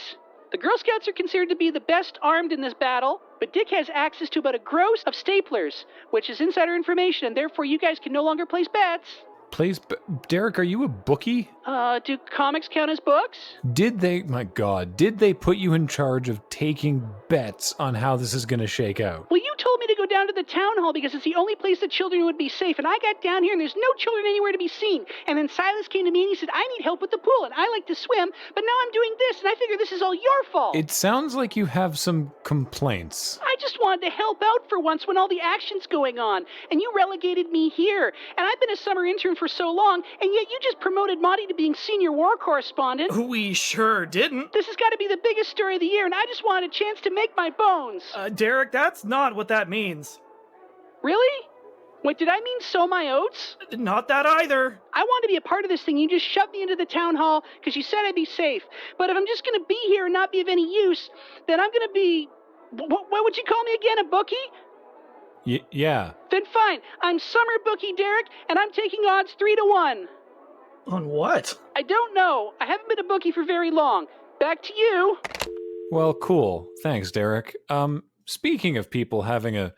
The Girl Scouts are considered to be the best armed in this battle, but Dick has access to about a gross of staplers, which is insider information, and therefore you guys can no longer place bets. Derek, are you a bookie? Do comics count as books? Did they put you in charge of taking bets on how this is going to shake out? Well, you told me to go down to the town hall because it's the only place that children would be safe, and I got down here and there's no children anywhere to be seen. And then Silas came to me and he said, I need help with the pool, and I like to swim, but now I'm doing this, and I figure this is all your fault. It sounds like you have some complaints. I just wanted to help out for once when all the action's going on, and you relegated me here. And I've been a summer intern for so long, and yet you just promoted Monty to being senior war correspondent. We sure didn't. This has got to be the biggest story of the year, and I just wanted a chance to make my bones. Derek, that's not what that means. Really? Wait, did I mean sow my oats? Not that either. I want to be a part of this thing. You just shoved me into the town hall because you said I'd be safe. But if I'm just going to be here and not be of any use, then I'm going to be... What would you call me again, a bookie? Yeah. Then fine. I'm summer bookie Derek, and I'm taking odds 3-1. On what? I don't know. I haven't been a bookie for very long. Back to you. Well, cool. Thanks, Derek. Speaking of people having a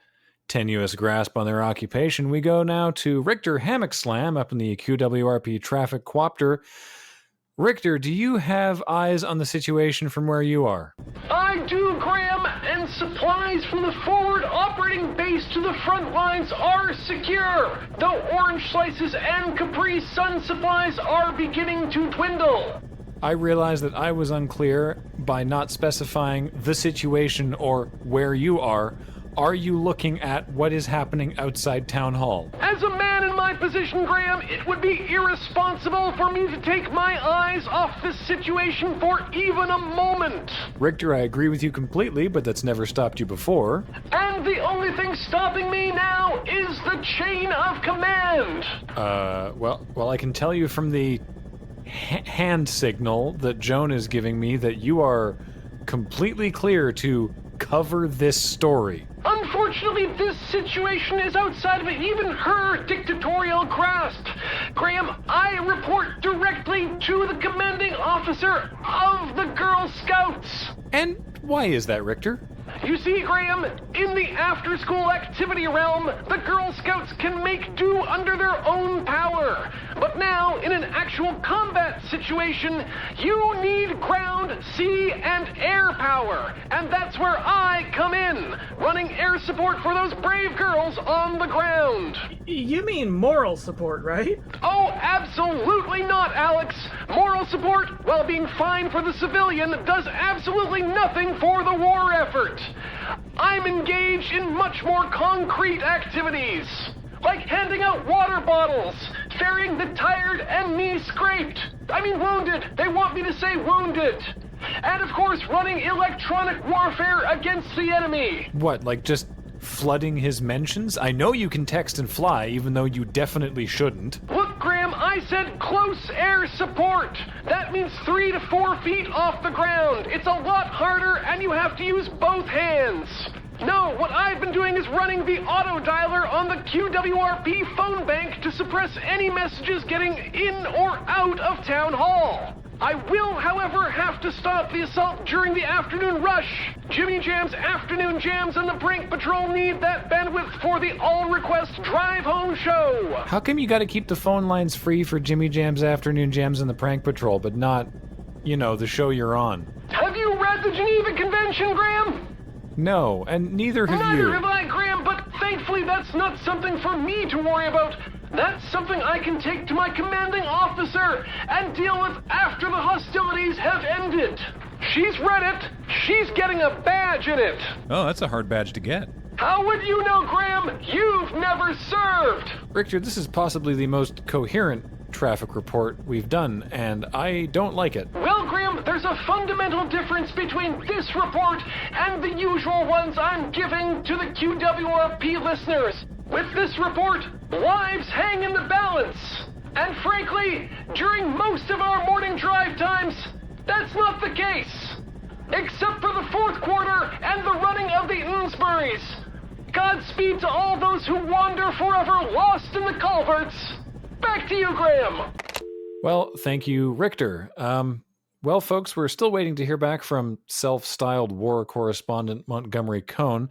tenuous grasp on their occupation, we go now to Richter Hammock Slam up in the QWRP traffic quopter. Richter, do you have eyes on the situation from where you are? I do, Graham, and supplies from the forward operating base to the front lines are secure, though orange slices and Capri Sun supplies are beginning to dwindle. I realize that I was unclear by not specifying the situation or where you are. Are you looking at what is happening outside Town Hall? As a man in my position, Graham, it would be irresponsible for me to take my eyes off this situation for even a moment. Richter, I agree with you completely, but that's never stopped you before. And the only thing stopping me now is the chain of command. Well, I can tell you from the hand signal that Joan is giving me that you are completely clear to cover this story. Unfortunately, this situation is outside of even her dictatorial grasp. Graham, I report directly to the commanding officer of the Girl Scouts. And why is that, Richter? You see, Graham, in the after-school activity realm, the Girl Scouts can make do under their own power. But now, in an actual combat situation, you need ground, sea, and air power. And that's where I come in, running air support for those brave girls on the ground. You mean moral support, right? Oh, absolutely not, Alex. Moral support, while being fine for the civilian, does absolutely nothing for the war effort. I'm engaged in much more concrete activities, like handing out water bottles, ferrying the tired and wounded. They want me to say wounded. And of course, running electronic warfare against the enemy. What, like just flooding his mentions? I know you can text and fly, even though you definitely shouldn't. Look, Graham, I said close air support. That means 3 to 4 feet off the ground. It's a lot harder, and you have to use both hands. No, what I've been doing is running the auto dialer on the QWRP phone bank to suppress any messages getting in or out of Town Hall. I will, however, have to stop the assault during the afternoon rush. Jimmy Jam's afternoon jams and the Prank Patrol need that bandwidth for the all-request drive-home show. How come you gotta keep the phone lines free for Jimmy Jam's afternoon jams and the Prank Patrol, but not, you know, the show you're on? Have you read the Geneva Convention, Graham? No, and neither have you. Neither have I, Graham, but thankfully that's not something for me to worry about. That's something I can take to my commanding officer and deal with after the hostilities have ended. She's read it. She's getting a badge in it. Oh, that's a hard badge to get. How would you know, Graham? You've never served. Richter, this is possibly the most coherent traffic report we've done, and I don't like it. Well, Graham, there's a fundamental difference between this report and the usual ones I'm giving to the QWRP listeners. With this report, lives hang in the balance. And frankly, during most of our morning drive times, that's not the case. Except for the fourth quarter and the running of the Unsburys. Godspeed to all those who wander forever lost in the culverts. Back to you, Graham. Well, thank you, Richter. Well, folks, we're still waiting to hear back from self-styled war correspondent Montgomery Cohn.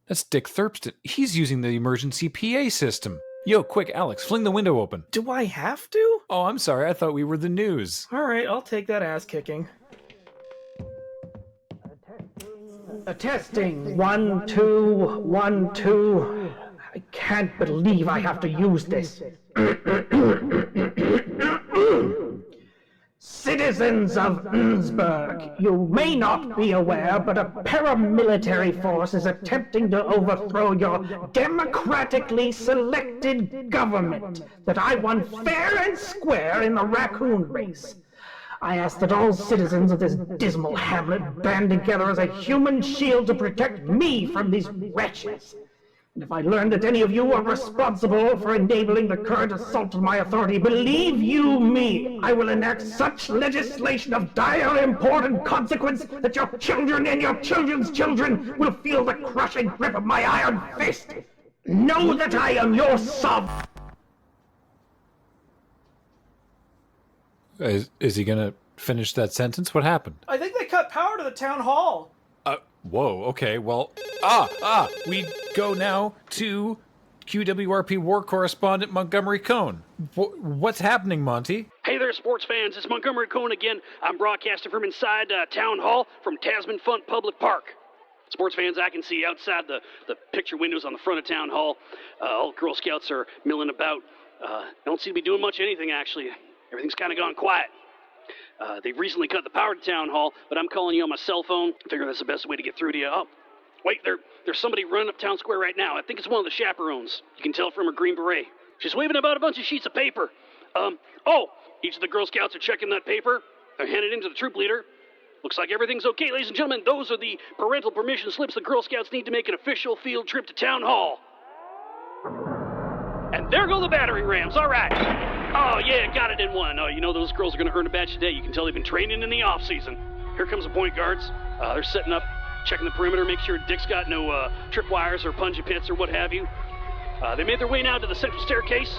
That's Dick Thurpston. He's using the emergency PA system. Yo, quick, Alex, fling the window open. Do I have to? Oh, I'm sorry. I thought we were the news. All right, I'll take that ass kicking. Testing. 1, 2, 1, 2. I can't believe I have to use this. Citizens citizens of Innsbruck, you may not be aware, but a paramilitary force is attempting to overthrow your democratically selected government that I won fair and square in the raccoon race. I ask that all citizens of this dismal hamlet band together as a human shield to protect me from these wretches. And if I learn that any of you are responsible for enabling the current assault on my authority, believe you me, I will enact such legislation of dire import and consequence that your children and your children's children will feel the crushing grip of my iron fist. Know that I am your sovereign. Is he gonna finish that sentence? What happened? I think they cut power to the town hall. Whoa, okay, well, we go now to QWRP war correspondent Montgomery Cone. What's happening, Monty? Hey there, sports fans. It's Montgomery Cone again. I'm broadcasting from inside Town Hall from Tasman Fun Public Park. Sports fans, I can see outside the picture windows on the front of Town Hall. All the Girl Scouts are milling about. Don't seem to be doing much anything, actually. Everything's kind of gone quiet. They've recently cut the power to Town Hall, but I'm calling you on my cell phone. I figure that's the best way to get through to you. Oh, wait, there's somebody running up Town Square right now. I think it's one of the chaperones. You can tell from her green beret. She's waving about a bunch of sheets of paper. Each of the Girl Scouts are checking that paper. They're handing it in to the troop leader. Looks like everything's okay, ladies and gentlemen. Those are the parental permission slips the Girl Scouts need to make an official field trip to Town Hall. And there go the battering rams. All right. Oh, yeah, got it in one. Oh, you know those girls are going to earn a badge today. You can tell they've been training in the off-season. Here comes the point guards. They're setting up, checking the perimeter, make sure Dick's got no tripwires or punji pits or what have you. They made their way now to the central staircase.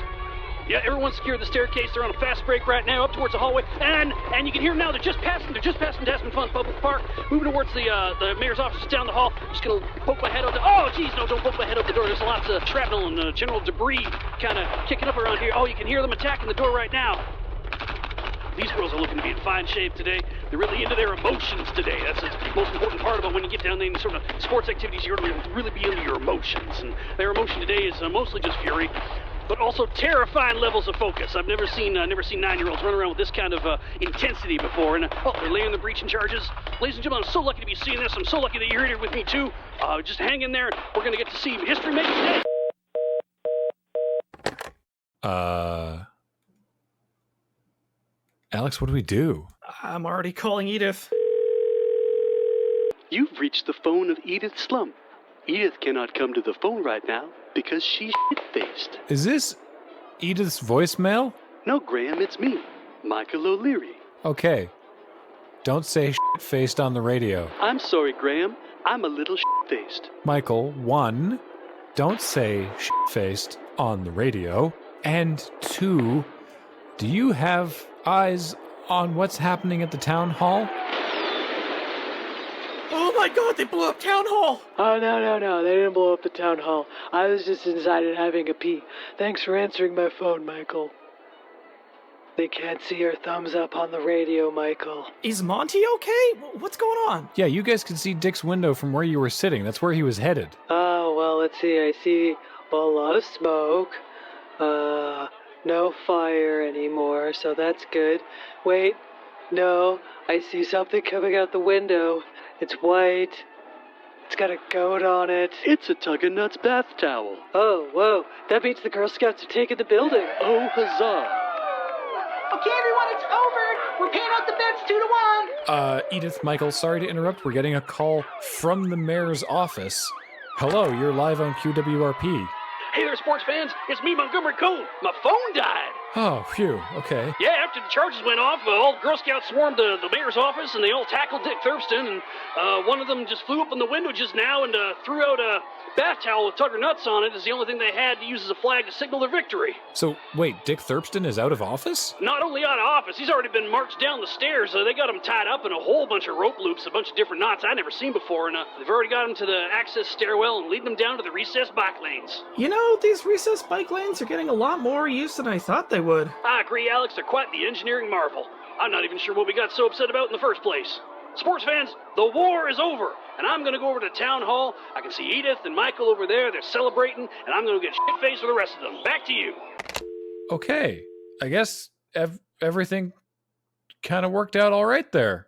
Yeah, everyone's secured the staircase. They're on a fast break right now up towards the hallway. And you can hear them now. They're just passing Tasman Fun Public Park, moving towards the mayor's office down the hall. Just going to poke my head out the... Oh, geez, no, don't poke my head out the door. There's lots of shrapnel and general debris kind of kicking up around here. Oh, you can hear them attacking the door right now. These girls are looking to be in fine shape today. They're really into their emotions today. That's the most important part about when you get down there in sort of sports activities. You're going to really be into your emotions. And their emotion today is mostly just fury, but also terrifying levels of focus. I've never seen 9-year-olds run around with this kind of intensity before. And they're laying the breaching charges. Ladies and gentlemen, I'm so lucky to be seeing this. I'm so lucky that you're here with me too. Just hang in there. We're going to get to see history making today. Alex, what do we do? I'm already calling Edith. You've reached the phone of Edith Slump. Edith cannot come to the phone right now because she's shit-faced. Is this Edith's voicemail? No, Graham, it's me, Michael O'Leary. Okay. Don't say shit-faced on the radio. I'm sorry, Graham. I'm a little shit-faced. Michael, 1, don't say shit-faced on the radio. And 2, do you have eyes on what's happening at the town hall? Oh my god, they blew up Town Hall! Oh, no, they didn't blow up the town hall. I was just inside and having a pee. Thanks for answering my phone, Michael. They can't see your thumbs up on the radio, Michael. Is Monty okay? What's going on? Yeah, you guys could see Dick's window from where you were sitting. That's where he was headed. Oh, well, let's see. I see a lot of smoke. No fire anymore, so that's good. Wait, no, I see something coming out the window. It's white. It's got a goat on it. It's a Tug-O-Nuts bath towel. Oh, whoa. That means the Girl Scouts are taking the building. Oh, huzzah. Okay, everyone, it's over. We're paying out the bets 2-1. Edith, Michael, sorry to interrupt. We're getting a call from the mayor's office. Hello, you're live on QWRP. Hey there, sports fans. It's me, Montgomery Cone. My phone died. Oh, phew, okay. Yeah, after the charges went off, all the Girl Scouts swarmed the mayor's office, and they all tackled Dick Thurston, and one of them just flew up in the window just now and threw out a bath towel with Tugger Nuts on it as the only thing they had to use as a flag to signal their victory. So, wait, Dick Thurston is out of office? Not only out of office, he's already been marched down the stairs. They got him tied up in a whole bunch of rope loops, a bunch of different knots I'd never seen before, and they've already got him to the access stairwell and leading him down to the recessed bike lanes. You know, these recessed bike lanes are getting a lot more use than I thought they would. I agree, Alex. They're quite the engineering marvel. I'm not even sure what we got so upset about in the first place. Sports fans, the war is over, and I'm going to go over to Town Hall. I can see Edith and Michael over there. They're celebrating, and I'm going to get shit-faced with the rest of them. Back to you. Okay. I guess everything kind of worked out all right there,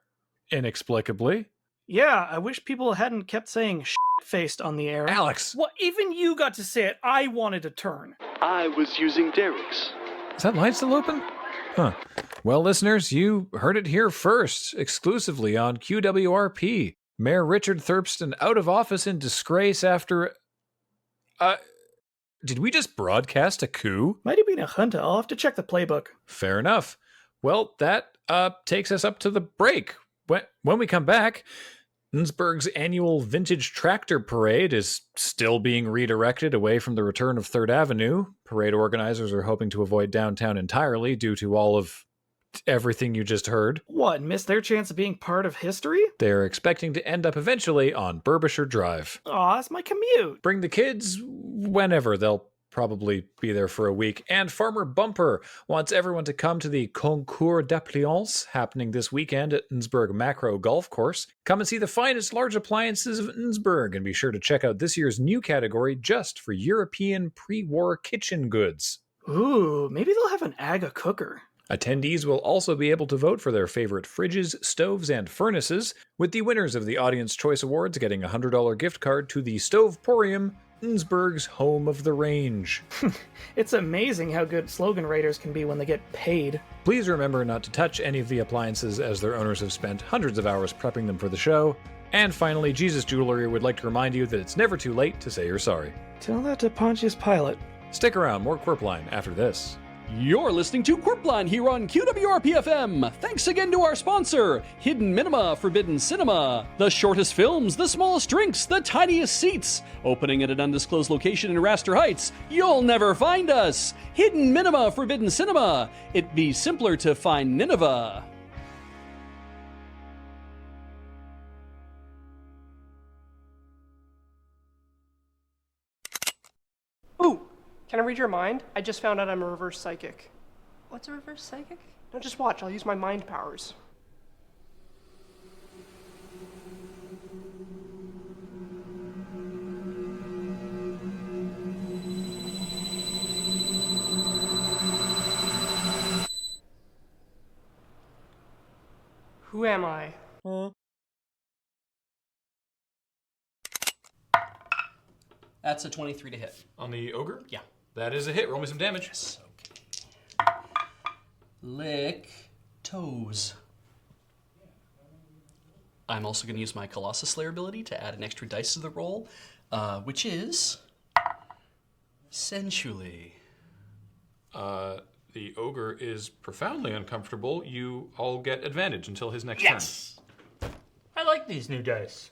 inexplicably. Yeah, I wish people hadn't kept saying shit-faced on the air. Alex! Well, even you got to say it. I wanted to turn. I was using Derek's. Is that line still open? Huh. Well, listeners, you heard it here first, exclusively on QWRP. Mayor Richard Thurston out of office in disgrace after... did we just broadcast a coup? Might have been a junta. I'll have to check the playbook. Fair enough. Well, that takes us up to the break. When we come back, Innsbruck's annual Vintage Tractor Parade is still being redirected away from the return of 3rd Avenue. Parade organizers are hoping to avoid downtown entirely due to all of everything you just heard. What, miss their chance of being part of history? They're expecting to end up eventually on Burbisher Drive. Aw, that's my commute. Bring the kids whenever. They'll probably be there for a week. And Farmer Bumper wants everyone to come to the Concours d'Appliance happening this weekend at Innsbruck Macro Golf Course. Come and see the finest large appliances of Innsbruck, and be sure to check out this year's new category just for European pre-war kitchen goods. Ooh, maybe they'll have an AGA cooker. Attendees will also be able to vote for their favorite fridges, stoves, and furnaces, with the winners of the Audience Choice Awards getting a $100 gift card to the Stoveporium, Innsbruck's home of the range. It's amazing how good slogan writers can be when they get paid. Please remember not to touch any of the appliances, as their owners have spent hundreds of hours prepping them for the show. And finally, Jesus Jewelry would like to remind you that it's never too late to say you're sorry. Tell that to Pontius Pilate. Stick around, more Qwerpline after this. You're listening to Qwerpline here on QWRP-FM. Thanks again to our sponsor, Hidden Minima Forbidden Cinema. The shortest films, the smallest drinks, the tiniest seats. Opening at an undisclosed location in Raster Heights. You'll never find us. Hidden Minima Forbidden Cinema. It'd be simpler to find Nineveh. Ooh! Can I read your mind? I just found out I'm a reverse psychic. What's a reverse psychic? No, just watch. I'll use my mind powers. Who am I? That's a 23 to hit. On the ogre? Yeah. That is a hit. Roll me some damage. Yes, okay. Lick toes. I'm also going to use my Colossus Slayer ability to add an extra dice to the roll, which is sensually. The ogre is profoundly uncomfortable. You all get advantage until his next Yes! I like these new dice.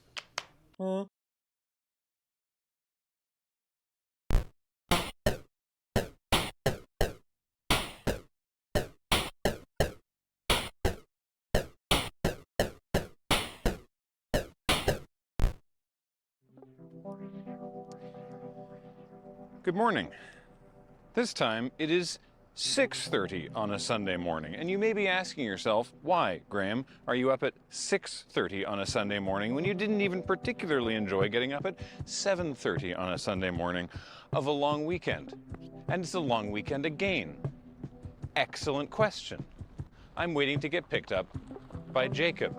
Good morning. This time it is 6:30 on a Sunday morning, and you may be asking yourself, why, Graham, are you up at 6:30 on a Sunday morning when you didn't even particularly enjoy getting up at 7:30 on a Sunday morning of a long weekend? And it's a long weekend again. Excellent question. I'm waiting to get picked up by Jacob.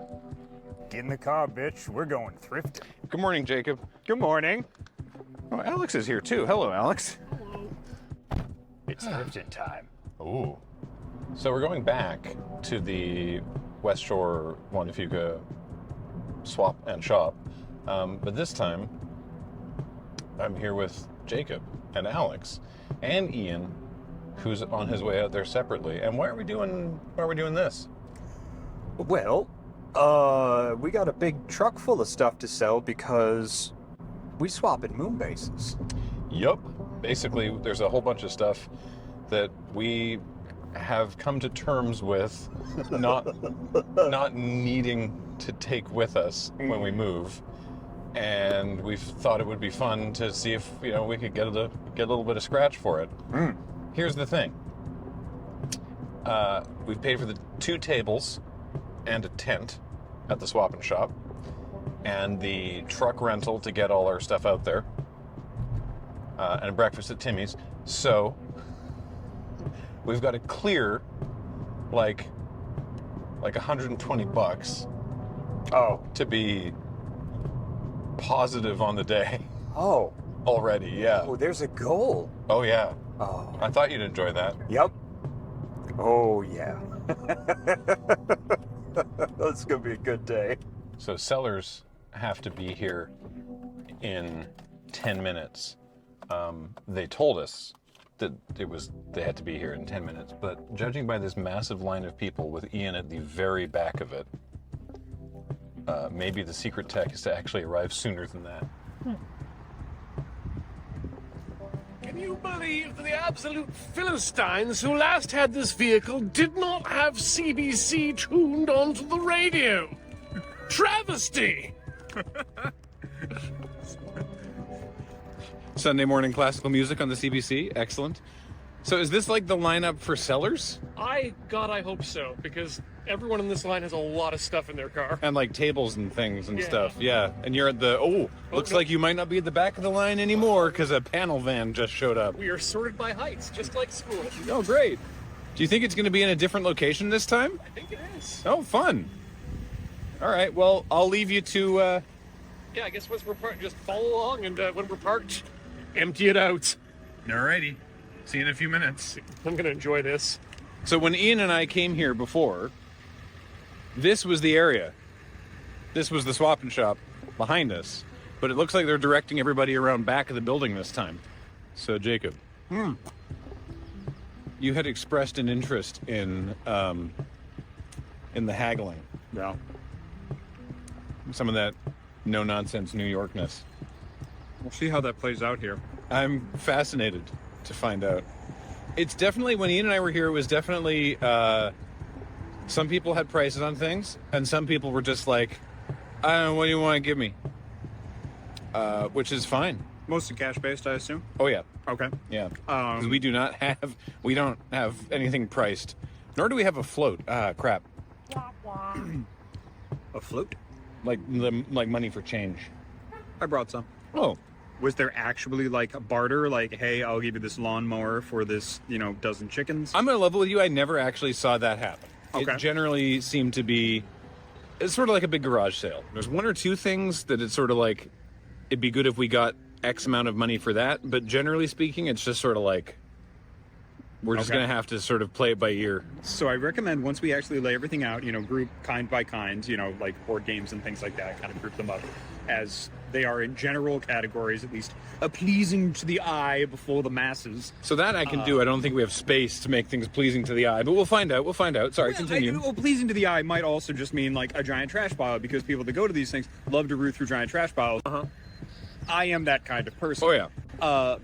Get in the car, bitch. We're going thrifting. Good morning, Jacob. Good morning. Oh, Alex is here too. Hello, Alex. It's thrifting time. Ooh. So we're going back to the West Shore Juan de Fuca swap and shop. But this time, I'm here with Jacob and Alex and Ian, who's on his way out there separately. And why are we doing this? Well, we got a big truck full of stuff to sell because we swap at moon bases. Yup. Basically, there's a whole bunch of stuff that we have come to terms with not needing to take with us when we move. And we've thought it would be fun to see if, we could get a little bit of scratch for it. Here's the thing. We've paid for the 2 tables and a tent at the swap and shop, and the truck rental to get all our stuff out there, and a breakfast at Timmy's. So we've got to clear like like $120. Oh. To be positive on the day. Oh. Already, yeah. Oh, there's a goal. Oh, yeah. Oh. I thought you'd enjoy that. Yep. Oh, yeah. That's going to be a good day. So sellers have to be here in 10 minutes. They told us that they had to be here in 10 minutes, but judging by this massive line of people with Ian at the very back of it, maybe the secret tech is to actually arrive sooner than that. Can you believe that the absolute Philistines who last had this vehicle did not have CBC tuned onto the radio? Travesty! Sunday morning classical music on the CBC, excellent. So is this like the lineup for sellers? I hope so, because everyone in this line has a lot of stuff in their car. And like tables and things and Yeah. stuff, yeah. And you're at the, looks like you might not be at the back of the line anymore because a panel van just showed up. We are sorted by heights, just like school. Oh, great. Do you think it's going to be in a different location this time? I think it is. Oh, fun. All right, well, I'll leave you to... Yeah, I guess once we're parked, just follow along, and when we're parked, empty it out. Alrighty. See you in a few minutes. I'm going to enjoy this. So when Ian and I came here before, this was the area. This was the swap and shop behind us. But it looks like they're directing everybody around back of the building this time. So, Jacob, you had expressed an interest in the haggling. Yeah. Some of that no-nonsense New Yorkness. We'll see how that plays out here. I'm fascinated to find out. It's definitely, when Ian and I were here, it was definitely, some people had prices on things, and some people were just like, I don't know, what do you want to give me? Which is fine. Mostly cash-based, I assume? Oh, yeah. Okay. Yeah. Because we don't have anything priced, nor do we have a float. Ah, crap. A float? Like money for change. I brought some. Oh. Was there actually like a barter? Like, hey, I'll give you this lawnmower for this, dozen chickens? I'm going to level with you. I never actually saw that happen. Okay. It generally seemed to be, it's sort of like a big garage sale. There's one or two things that it's sort of like, it'd be good if we got X amount of money for that. But generally speaking, it's just sort of like, we're just going to have to sort of play it by ear. So I recommend once we actually lay everything out, group kind by kind, like board games and things like that, kind of group them up as they are in general categories, at least pleasing to the eye before the masses. So that I can do. I don't think we have space to make things pleasing to the eye, but we'll find out. Sorry, continue. Pleasing to the eye might also just mean like a giant trash pile, because people that go to these things love to root through giant trash piles. I am that kind of person. Oh, yeah.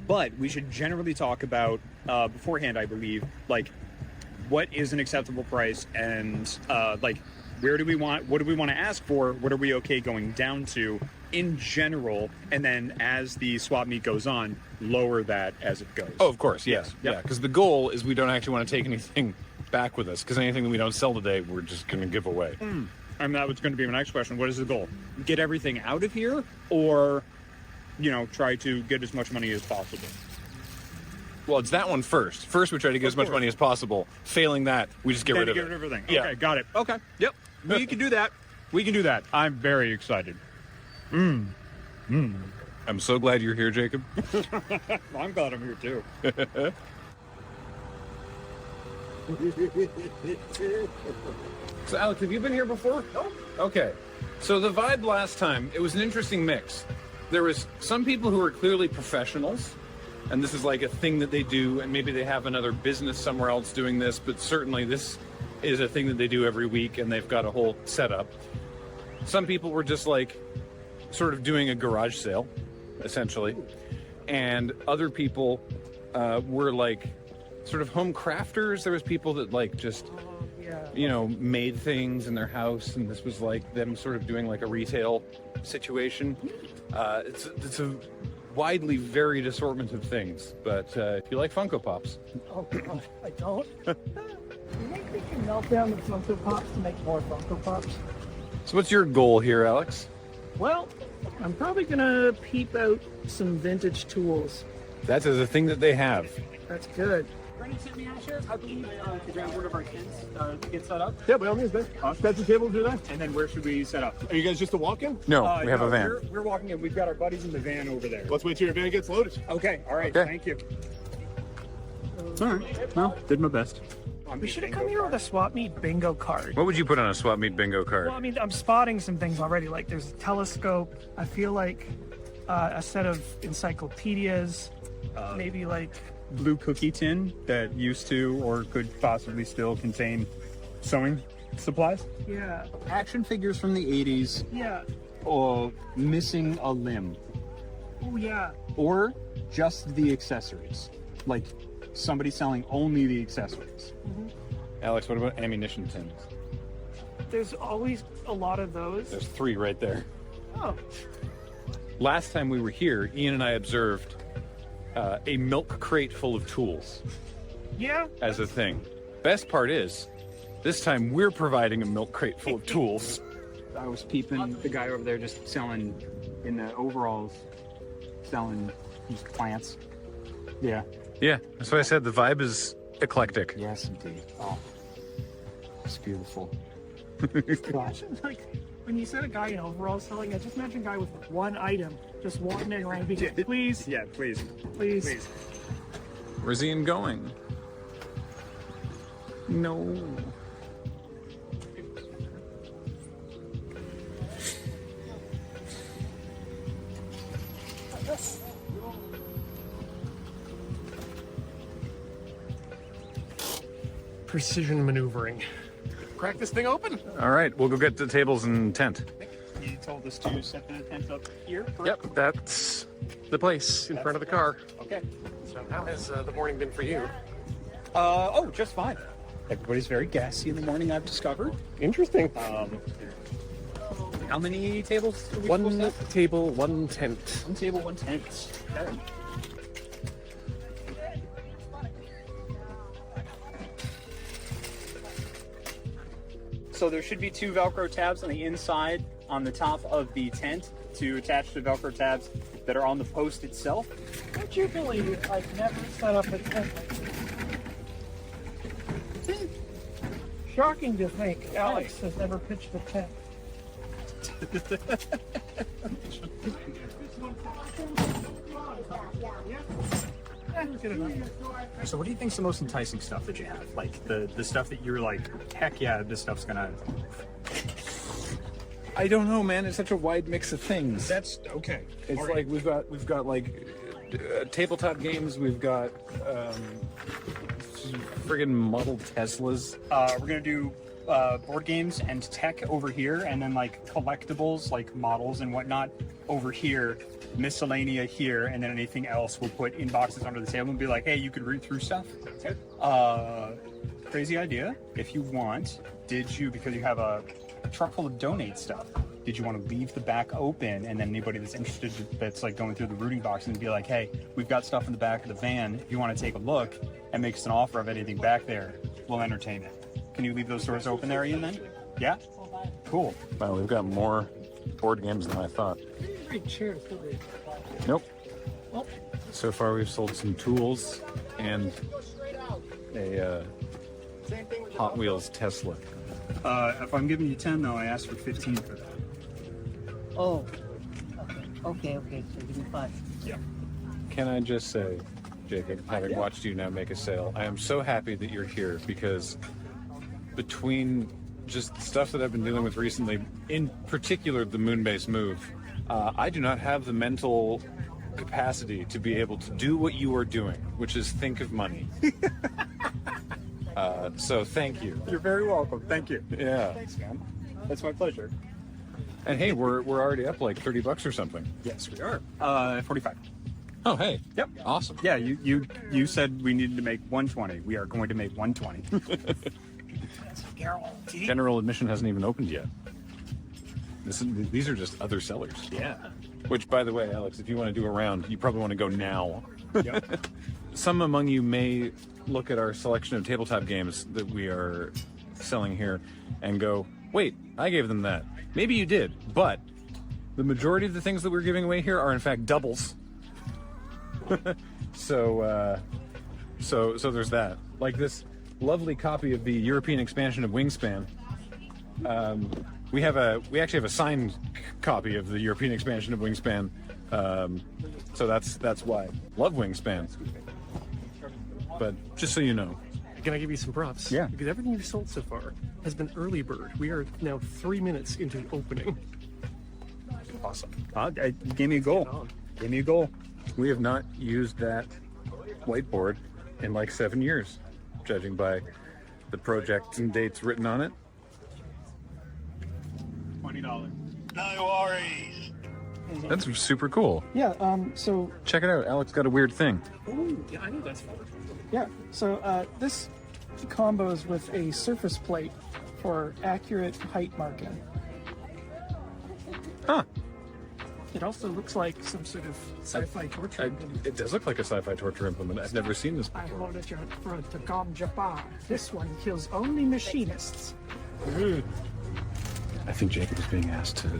But we should generally talk about, beforehand, I believe, like, what is an acceptable price, and, like, what do we want to ask for? What are we okay going down to in general? And then as the swap meet goes on, lower that as it goes. Oh, of course, yes. Yeah, because the goal is we don't actually want to take anything back with us, because anything that we don't sell today, we're just going to give away. And that was going to be my next question. What is the goal? Get everything out of here, or, try to get as much money as possible? Well, it's that one first. First, we try to get as much money as possible. Failing that, we just get rid of it. Everything. Yeah. Okay, got it. Okay. Yep. We can do that. We can do that. I'm very excited. I'm so glad you're here, Jacob. I'm glad I'm here too. So, Alex, have you been here before? No. Okay. So the vibe last time, it was an interesting mix. There was some people who were clearly professionals, and this is like a thing that they do, and maybe they have another business somewhere else doing this, but certainly this is a thing that they do every week, and they've got a whole setup. Some people were just like sort of doing a garage sale, essentially, and other people were like sort of home crafters. There was people that like just made things in their house, and this was like them sort of doing like a retail situation. It's a widely varied assortment of things, but if you like Funko Pops. Oh, God, I don't. You think we can melt down the Funko Pops to make more Funko Pops? So what's your goal here, Alex? Well, I'm probably gonna peep out some vintage tools. That is a thing that they have. That's good. ready to me out here? I believe to grab one of our tents to get set up. Yeah, by all means, man. That's the table to do that. And then where should we set up? Are you guys just a walk-in? No, we have a van. We're walking in. We've got our buddies in the van over there. Let's wait till your van gets loaded. Okay, all right. Okay. Thank you. All right. Well, did my best. We should have come here with a swap meet bingo card. What would you put on a swap meet bingo card? Well, I mean, I'm spotting some things already. Like, there's a telescope. I feel like a set of encyclopedias. Maybe like Blue cookie tin that used to or could possibly still contain sewing supplies. Yeah. Action figures from the 80s. Yeah. Or missing a limb. Oh yeah. Or just the accessories. Like somebody selling only the accessories. Alex, what about ammunition tins? There's always a lot of those. There's 3 right there. Oh. Last time we were here, Ian and I observed a milk crate full of tools Yeah. as a thing. Best part is, this time we're providing a milk crate full of tools. I was peeping the guy over there just selling in the overalls, selling just plants. Yeah. Yeah, that's why I said the vibe is eclectic. Yes, indeed. Oh, it's beautiful. Gosh, like when you said a guy in overalls selling, I just imagine a guy with one item just walking around being like, please. Yeah, please. Please. Where's Ian going? No. Precision maneuvering. Crack this thing open. All right, we'll go get the tables and tent. You told us to set the tent up here? Yep, that's the place in front of the car. Okay. So how has the morning been for you? Oh, just fine. Everybody's very gassy in the morning, I've discovered. Interesting. How many tables? Are we One supposed to have? table, one tent. One table, one tent. Okay. So there should be 2 Velcro tabs on the inside, on the top of the tent, to attach the Velcro tabs that are on the post itself. Would you believe I've never set up a tent like this? Shocking to think Alex has never pitched a tent. So what do you think's the most enticing stuff that you have? Like the stuff that you're like, heck yeah, this stuff's gonna... I don't know, man. It's such a wide mix of things. That's okay. It's All like right. we've got like tabletop games. We've got friggin' model Teslas. We're gonna do board games and tech over here, and then like collectibles, like models and whatnot over here, miscellanea here, and then anything else we'll put in boxes under the table and be like, hey, you could read through stuff. Crazy idea. If you want, because you have a truck full of donate stuff, did you want to leave the back open, and then anybody that's interested that's like going through the routing box and be like, hey, we've got stuff in the back of the van, if you want to take a look and make us an offer of anything back there, we'll entertain it. Can you leave those doors open there, Ian, then? Yeah? Cool. Wow, we've got more board games than I thought. Great chairs, Nope. So far we've sold some tools and a Hot Wheels Tesla. If I'm giving you 10, though, I asked for 15 for that. Oh. Okay. So give me 5. Yeah. Can I just say, Jacob, having watched you now make a sale, I am so happy that you're here, because between just stuff that I've been dealing with recently, in particular the moon-based move, I do not have the mental capacity to be able to do what you are doing, which is think of money. So thank you. You're very welcome. Thank you. Yeah. Thanks, man. That's my pleasure. And hey, we're already up like $30 or something. Yes, we are. 45. Oh, hey. Yep. Awesome. Yeah, you said we needed to make 120. We are going to make 120. General admission hasn't even opened yet. These are just other sellers. Yeah. Which, by the way, Alex, if you want to do a round, you probably want to go now. Yep. Some among you may look at our selection of tabletop games that we are selling here and go, wait, I gave them that. Maybe you did, but the majority of the things that we're giving away here are in fact doubles. So So there's that. Like this lovely copy of the European expansion of Wingspan. We actually have a signed copy of the European expansion of Wingspan. So that's why. Love Wingspan. But just so you know. Can I give you some props? Yeah. Because everything you've sold so far has been early bird. We are now 3 minutes into the opening. Awesome. Gave me a goal. Gave me a goal. We have not used that whiteboard in like 7 years, judging by the projects and dates written on it. $20. No worries. That's super cool. Yeah, so... Check it out. Alex got a weird thing. Oh, yeah, I know that's fun. Yeah, so this combos with a surface plate for accurate height marking. Huh. It also looks like some sort of sci-fi torture implement. It does look like a sci-fi torture implement. I've never seen this I before. hold at your front to Gom Jabbar. This one kills only machinists. I think Jacob is being asked to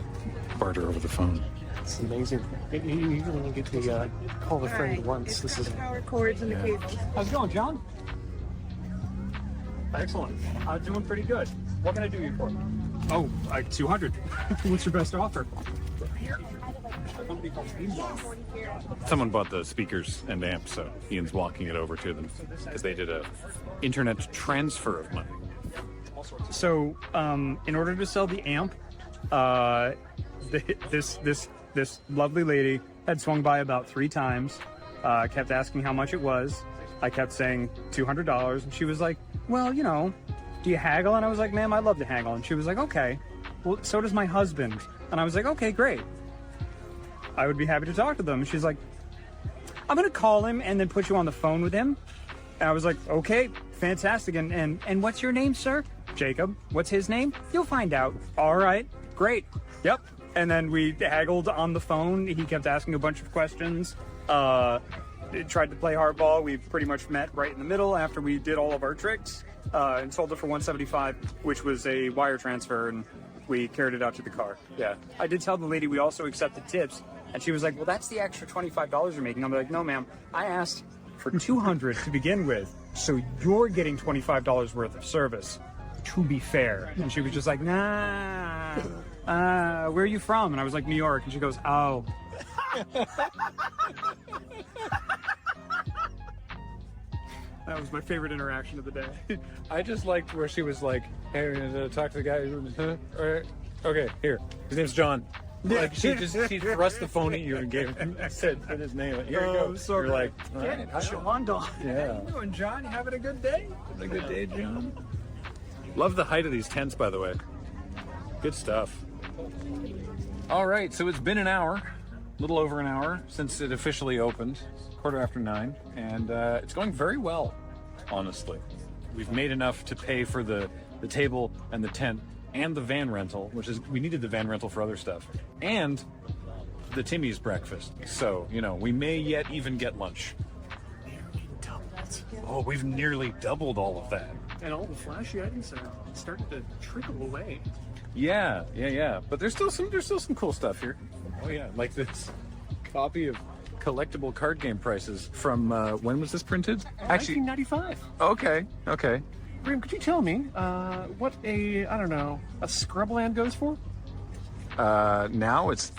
barter over the phone. It's amazing. You only get to call a friend once. This is power cords and the cables. How's it going, John? Excellent. Doing pretty good. What can I do you for? Oh, 200. What's your best offer? Someone bought the speakers and amps, so Ian's walking it over to them because they did a internet transfer of money. So, in order to sell the amp, this lovely lady had swung by about 3 times, kept asking how much it was. I kept saying $200, and she was like, well, you know, do you haggle? And I was like, ma'am, I'd love to haggle. And she was like, okay, well, so does my husband. And I was like, okay, great. I would be happy to talk to them. And she's like, I'm going to call him and then put you on the phone with him. And I was like, okay, fantastic. And what's your name, sir? Jacob. What's his name? You'll find out. All right, great. Yep. And then we haggled on the phone. He kept asking a bunch of questions. Tried to play hardball. We pretty much met right in the middle after we did all of our tricks and sold it for $175, which was a wire transfer, and we carried it out to the car. Yeah. I did tell the lady we also accepted tips, and she was like, well, that's the extra $25 you're making. I'm like, no, ma'am. I asked for $200 to begin with, so you're getting $25 worth of service, to be fair. And she was just like, nah. Where are you from? And I was like, New York. And she goes, oh. That was my favorite interaction of the day. I just liked where she was like, hey, talk to the guy. All right. Okay, here. His name's John. Like she thrust the phone at you and said his name. Here you go. So you're like, all get right, it, John. Yeah. How you doing, John? You having a good day? Having a good day, John. Love the height of these tents, by the way. Good stuff. All right, so it's been an hour, a little over an hour since it officially opened, 9:15, and it's going very well, honestly. We've made enough to pay for the table and the tent and the van rental, which is, we needed the van rental for other stuff, and the Timmy's breakfast. So, you know, we may yet even get lunch. Oh, we've nearly doubled all of that. And all the flashy items are starting to trickle away. Yeah. But there's still some cool stuff here. Oh yeah, like this copy of collectible card game prices from when was this printed? Actually, 1995. Okay. Graham, could you tell me what a Scrubland goes for? Now it's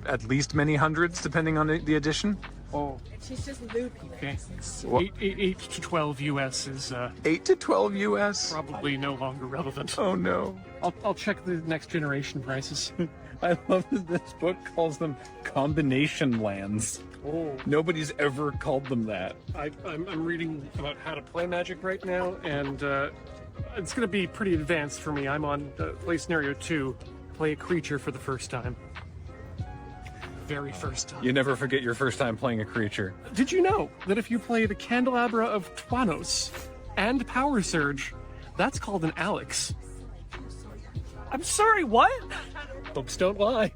at least many hundreds depending on the edition. Oh. She's just loopy. Okay. Well, 8 to 12 US is 8 to 12 US? Probably no longer relevant. Oh no. I'll check the next generation prices. I love that this book calls them combination lands. Oh. Nobody's ever called them that. I'm reading about how to play Magic right now, and it's going to be pretty advanced for me. I'm on play scenario 2, play a creature for the first time. Very first time. You never forget your first time playing a creature. Did you know that if you play the Candelabra of Twanos and Power Surge, that's called an Alex? I'm sorry, what? Books don't lie.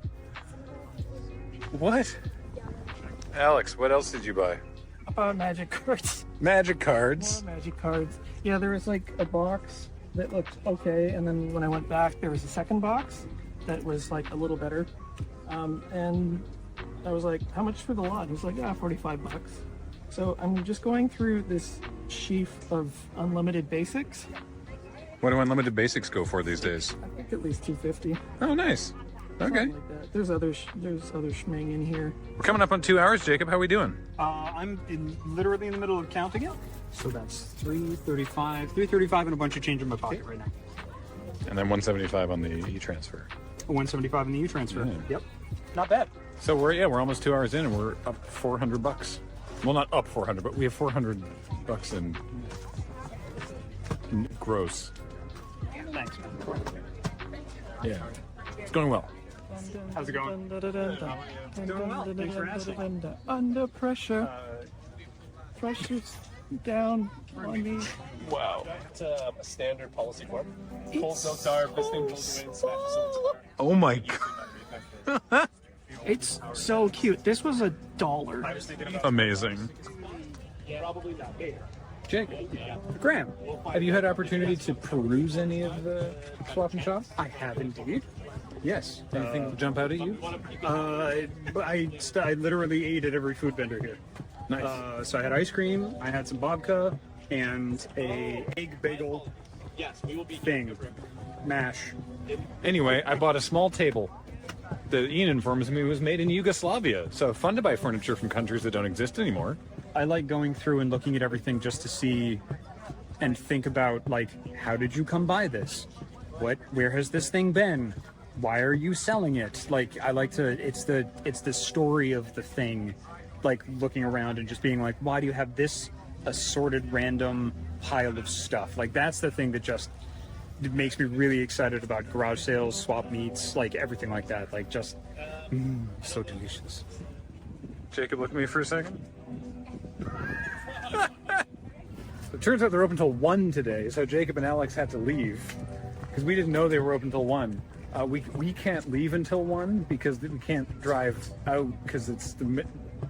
What? Alex, what else did you buy? I bought magic cards. Magic cards? More magic cards. Yeah, there was like a box that looked okay, and then when I went back, there was a second box that was like a little better. And I was like, how much for the lot? He was like, $45. So I'm just going through this sheaf of unlimited basics. What do unlimited basics go for these days? I think at least 250. Oh, nice. Okay. Like that. There's other schmang in here. We're coming up on 2 hours, Jacob. How are we doing? I'm literally in the middle of counting it. So that's 335 and a bunch of change in my pocket right now. And then 175 on the e-transfer. 175 in the e-transfer. Yeah. Yep. Not bad. So we're almost 2 hours in and we're up $400. Well, not up 400, but we have $400 in gross. Thanks, man. Yeah. It's going well. How's it going? Doing well. Thanks for asking. Under pressure. Pressure's down on me. Wow. It's a standard policy form. Pulls no tar, piston pulls away and smashes into the tar. Oh my god. It's so cute. This was $1. Amazing. Probably not. Jake, Graham, have you had opportunity to peruse any of the swap and shop? I have indeed. Yes. Anything jump out at you? I literally ate at every food vendor here. Nice. So I had ice cream, I had some babka, and a egg bagel thing, mash. Anyway, I bought a small table that Ian informs me was made in Yugoslavia. So fun to buy furniture from countries that don't exist anymore. I like going through and looking at everything just to see and think about, like, how did you come by this? Where has this thing been? Why are you selling it? Like, I like to, it's the story of the thing, like looking around and just being like, why do you have this assorted random pile of stuff? Like, that's the thing that just it makes me really excited about garage sales, swap meets, like everything like that. Like, just so delicious. Jacob, look at me for a second. It turns out they're open till 1 today, so Jacob and Alex had to leave because we didn't know they were open till 1. We can't leave until 1 because we can't drive out because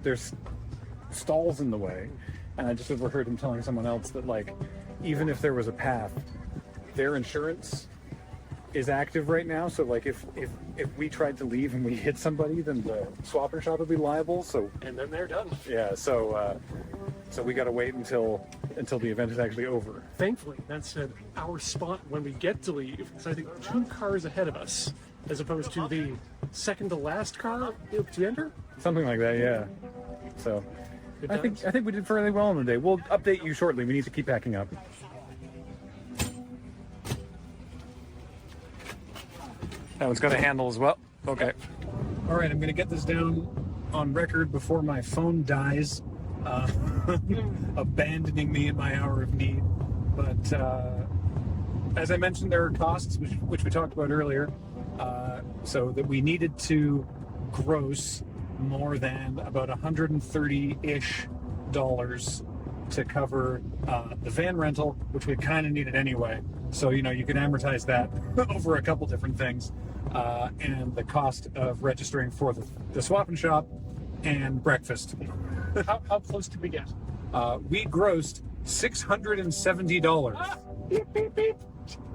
there's stalls in the way. And I just overheard him telling someone else that, like, even if there was a path, their insurance is active right now. So, like, if we tried to leave and we hit somebody, then the swapper shop would be liable. So, And then they're done. yeah, so we got to wait until the event is actually over. Thankfully, that's our spot when we get to leave. So I think 2 cars ahead of us, as opposed to the second to last car to enter. Something like that, yeah. So I think we did fairly well on the day. We'll update you shortly. We need to keep packing up. That one's got a handle as well. Okay. All right, I'm going to get this down on record before my phone dies, abandoning me in my hour of need. But as I mentioned, there are costs, which we talked about earlier, so that we needed to gross more than about $130-ish to cover the van rental, which we kind of needed anyway. So, you can amortize that over a couple different things. And the cost of registering for the swap and shop and breakfast. How close did we get? We grossed $670. Beep, beep, beep.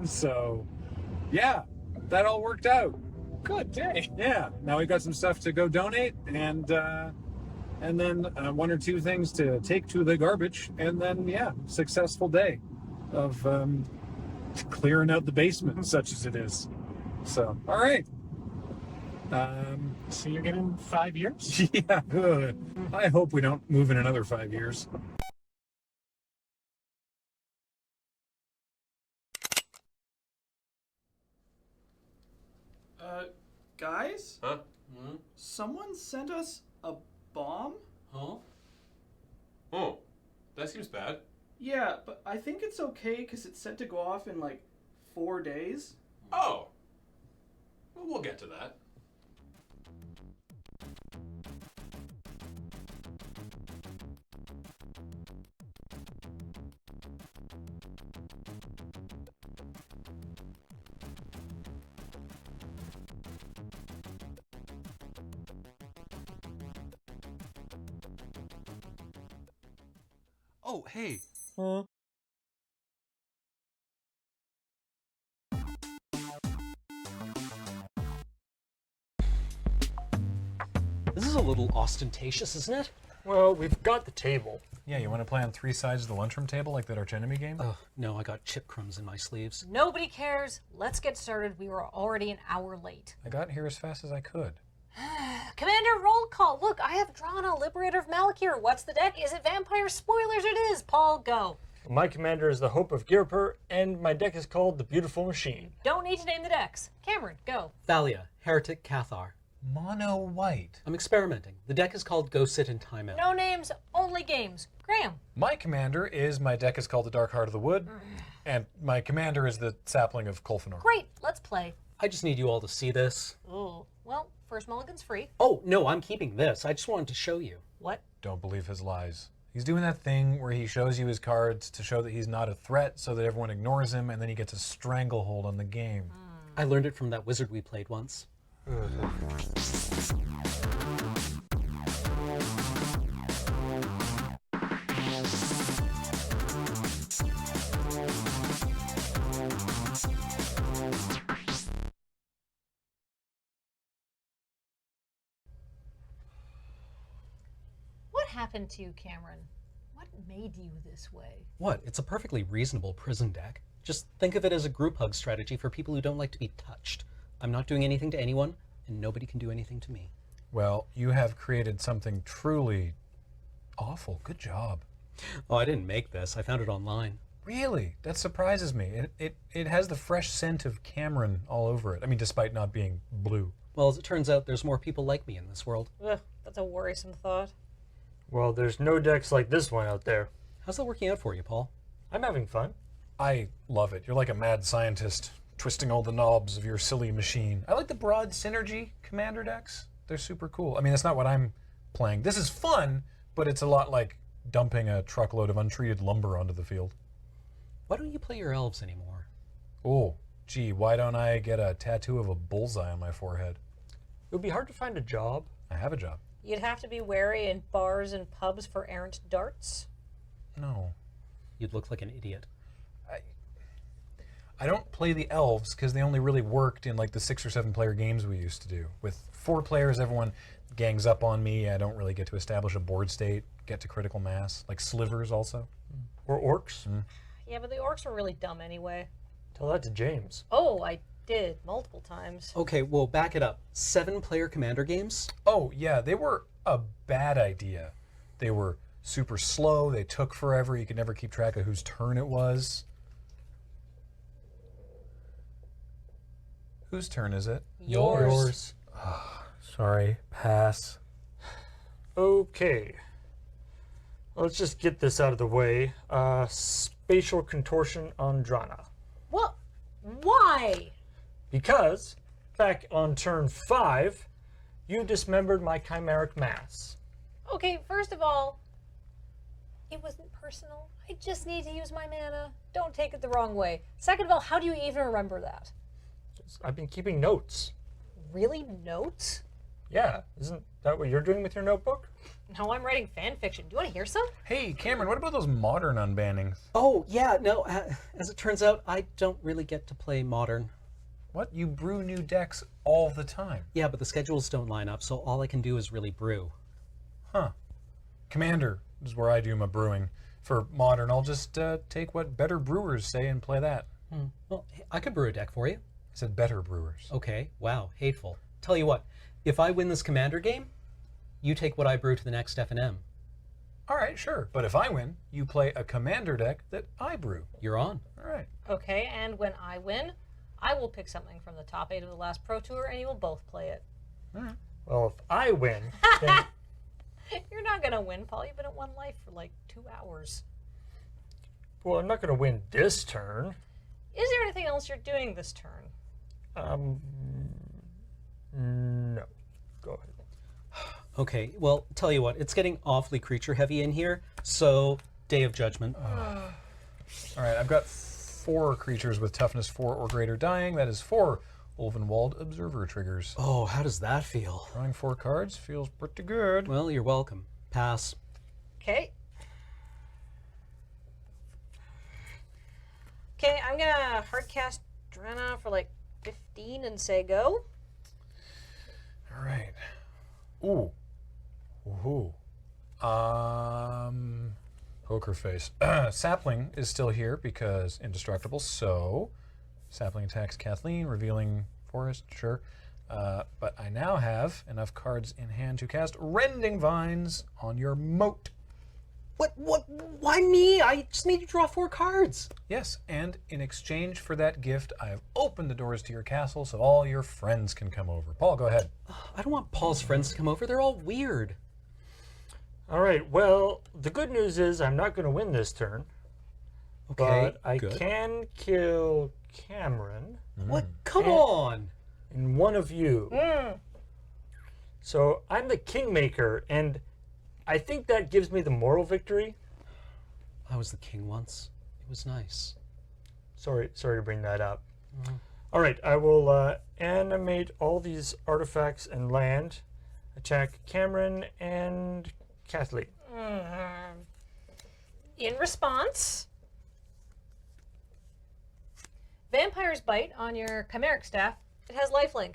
So, yeah, that all worked out. Good day. Yeah, now we've got some stuff to go donate and then 1 or 2 things to take to the garbage, and then, yeah, successful day of clearing out the basement, such as it is. So, all right. So you're getting 5 years? Yeah, good. I hope we don't move in another 5 years. Guys? Huh? Someone sent us a bomb? Huh? Oh, that seems bad. Yeah, but I think it's okay because it's set to go off in like 4 days. Oh. Well, we'll get to that. Oh, hey. This is a little ostentatious, isn't it? Well, we've got the table. Yeah, you want to play on 3 sides of the lunchroom table like that archenemy game? Oh, no, I got chip crumbs in my sleeves. Nobody cares. Let's get started. We were already an hour late. I got here as fast as I could. Commander, roll call. Look, I have drawn a Liberator of Malakir. What's the deck? Is it vampire? Spoilers, it is. Paul, go. My commander is the Hope of Gearper, and my deck is called the Beautiful Machine. Don't need to name the decks. Cameron, go. Thalia, Heretic, Cathar. Mono white. I'm experimenting. The deck is called Go Sit in Timeout. No names, only games. Graham. My commander is, my deck is called the Dark Heart of the Wood, and my commander is the Sapling of Kolfanor. Great, let's play. I just need you all to see this. Ooh, well, first mulligan's free. Oh, no, I'm keeping this. I just wanted to show you. What? Don't believe his lies. He's doing that thing where he shows you his cards to show that he's not a threat so that everyone ignores him, and then he gets a stranglehold on the game. I learned it from that wizard we played once. What happened to you, Cameron? What made you this way? What? It's a perfectly reasonable prison deck. Just think of it as a group hug strategy for people who don't like to be touched. I'm not doing anything to anyone, and nobody can do anything to me. Well, you have created something truly awful. Good job. Oh, I didn't make this. I found it online. Really? That surprises me. It has the fresh scent of Cameron all over it. I mean, despite not being blue. Well, as it turns out, there's more people like me in this world. Ugh, that's a worrisome thought. Well, there's no decks like this one out there. How's that working out for you, Paul? I'm having fun. I love it. You're like a mad scientist, twisting all the knobs of your silly machine. I like the broad synergy commander decks. They're super cool. I mean, that's not what I'm playing. This is fun, but it's a lot like dumping a truckload of untreated lumber onto the field. Why don't you play your elves anymore? Oh, gee, why don't I get a tattoo of a bullseye on my forehead? It would be hard to find a job. I have a job. You'd have to be wary in bars and pubs for errant darts. No. You'd look like an idiot. I don't play the elves because they only really worked in like the 6 or 7 player games we used to do. With 4 players, everyone gangs up on me. I don't really get to establish a board state, get to critical mass. Like slivers also. Or orcs. Yeah, but the orcs were really dumb anyway. Tell that to James. Oh, I did multiple times. Okay, well, back it up. 7-player commander games? Oh, yeah, they were a bad idea. They were super slow. They took forever. You could never keep track of whose turn it was. Whose turn is it? Yours. Sorry, pass. Okay. Let's just get this out of the way. Spatial contortion on Drana. What? Why? Because, back on turn 5, you dismembered my chimeric mass. Okay, first of all, it wasn't personal. I just need to use my mana. Don't take it the wrong way. Second of all, how do you even remember that? I've been keeping notes. Really? Notes? Yeah, isn't that what you're doing with your notebook? No, I'm writing fan fiction. Do you want to hear some? Hey, Cameron, what about those modern unbannings? Oh, yeah, no, as it turns out, I don't really get to play modern. What? You brew new decks all the time. Yeah, but the schedules don't line up, so all I can do is really brew. Huh. Commander is where I do my brewing. For modern, I'll just take what better brewers say and play that. Well, I could brew a deck for you. I said better brewers. Okay, wow, hateful. Tell you what, if I win this commander game, you take what I brew to the next F&M. All right, sure. But if I win, you play a commander deck that I brew. You're on. All right. Okay, and when I win, I will pick something from the top 8 of the last Pro Tour, and you will both play it. All right. Well, if I win, then... You're not going to win, Paul. You've been at one life for like 2 hours. Well, I'm not going to win this turn. Is there anything else you're doing this turn? No. Go ahead. Okay, well, tell you what, it's getting awfully creature heavy in here, so Day of Judgment. All right, I've got 4 creatures with toughness 4 or greater dying. That is 4 Ulvenwald Observer triggers. Oh, how does that feel? Drawing 4 cards feels pretty good. Well, you're welcome. Pass. Okay. Okay, I'm gonna hardcast Drana for like 15 and say go. All right. Ooh. Ooh. Poker face. Sapling is still here because indestructible, so Sapling attacks Kathleen, revealing Forest, sure. But I now have enough cards in hand to cast Rending Vines on your moat. What? Why me? I just made you draw 4 cards. Yes, and in exchange for that gift, I have opened the doors to your castle so all your friends can come over. Paul, go ahead. I don't want Paul's friends to come over. They're all weird. All right, well, the good news is I'm not going to win this turn. Okay, but I can kill Cameron. What? Come on! And one of you. So I'm the Kingmaker, and I think that gives me the moral victory. I was the king once. It was nice. Sorry to bring that up. All right, I will animate all these artifacts and land, attack Cameron and Kathleen. In response, Vampire's Bite on your chimeric staff. It has lifelink.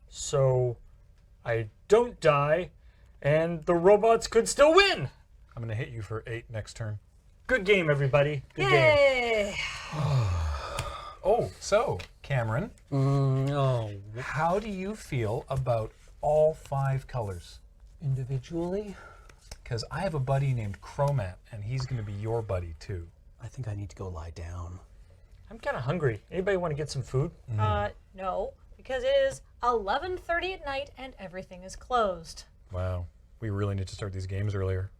So I don't die, and the robots could still win. I'm going to hit you for 8 next turn. Good game, everybody. Good game. Yay! Oh, so, Cameron, how do you feel about all 5 colors? Individually? Because I have a buddy named Chromat, and he's going to be your buddy, too. I think I need to go lie down. I'm kind of hungry. Anybody want to get some food? No, because it is 11:30 at night and everything is closed. Wow, we really need to start these games earlier.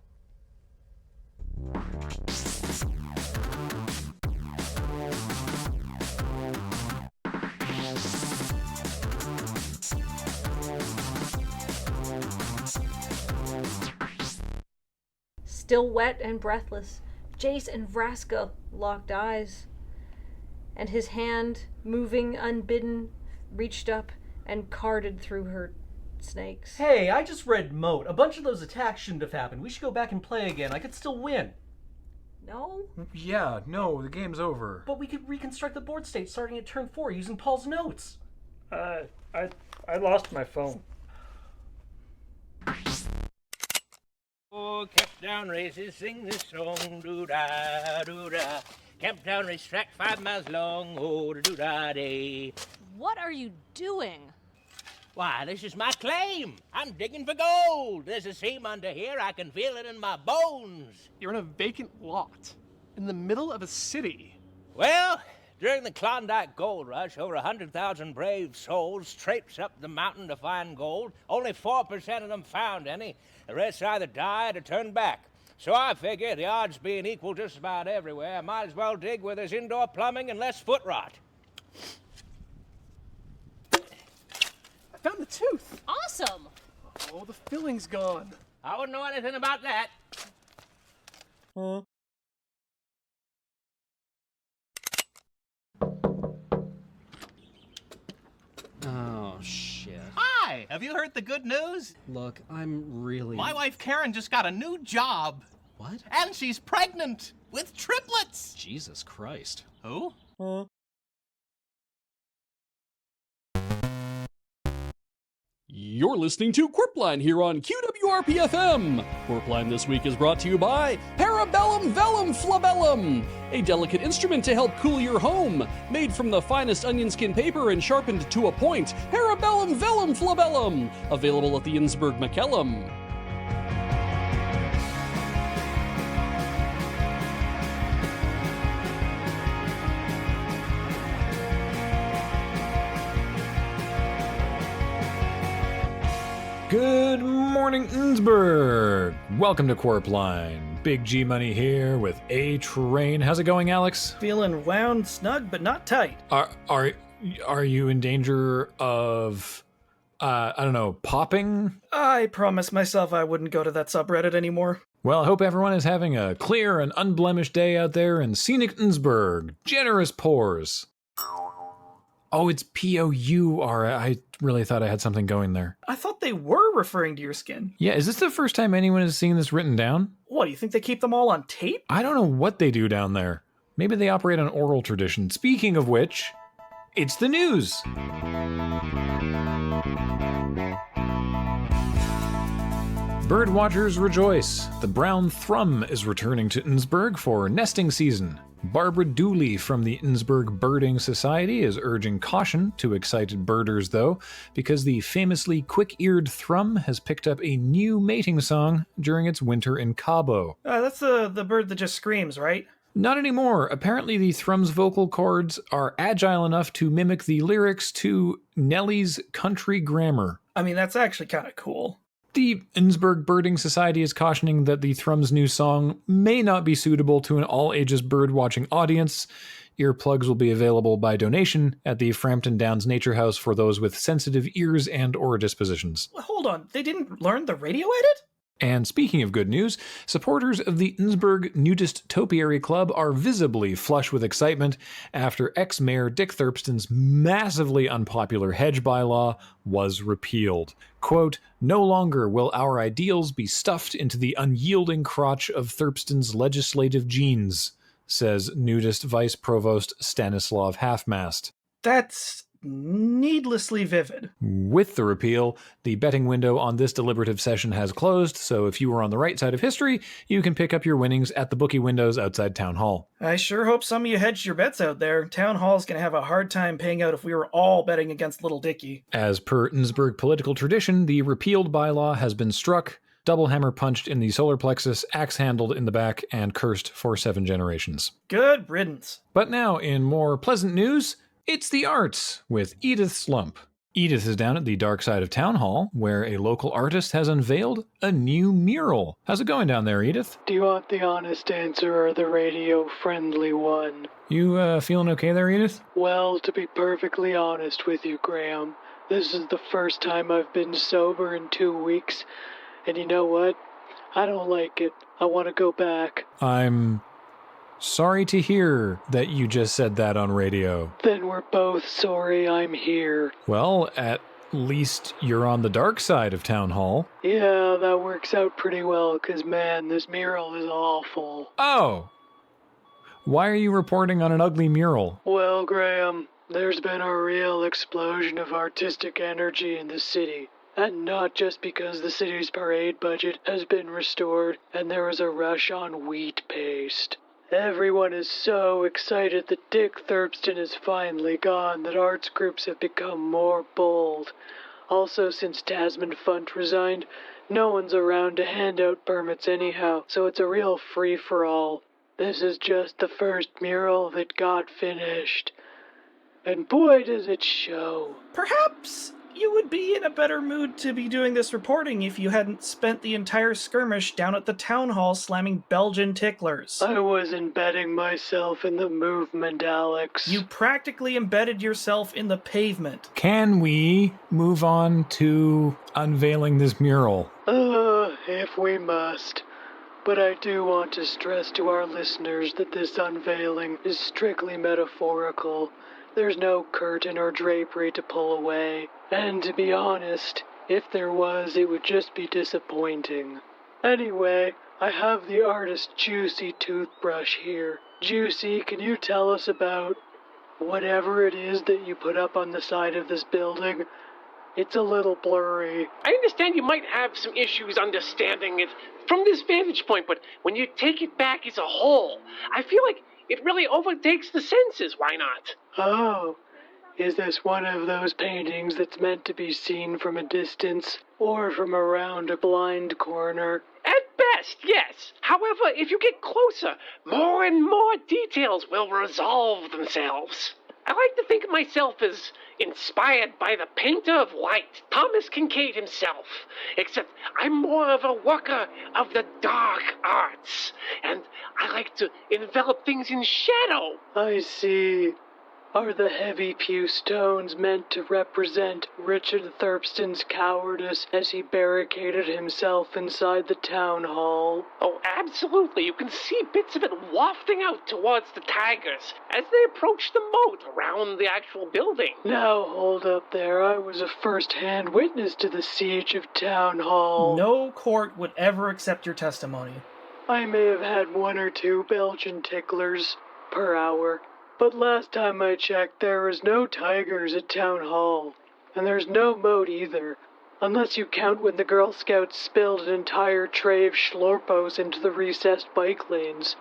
Still wet and breathless, Jace and Vraska locked eyes, and his hand, moving unbidden, reached up and carded through her snakes. Hey, I just read Moat. A bunch of those attacks shouldn't have happened. We should go back and play again. I could still win. No? Yeah, no, the game's over. But we could reconstruct the board state starting at turn 4 using Paul's notes. I lost my phone. Oh, Camptown races, sing this song, doo-da, doo-da. Camptown racetrack 5 miles long, oh, doo-da-day. What are you doing? Why, this is my claim. I'm digging for gold. There's a seam under here. I can feel it in my bones. You're in a vacant lot in the middle of a city. Well, during the Klondike Gold Rush, over 100,000 brave souls traipsed up the mountain to find gold. Only 4% of them found any. The rest either died or turned back. So I figure, the odds being equal just about everywhere, I might as well dig where there's indoor plumbing and less foot rot. I found the tooth. Awesome. Oh, the filling's gone. I wouldn't know anything about that. Oh, shit. Hi! Have you heard the good news? Look, I'm really... My wife Karen just got a new job. What? And she's pregnant with triplets. Jesus Christ. Who? You're listening to Qwerpline here on QWRP-FM. Qwerpline this week is brought to you by Parabellum Vellum Flabellum, a delicate instrument to help cool your home. Made from the finest onion skin paper and sharpened to a point, Parabellum Vellum Flabellum, available at the Innsbruck McKellum. Good morning, Innsbruck. Welcome to Qwerpline. Big G Money here with A Train. How's it going, Alex? Feeling wound, snug, but not tight. Are you in danger of, I don't know, popping? I promised myself I wouldn't go to that subreddit anymore. Well, I hope everyone is having a clear and unblemished day out there in scenic Innsbruck. Generous pours. Oh, it's P-O-U-R. I really thought I had something going there. I thought they were referring to your skin. Yeah, is this the first time anyone has seen this written down? What, do you think they keep them all on tape? I don't know what they do down there. Maybe they operate on oral tradition. Speaking of which, it's the news. Birdwatchers rejoice! The brown thrum is returning to Innsbruck for nesting season. Barbara Dooley from the Innsbruck Birding Society is urging caution to excited birders, though, because the famously quick-eared thrum has picked up a new mating song during its winter in Cabo. That's the bird that just screams, right? Not anymore. Apparently the thrum's vocal cords are agile enough to mimic the lyrics to Nelly's Country Grammar. I mean, that's actually kind of cool. The Innsbruck Birding Society is cautioning that the thrum's new song may not be suitable to an all-ages bird-watching audience. Earplugs will be available by donation at the Frampton Downs Nature House for those with sensitive ears and or dispositions. Hold on, they didn't learn the radio edit? And speaking of good news, supporters of the Innsbruck Nudist Topiary Club are visibly flush with excitement after ex-mayor Dick Thurpston's massively unpopular hedge bylaw was repealed. Quote, "No longer will our ideals be stuffed into the unyielding crotch of Thurpston's legislative genes," says nudist Vice Provost Stanislav Halfmast. That's needlessly vivid. With the repeal, the betting window on this deliberative session has closed, so if you were on the right side of history, you can pick up your winnings at the bookie windows outside Town Hall. I sure hope some of you hedged your bets out there. Town Hall's gonna have a hard time paying out if we were all betting against Little Dicky. As per Innsbruck political tradition, the repealed bylaw has been struck, double hammer punched in the solar plexus, axe handled in the back, and cursed for 7 generations. Good riddance. But now, in more pleasant news, it's the arts with Edith Slump. Edith is down at the dark side of Town Hall, where a local artist has unveiled a new mural. How's it going down there, Edith? Do you want the honest answer or the radio-friendly one? You feeling okay there, Edith? Well, to be perfectly honest with you, Graham, this is the first time I've been sober in 2 weeks, and you know what? I don't like it. I want to go back. I'm sorry to hear that you just said that on radio. Then we're both sorry I'm here. Well, at least you're on the dark side of Town Hall. Yeah, that works out pretty well, 'cause man, this mural is awful. Oh! Why are you reporting on an ugly mural? Well, Graham, there's been a real explosion of artistic energy in the city. And not just because the city's parade budget has been restored and there is a rush on wheat paste. Everyone is so excited that Dick Thurpston is finally gone that arts groups have become more bold. Also, since Tasman Funt resigned, no one's around to hand out permits anyhow, so it's a real free-for-all. This is just the first mural that got finished. And boy, does it show. Perhaps you would be in a better mood to be doing this reporting if you hadn't spent the entire skirmish down at the town hall slamming Belgian ticklers. I was embedding myself in the movement, Alex. You practically embedded yourself in the pavement. Can we move on to unveiling this mural? If we must. But I do want to stress to our listeners that this unveiling is strictly metaphorical. There's no curtain or drapery to pull away. And to be honest, if there was, it would just be disappointing. Anyway, I have the artist Juicy toothbrush here. Juicy, can you tell us about whatever it is that you put up on the side of this building? It's a little blurry. I understand you might have some issues understanding it from this vantage point, but when you take it back as a whole, I feel like it really overtakes the senses. Why not? Oh, is this one of those paintings that's meant to be seen from a distance or from around a blind corner? At best, yes. However, if you get closer, more and more details will resolve themselves. I like to think of myself as inspired by the painter of light, Thomas Kincaid himself, except I'm more of a worker of the dark arts, and I like to envelop things in shadow. I see. Are the heavy pew stones meant to represent Richard Thurpston's cowardice as he barricaded himself inside the town hall? Oh, absolutely. You can see bits of it wafting out towards the tigers as they approach the moat around the actual building. Now, hold up there. I was a first-hand witness to the siege of town hall. No court would ever accept your testimony. I may have had 1 or 2 Belgian ticklers per hour. But last time I checked, there was no tigers at Town Hall. And there's no moat either. Unless you count when the Girl Scouts spilled an entire tray of Schlorpos into the recessed bike lanes.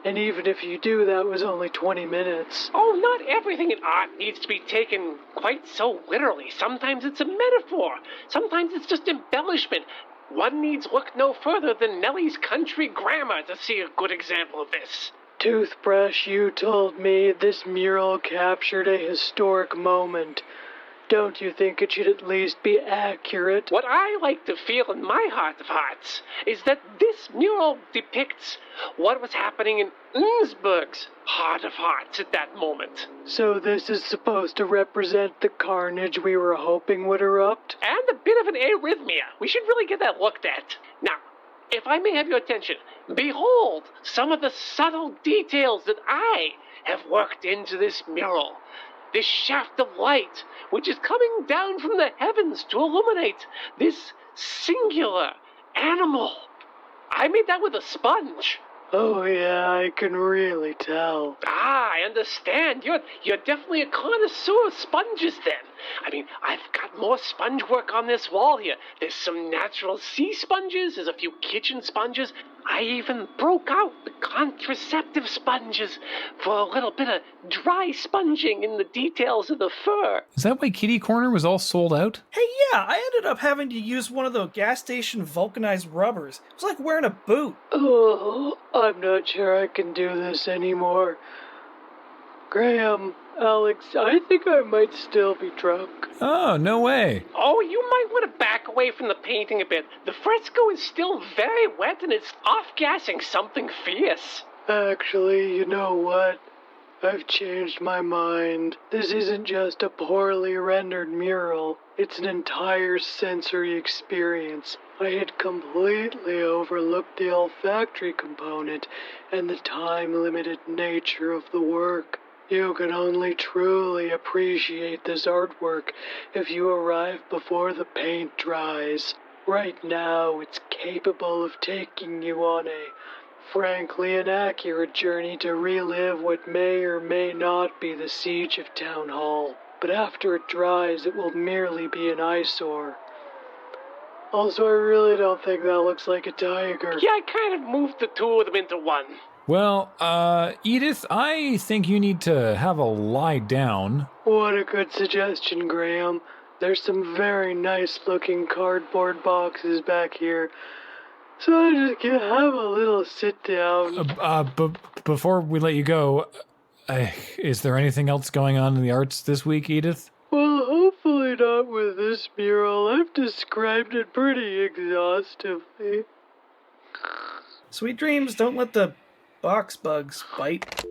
And even if you do, that was only 20 minutes. Oh, not everything in art needs to be taken quite so literally. Sometimes it's a metaphor. Sometimes it's just embellishment. One needs look no further than Nellie's country grammar to see a good example of this. Toothbrush, you told me this mural captured a historic moment. Don't you think it should at least be accurate? What I like to feel in my heart of hearts is that this mural depicts what was happening in Innsbruck's heart of hearts at that moment. So this is supposed to represent the carnage we were hoping would erupt? And a bit of an arrhythmia. We should really get that looked at. Now, if I may have your attention, behold some of the subtle details that I have worked into this mural. This shaft of light, which is coming down from the heavens to illuminate this singular animal. I made that with a sponge. Oh yeah, I can really tell. Ah, I understand. You're definitely a connoisseur of sponges then. I mean, I've got more sponge work on this wall here. There's some natural sea sponges, there's a few kitchen sponges. I even broke out the contraceptive sponges for a little bit of dry sponging in the details of the fur. Is that why Kitty Corner was all sold out? Hey, yeah, I ended up having to use one of the gas station vulcanized rubbers. It was like wearing a boot. Oh, I'm not sure I can do this anymore. Graham, Alex, I think I might still be drunk. Oh, no way. Oh, you might want to back away from the painting a bit. The fresco is still very wet and it's off-gassing something fierce. Actually, you know what? I've changed my mind. This isn't just a poorly rendered mural. It's an entire sensory experience. I had completely overlooked the olfactory component and the time-limited nature of the work. You can only truly appreciate this artwork if you arrive before the paint dries. Right now, it's capable of taking you on a frankly inaccurate journey to relive what may or may not be the siege of Town Hall. But after it dries, it will merely be an eyesore. Also, I really don't think that looks like a tiger. Yeah, I kind of moved the two of them into one. Well, Edith, I think you need to have a lie down. What a good suggestion, Graham. There's some very nice-looking cardboard boxes back here. So I just can have a little sit down. Before we let you go, is there anything else going on in the arts this week, Edith? Well, hopefully not with this mural. I've described it pretty exhaustively. Sweet dreams, don't let the box bugs bite.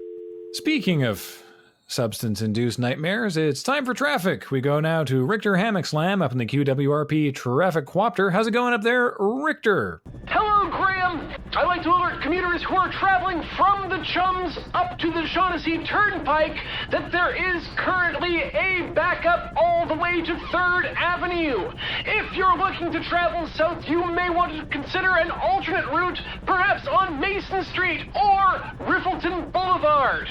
Speaking of substance-induced nightmares, it's time for traffic. We go now to Richter Hammock Slam up in the QWRP Traffic Quopter. How's it going up there, Richter? Hello, Graham. I'd like to alert commuters who are traveling from the Chums up to the Shaughnessy Turnpike that there is currently a backup all the way to 3rd Avenue. If you're looking to travel south, you may want to consider an alternate route, perhaps on Mason Street or Riffleton Boulevard.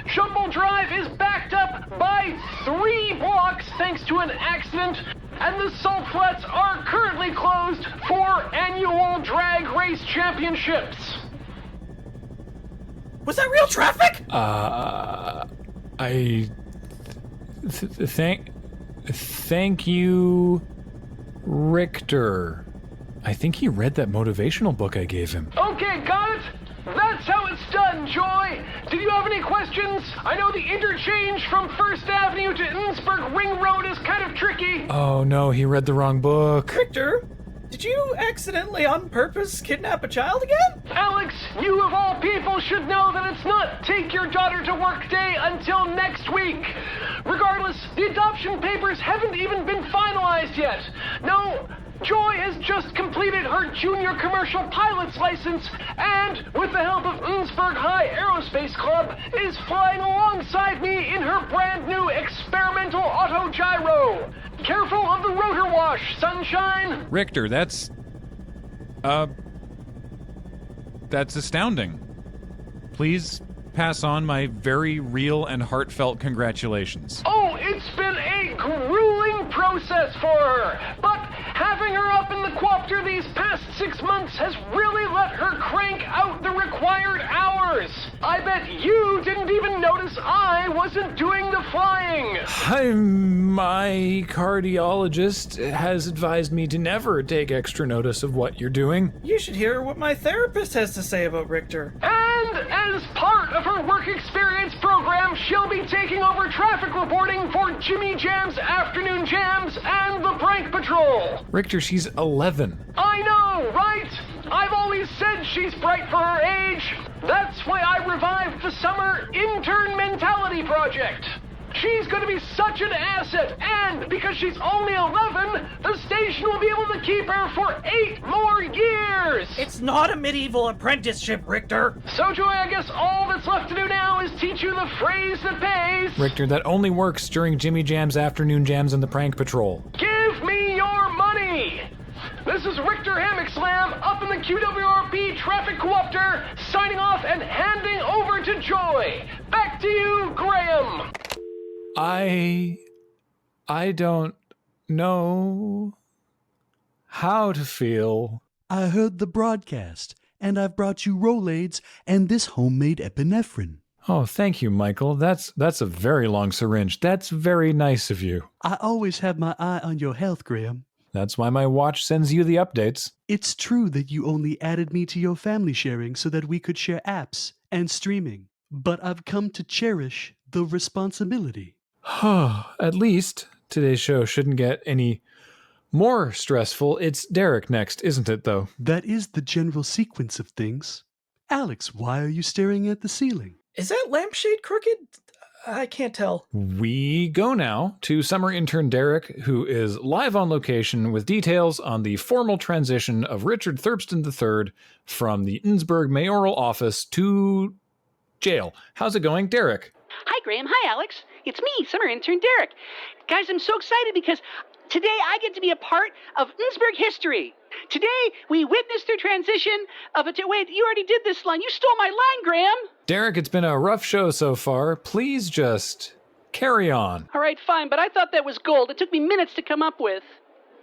Jumble Drive is backed up by 3 blocks thanks to an accident, and the Salt Flats are currently closed for annual drag race championships. Was that real traffic? Thank you, Richter. I think he read that motivational book I gave him. Okay, got it? That's how it's done, Joy. Did you have any questions? I know the interchange from 1st Avenue to Innsbruck Ring Road is kind of tricky. Oh no, he read the wrong book. Richter, did you accidentally on purpose kidnap a child again? Alex, you of all people should know that it's not take your daughter to work day until next week. Regardless, the adoption papers haven't even been finalized yet. No, Joy has just completed her junior commercial pilot's license and, with the help of Innsbruck High Aerospace Club, is flying alongside me in her brand new experimental autogyro. Careful of the rotor wash, sunshine. Richter, that's astounding. Please pass on my very real and heartfelt congratulations. Oh, it's been a grueling process for her, but Having her up in the Qwerpline these past 6 months has really let her crank out the required hours. I bet you didn't even notice I wasn't doing the flying. My cardiologist has advised me to never take extra notice of what you're doing. You should hear what my therapist has to say about Richter. And as part of her work experience program, she'll be taking over traffic reporting for Jimmy Jam's Afternoon Jams and the Prank Patrol. Richter, she's 11. I know, right? I've always said she's bright for her age. That's why I revived the Summer Intern Mentality Project. She's going to be such an asset, and because she's only 11, the station will be able to keep her for 8 more years! It's not a medieval apprenticeship, Richter! So, Joy, I guess all that's left to do now is teach you the phrase that pays. Richter, that only works during Jimmy Jam's Afternoon Jams and the Prank Patrol. Give me your money! This is Richter Hammock Slam up in the QWRP Traffic Qwerpline, signing off and handing over to Joy. Back to you, Graham! I don't know how to feel. I heard the broadcast, and I've brought you Rolaids and this homemade epinephrine. Oh, thank you, Michael. That's a very long syringe. That's very nice of you. I always have my eye on your health, Graham. That's why my watch sends you the updates. It's true that you only added me to your family sharing so that we could share apps and streaming. But I've come to cherish the responsibility. At least today's show shouldn't get any more stressful. It's Derek next, isn't it, though? That is the general sequence of things. Alex, why are you staring at the ceiling? Is that lampshade crooked? I can't tell. We go now to summer intern Derek, who is live on location with details on the formal transition of Richard Thurston III from the Innsbruck mayoral office to jail. How's it going, Derek? Hi, Graham. Hi, Alex. It's me, summer intern Derek. Guys, I'm so excited because today I get to be a part of Innsbruck history. Today, we witnessed the transition of a... Wait, you already did this line. You stole my line, Graham. Derek, it's been a rough show so far. Please just carry on. All right, fine, but I thought that was gold. It took me minutes to come up with.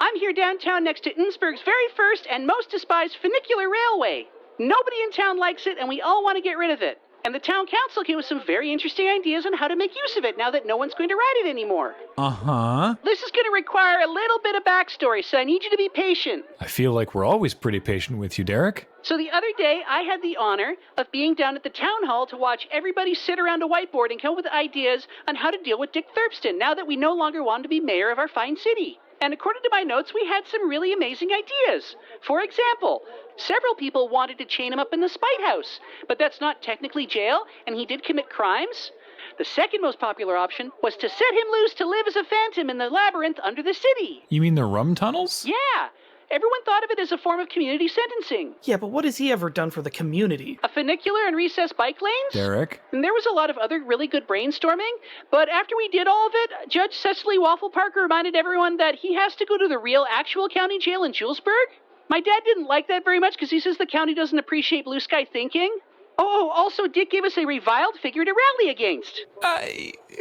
I'm here downtown next to Innsbruck's very first and most despised funicular railway. Nobody in town likes it, and we all want to get rid of it. And the town council came with some very interesting ideas on how to make use of it now that no one's going to ride it anymore. Uh-huh. This is going to require a little bit of backstory, so I need you to be patient. I feel like we're always pretty patient with you, Derek. So the other day, I had the honor of being down at the town hall to watch everybody sit around a whiteboard and come up with ideas on how to deal with Dick Thurston now that we no longer want to be mayor of our fine city. And according to my notes, we had some really amazing ideas. For example, several people wanted to chain him up in the Spite House, but that's not technically jail, and he did commit crimes. The second most popular option was to set him loose to live as a phantom in the labyrinth under the city. You mean the rum tunnels? Yeah. Everyone thought of it as a form of community sentencing. Yeah, but what has he ever done for the community? A funicular and recessed bike lanes? Derek? And there was a lot of other really good brainstorming, but after we did all of it, Judge Cecily Waffle Parker reminded everyone that he has to go to the real actual county jail in Julesburg. My dad didn't like that very much because he says the county doesn't appreciate blue sky thinking. Oh, also Dick gave us a reviled figure to rally against.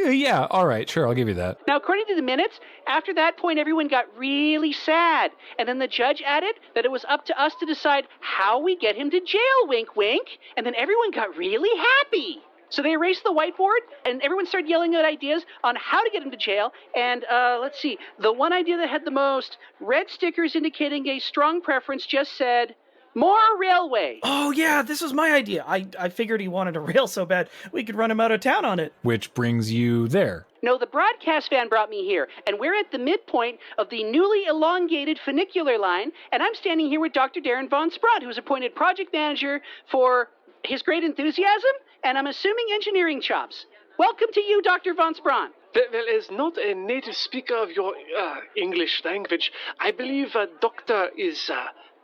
Yeah, all right, sure, I'll give you that. Now, according to the minutes, after that point, everyone got really sad. And then the judge added that it was up to us to decide how we get him to jail, wink, wink. And then everyone got really happy. So they erased the whiteboard, and everyone started yelling out ideas on how to get him to jail. And let's see, the one idea that had the most red stickers indicating a strong preference just said, more railway. Oh, yeah, this was my idea. I figured he wanted a rail so bad we could run him out of town on it. Which brings you there. No, the broadcast van brought me here, and we're at the midpoint of the newly elongated funicular line, and I'm standing here with Dr. Darren Von Sprott, who was appointed project manager for his great enthusiasm, and I'm assuming engineering chops. Welcome to you, Dr. Von Sprott. Well, as not a native speaker of your English language, I believe doctor is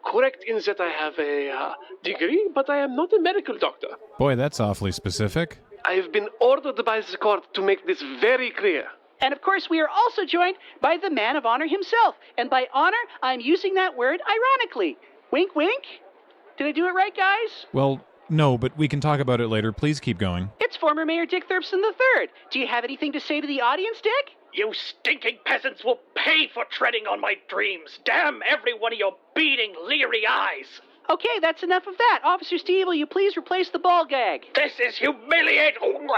correct in that I have a degree, but I am not a medical doctor. Boy, that's awfully specific. I have been ordered by the court to make this very clear. And of course, we are also joined by the man of honor himself. And by honor, I'm using that word ironically. Wink, wink. Did I do it right, guys? Well, no, but we can talk about it later. Please keep going. It's former Mayor Dick Thurston III. Do you have anything to say to the audience, Dick? You stinking peasants will pay for treading on my dreams. Damn every one of your beating, leery eyes. Okay, that's enough of that. Officer Steve, will you please replace the ball gag? This is humiliating.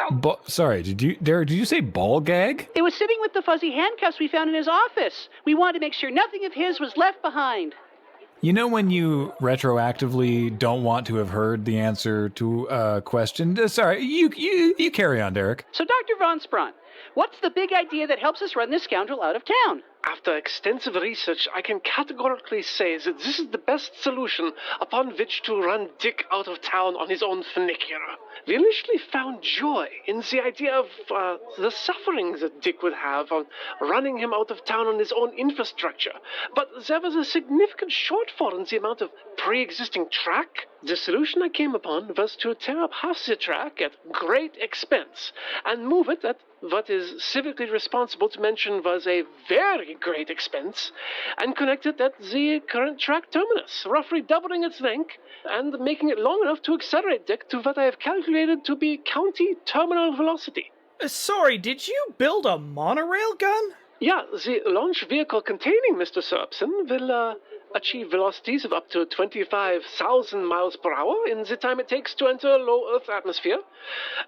Sorry, Derek, did you say ball gag? It was sitting with the fuzzy handcuffs we found in his office. We wanted to make sure nothing of his was left behind. You know when you retroactively don't want to have heard the answer to a question? Sorry, you carry on, Derek. So, Dr. Von Spront, what's the big idea that helps us run this scoundrel out of town? After extensive research, I can categorically say that this is the best solution upon which to run Dick out of town on his own funicular. We initially found joy in the idea of the suffering that Dick would have on running him out of town on his own infrastructure. But there was a significant shortfall in the amount of pre-existing track. The solution I came upon was to tear up half the track at great expense and move it at what is civically responsible to mention was a very great expense, and connect it at the current track terminus, roughly doubling its length and making it long enough to accelerate Dick to what I have calculated to be county terminal velocity. Sorry, did you build a monorail gun? Yeah, the launch vehicle containing Mr. Serpson will achieve velocities of up to 25,000 miles per hour in the time it takes to enter low Earth atmosphere.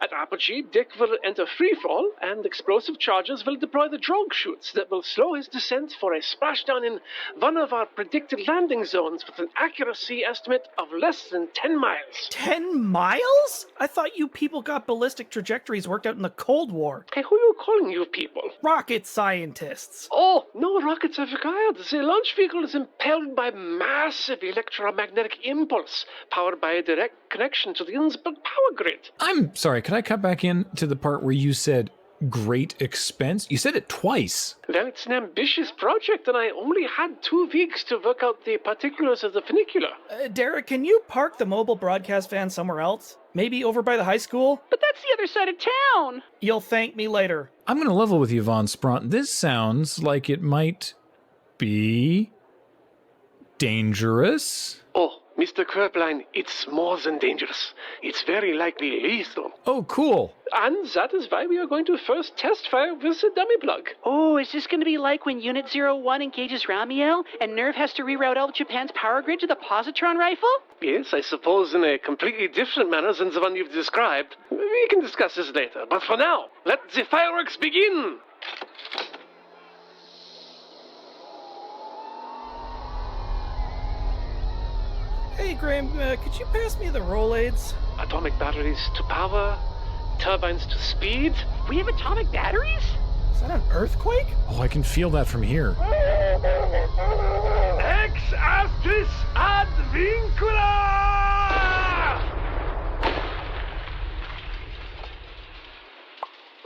At apogee, Dick will enter freefall, and explosive charges will deploy the drogue chutes that will slow his descent for a splashdown in one of our predicted landing zones with an accuracy estimate of less than 10 miles. 10 miles? I thought you people got ballistic trajectories worked out in the Cold War. Hey, who are you calling you people? Rocket scientists. Oh, no rockets are required. The launch vehicle is impelled by massive electromagnetic impulse, powered by a direct connection to the Innsbruck power grid. I'm sorry, could I cut back in to the part where you said great expense? You said it twice. Well, it's an ambitious project, and I only had 2 weeks to work out the particulars of the funicular. Derek, can you park the mobile broadcast van somewhere else? Maybe over by the high school? But that's the other side of town. You'll thank me later. I'm going to level with you, Von Spront. This sounds like it might be dangerous. Oh, Mr. Qwerpline, it's more than dangerous. It's very likely lethal. Oh, cool. And that is why we are going to first test fire with the dummy plug. Oh, is this going to be like when Unit 01 engages Ramiel and Nerve has to reroute all of Japan's power grid to the positron rifle? Yes, I suppose in a completely different manner than the one you've described. We can discuss this later, but for now, let the fireworks begin! Hey, Graham, could you pass me the Rolaids? Atomic batteries to power, turbines to speed. We have atomic batteries? Is that an earthquake? Oh, I can feel that from here. Ex astis ad vincula!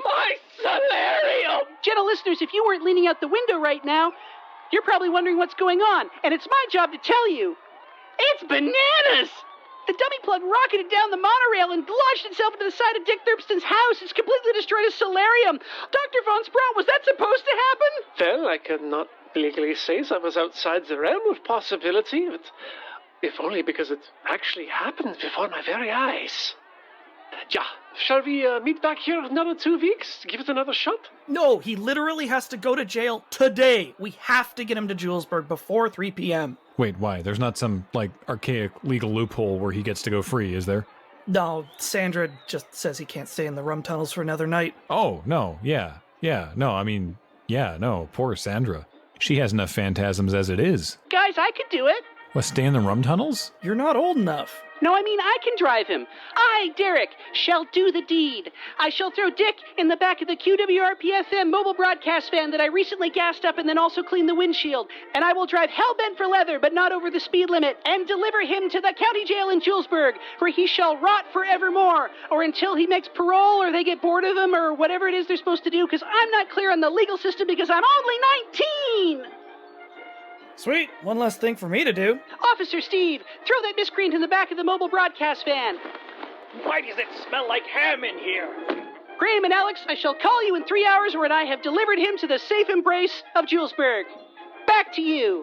My solarium! Gentle listeners, if you weren't leaning out the window right now, you're probably wondering what's going on, and it's my job to tell you. It's bananas! The dummy plug rocketed down the monorail and lodged itself into the side of Dick Thurston's house. It's completely destroyed his solarium. Dr. Von Spront, was that supposed to happen? Well, I cannot legally say that was outside the realm of possibility, but if only because it actually happened before my very eyes. Yeah, shall we meet back here in another 2 weeks? Give it another shot? No, he literally has to go to jail today. We have to get him to Julesburg before 3 p.m. Wait, why? There's not some, archaic legal loophole where he gets to go free, is there? No, Sandra just says he can't stay in the rum tunnels for another night. Oh, no, yeah, no, poor Sandra. She has enough phantasms as it is. Guys, I could do it. What, stay in the rum tunnels? You're not old enough. No, I mean, I can drive him. I, Derek, shall do the deed. I shall throw Dick in the back of the QWRP-FM mobile broadcast van that I recently gassed up and then also cleaned the windshield. And I will drive hell-bent for leather, but not over the speed limit, and deliver him to the county jail in Julesburg, where he shall rot forevermore, or until he makes parole, or they get bored of him, or whatever it is they're supposed to do, because I'm not clear on the legal system because I'm only 19! Sweet, one less thing for me to do. Officer Steve, throw that miscreant in the back of the mobile broadcast van. Why does it smell like ham in here? Graham and Alex, I shall call you in 3 hours when I have delivered him to the safe embrace of Julesburg. Back to you.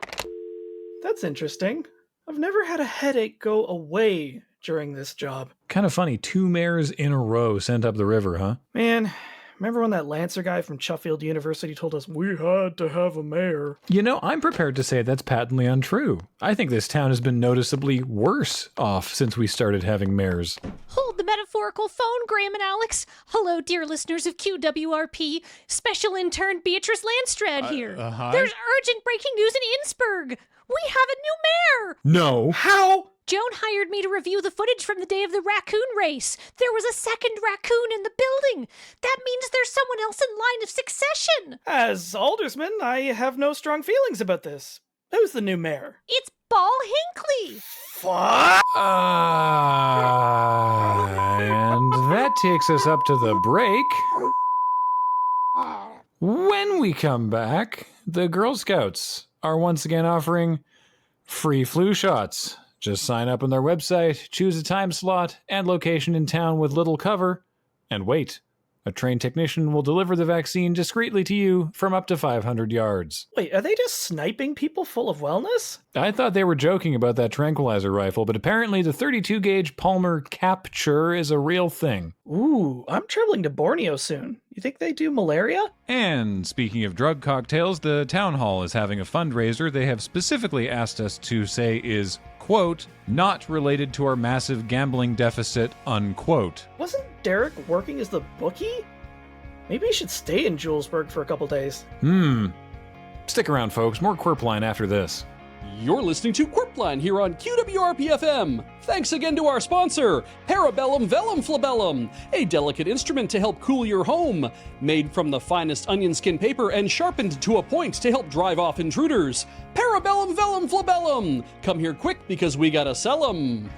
That's interesting. I've never had a headache go away during this job. Kind of funny, 2 mares in a row sent up the river, huh? Man, Remember when that Lancer guy from Sheffield University told us we had to have a mayor? You know, I'm prepared to say that's patently untrue. I think this town has been noticeably worse off since we started having mayors. Hold the metaphorical phone, Graham and Alex. Hello, dear listeners of QWRP. Special intern Beatrice Landstrad here. hi? There's urgent breaking news in Innsbruck. We have a new mayor. No. How? Joan hired me to review the footage from the day of the raccoon race. There was a second raccoon in the building. That means there's someone else in line of succession. As aldersman, I have no strong feelings about this. Who's the new mayor? It's Ball Hinckley. Fuck! And that takes us up to the break. When we come back, the Girl Scouts are once again offering free flu shots. Just sign up on their website, choose a time slot and location in town with little cover, and wait. A trained technician will deliver the vaccine discreetly to you from up to 500 yards. Wait, are they just sniping people full of wellness? I thought they were joking about that tranquilizer rifle, but apparently the 32-gauge Palmer Capture is a real thing. Ooh, I'm traveling to Borneo soon. You think they do malaria? And speaking of drug cocktails, the town hall is having a fundraiser they have specifically asked us to say is, quote, not related to our massive gambling deficit, unquote. Wasn't Derek working as the bookie? Maybe he should stay in Julesburg for a couple days. Stick around, folks. More Qwerpline after this. You're listening to Qwerpline here on QWRP-FM. Thanks again to our sponsor, Parabellum Vellum Flabellum, a delicate instrument to help cool your home. Made from the finest onion skin paper and sharpened to a point to help drive off intruders. Parabellum Vellum Flabellum. Come here quick because we gotta sell 'em.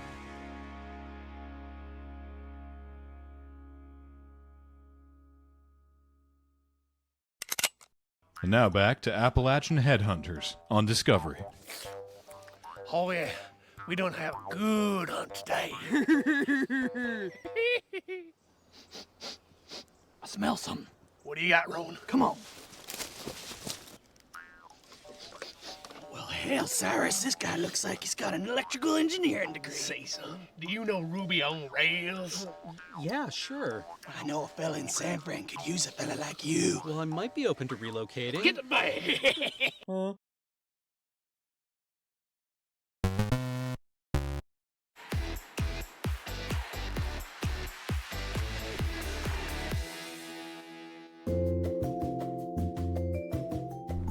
And now back to Appalachian Headhunters on Discovery. Oh yeah, we don't have a good hunt today. I smell something. What do you got, Rowan? Come on. Well, hell, Cyrus, this guy looks like he's got an electrical engineering degree. Say something. Do you know Ruby on Rails? Yeah, sure. I know a fella in San Fran could use a fella like you. Well, I might be open to relocating. Get the bag.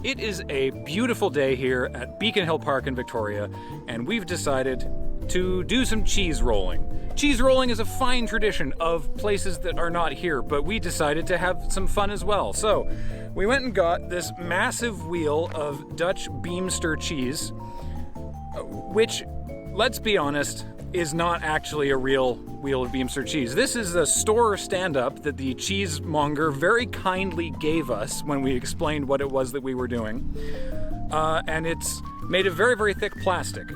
It is a beautiful day here at Beacon Hill Park in Victoria, and we've decided to do some cheese rolling. Cheese rolling is a fine tradition of places that are not here, but we decided to have some fun as well. So we went and got this massive wheel of Dutch Beemster cheese, which, let's be honest, is not actually a real wheel of Beemster cheese. This is a store stand-up that the cheesemonger very kindly gave us when we explained what it was that we were doing. And it's made of very, very thick plastic,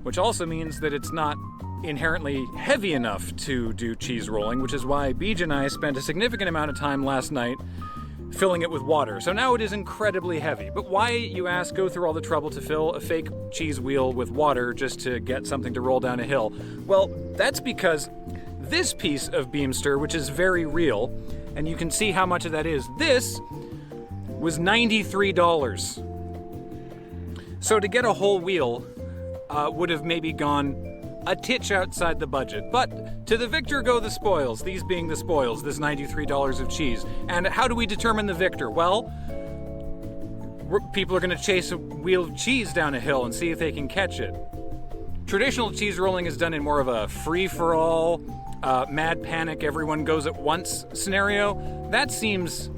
which also means that it's not inherently heavy enough to do cheese rolling, which is why Beej and I spent a significant amount of time last night filling it with water. So now it is incredibly heavy. But why, you ask, go through all the trouble to fill a fake cheese wheel with water just to get something to roll down a hill? Well, that's because this piece of Beemster, which is very real, and you can see how much of that is, this was $93. So to get a whole wheel would have maybe gone a titch outside the budget. But to the victor go the spoils, these being the spoils, this $93 of cheese. And how do we determine the victor? Well, people are going to chase a wheel of cheese down a hill and see if they can catch it. Traditional cheese rolling is done in more of a free-for-all, mad panic, everyone goes at once scenario. That seems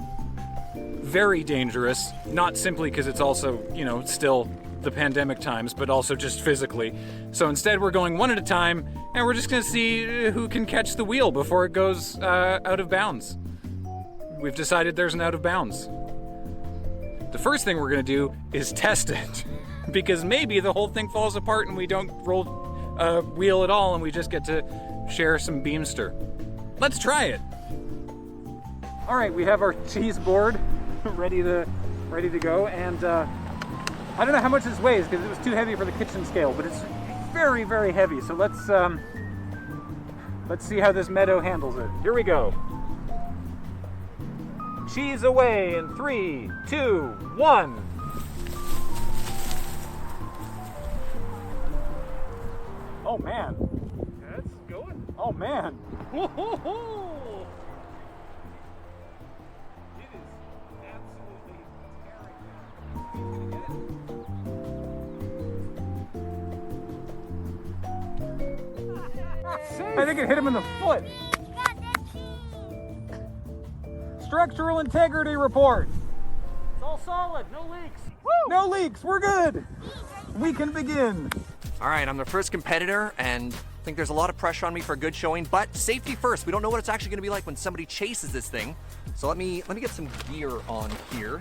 very dangerous, not simply because it's also, still the pandemic times, but also just physically. So instead we're going one at a time, and we're just gonna see who can catch the wheel before it goes out of bounds. We've decided there's an out of bounds. The first thing we're gonna do is test it, because maybe the whole thing falls apart and we don't roll a wheel at all and we just get to share some Beemster. Let's try it. All right, we have our cheese board ready to go, and I don't know how much this weighs because it was too heavy for the kitchen scale, but it's very, very heavy. So let's see how this meadow handles it. Here we go. cheese away in 3, 2, 1. Oh man. That's going. Oh man. Whoa-ho-ho! I think it hit him in the foot. Structural integrity report. It's all solid, no leaks. No leaks, we're good. We can begin. All right, I'm the first competitor, and I think there's a lot of pressure on me for a good showing, but safety first. We don't know what it's actually gonna be like when somebody chases this thing. So let me get some gear on here.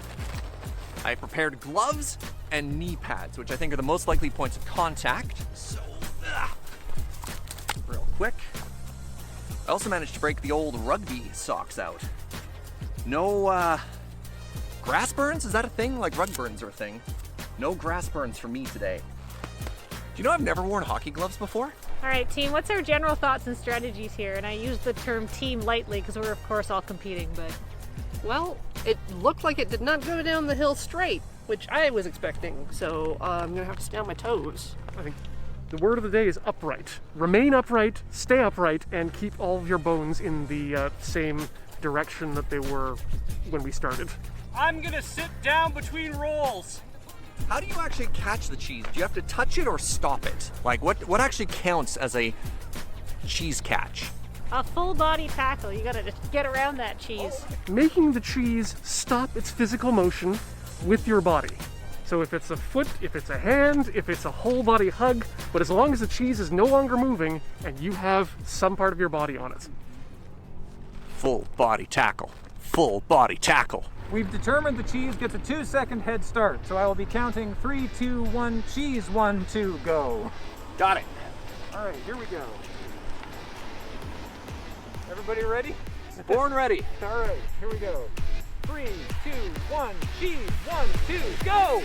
I prepared gloves and knee pads, which I think are the most likely points of contact. So, real quick. I also managed to break the old rugby socks out. No, grass burns? Is that a thing? Like rug burns are a thing. No grass burns for me today. Do you know I've never worn hockey gloves before? All right, team, what's our general thoughts and strategies here? And I use the term team lightly because we're, of course, all competing, but... Well, it looked like it did not go down the hill straight, which I was expecting, so I'm gonna have to stay on my toes. I think the word of the day is upright. Remain upright, stay upright, and keep all of your bones in the same direction that they were when we started. I'm gonna sit down between rolls. How do you actually catch the cheese? Do you have to touch it or stop it? Like, what actually counts as a cheese catch? A full body tackle. You gotta just get around that cheese. Making the cheese stop its physical motion with your body. So if it's a foot, if it's a hand, if it's a whole body hug, but as long as the cheese is no longer moving and you have some part of your body on it. Full body tackle. Full body tackle. We've determined the cheese gets a 2-second head start, so I will be counting 3, 2, 1, cheese, 1, 2, go. Got it. All right, here we go. Everybody ready? Born ready. All right, here we go. 3, 2, 1, cheese, 1, 2, go!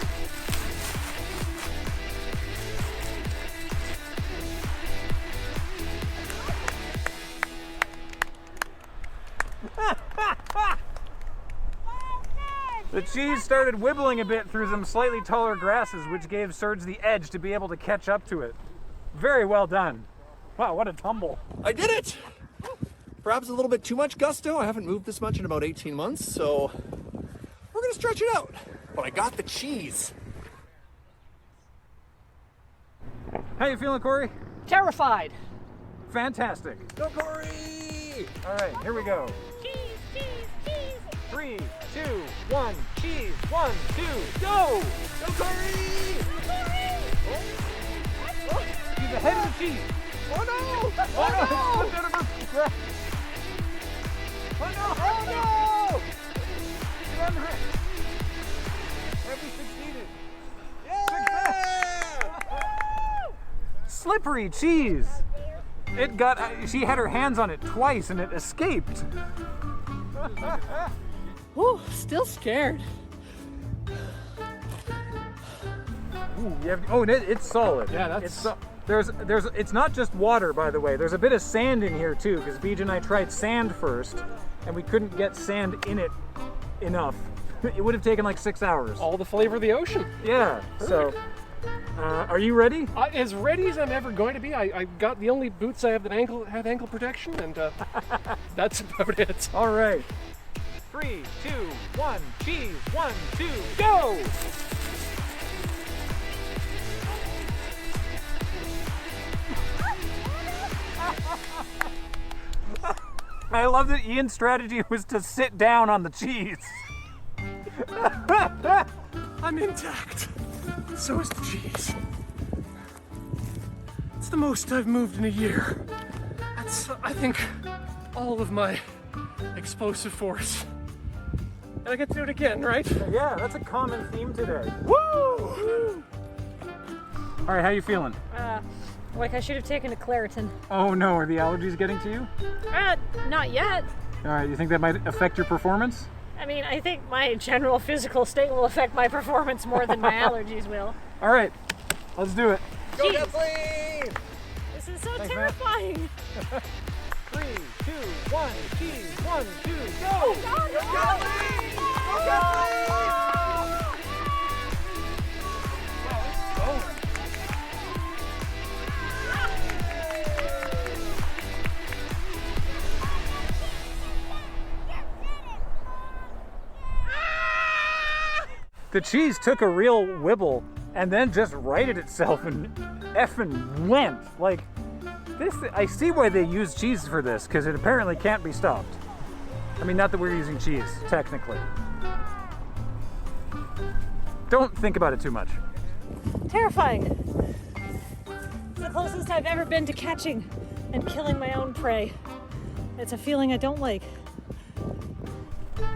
The cheese started wibbling a bit through some slightly taller grasses, which gave Serge the edge to be able to catch up to it. Very well done. Wow, what a tumble. I did it! Perhaps a little bit too much gusto. I haven't moved this much in about 18 months, so we're gonna stretch it out. But I got the cheese. How you feeling, Corey? Terrified. Fantastic. Go, Corey! All right, here we go. Cheese, cheese, cheese. 3, 2, 1, cheese, 1, 2, go! Go, Corey! Oh, he's ahead of the cheese. Oh no! Oh no! Slipped out of her grasp. Oh no! Oh no! Get under it. Have we succeeded? Yeah! Slippery cheese. It got. She had her hands on it twice, and it escaped. Whew, still scared. Ooh, it's solid. Yeah, that's... It's not just water, by the way. There's a bit of sand in here too, because Beej and I tried sand first, and we couldn't get sand in it enough. It would have taken like 6 hours. All the flavor of the ocean. Yeah. Perfect. So, are you ready? As ready as I'm ever going to be. I got the only boots I have that have ankle protection, and that's about it. All right. 3, 2, 1, cheese, 1, 2, go! I love that Ian's strategy was to sit down on the cheese. I'm intact. So is the cheese. It's the most I've moved in a year. That's, I think, all of my explosive force. And I get to do it again, right? Yeah, that's a common theme today. Woo! All right, how you feeling? Like I should have taken a Claritin. Oh no, are the allergies getting to you? Not yet. All right, you think that might affect your performance? I mean, I think my general physical state will affect my performance more than my allergies will. All right, let's do it. Go, Kathleen! This is so Thanks, terrifying. 3, 2, 1, cheese, 1, 2, go! Oh, God, Go, Kathleen! Go, Kathleen! The cheese took a real wibble and then just righted itself and effing went. Like, this, I see why they use cheese for this, because it apparently can't be stopped. I mean, not that we're using cheese, technically. Don't think about it too much. Terrifying. It's the closest I've ever been to catching and killing my own prey. It's a feeling I don't like.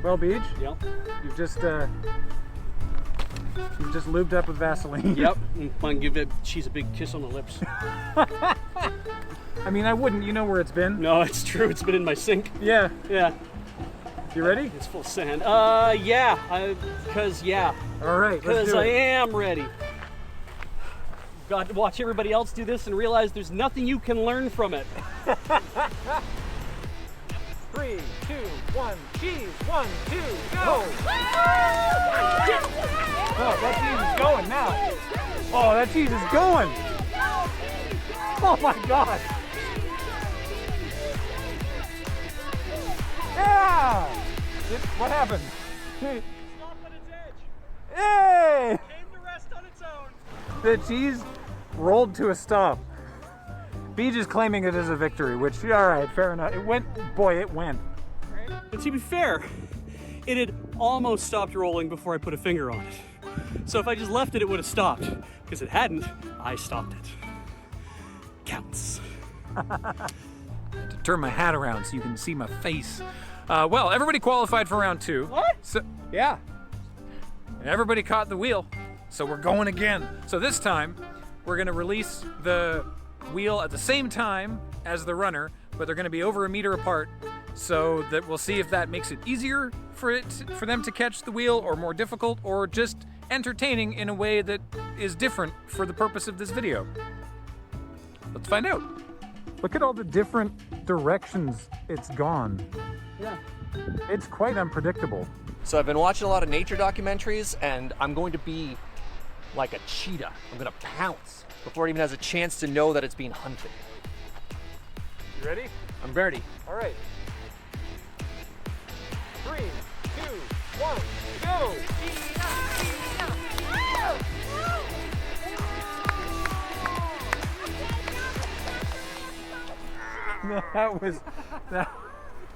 Well, Beej, yeah. You've just lubed up with Vaseline. Yep. I'm gonna give that cheese a big kiss on the lips. I mean, I wouldn't. You know where it's been. No, it's true. It's been in my sink. Yeah. Yeah. You ready? It's full of sand. Yeah. Because, yeah. All right, let's Because do I it. am ready. Got to watch everybody else do this and realize there's nothing you can learn from it. 3, 2, 1, cheese, 1, 2, go! Oh, that cheese is going now. Oh, that cheese is going. Oh my God. Yeah! What happened? Hey! Came to rest on its own. The cheese rolled to a stop. Beej is claiming it as a victory, which, all right, fair enough. It went, boy, it went. But to be fair, it had almost stopped rolling before I put a finger on it. So if I just left it, it would have stopped. Because it hadn't, I stopped it. Counts. To turn my hat around so you can see my face. Well, everybody qualified for round 2. What? So, yeah. And everybody caught the wheel, so we're going again. So this time, we're gonna release the wheel at the same time as the runner, but they're gonna be over 1 meter apart, so that we'll see if that makes it easier for them to catch the wheel, or more difficult, or just entertaining in a way that is different for the purpose of this video. Let's find out. Look at all the different directions it's gone. Yeah. It's quite unpredictable. So I've been watching a lot of nature documentaries, and I'm going to be like a cheetah. I'm gonna pounce before it even has a chance to know that it's being hunted. You ready? I'm ready. All right. 3, 2, 1, go!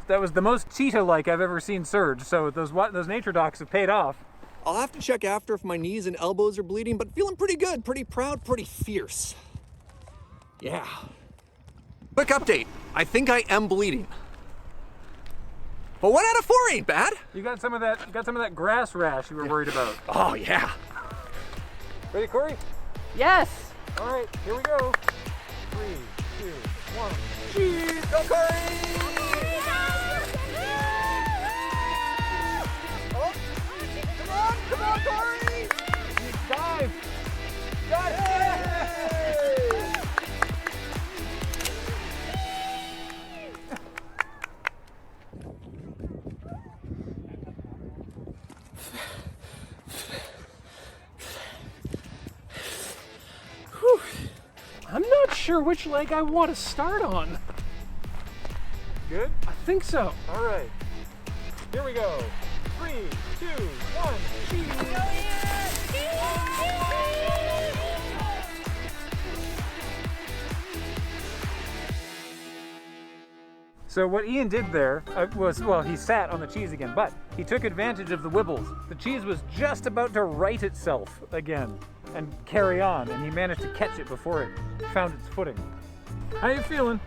That was the most cheetah-like I've ever seen Surge. So those nature docs have paid off. I'll have to check after if my knees and elbows are bleeding, but feeling pretty good, pretty proud, pretty fierce. Yeah. Quick update. I think I am bleeding. But 1 out of 4 ain't bad. You got some of that grass rash you were worried about. Oh yeah. Ready, Corey? Yes. All right, here we go. 3, 2, 1. Cheese! Go, Corey! Come on, Corey! Dive! Dive! Whew. I'm not sure which leg I want to start on. Good? I think so. All right. Here we go. 3, 2, 1, cheese! So what Ian did there was, well, he sat on the cheese again, but he took advantage of the wibbles. The cheese was just about to right itself again and carry on, and he managed to catch it before it found its footing. How you feeling?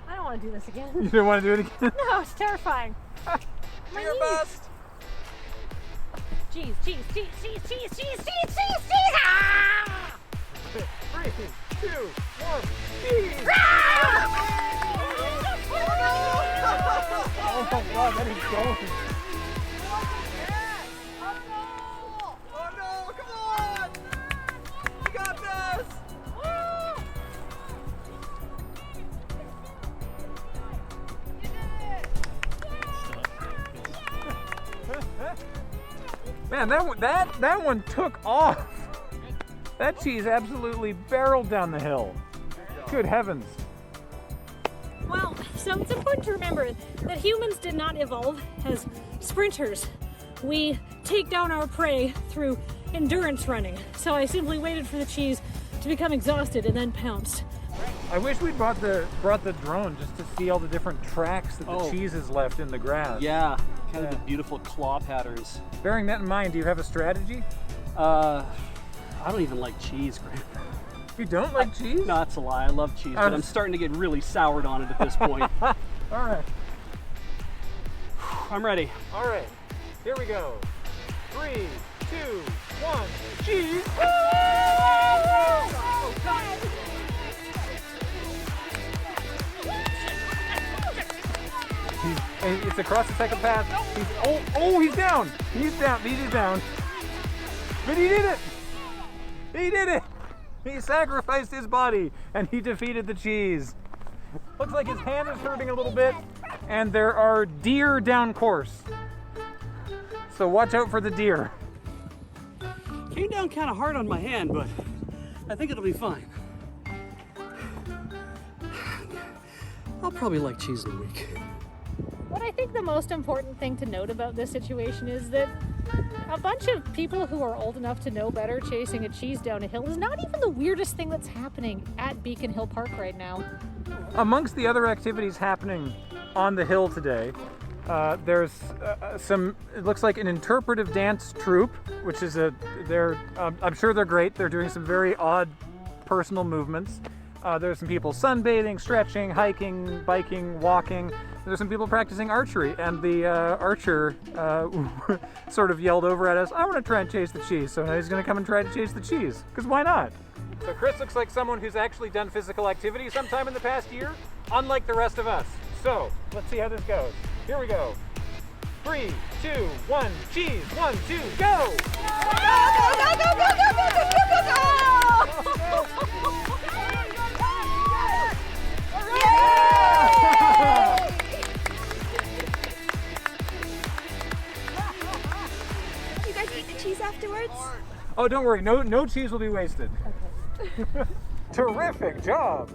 I don't want to do this again. You don't want to do it again? No, it's terrifying. My your knees. best. Cheese, cheese, cheese, cheese, cheese, cheese, cheese, cheese, cheese! Ah! 3, 2, 1, cheese! Oh my God, that is going. Oh no, come on! You got this! Man, that one took off. That cheese absolutely barreled down the hill. Good heavens. Well, so it's important to remember that humans did not evolve as sprinters. We take down our prey through endurance running. So I simply waited for the cheese to become exhausted and then pounced. I wish we'd brought the drone just to see all the different tracks that the cheese has left in the grass. Yeah, kind of the beautiful claw patterns. Bearing that in mind, do you have a strategy? I don't even like cheese, Grant. You don't like cheese? No, that's a lie. I love cheese, but I'm starting to get really soured on it at this point. All right. I'm ready. All right. Here we go. 3, 2, 1, cheese! It's across the second path. He's down. He's down. But he did it. He did it. He sacrificed his body and he defeated the cheese. Looks like his hand is hurting a little bit, and there are deer down course. So watch out for the deer. Came down kind of hard on my hand, but I think it'll be fine. I'll probably like cheese in a week. What I think the most important thing to note about this situation is that a bunch of people who are old enough to know better chasing a cheese down a hill is not even the weirdest thing that's happening at Beacon Hill Park right now. Amongst the other activities happening on the hill today, there's it looks like an interpretive dance troupe, which is I'm sure they're great. They're doing some very odd personal movements. There's some people sunbathing, stretching, hiking, biking, walking. There's some people practicing archery, and the archer sort of yelled over at us, I want to try and chase the cheese. So now he's going to come and try to chase the cheese, because why not? So Chris looks like someone who's actually done physical activity sometime in the past year, unlike the rest of us. So let's see how this goes. Here we go. 3, 2, 1, cheese. 1, 2, go! You guys eat the cheese afterwards? Oh, don't worry. No cheese will be wasted. Okay. Terrific job.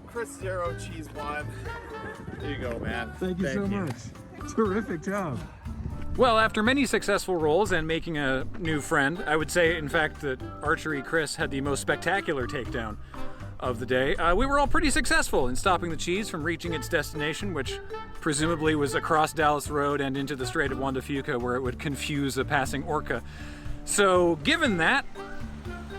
Chris 0, cheese 1. There you go, man. Thank you so much. Terrific job. Well, after many successful rolls and making a new friend, I would say, in fact, that Archery Chris had the most spectacular takedown of the day. We were all pretty successful in stopping the cheese from reaching its destination, which presumably was across Dallas Road and into the Strait of Juan de Fuca, where it would confuse a passing orca. So, given that,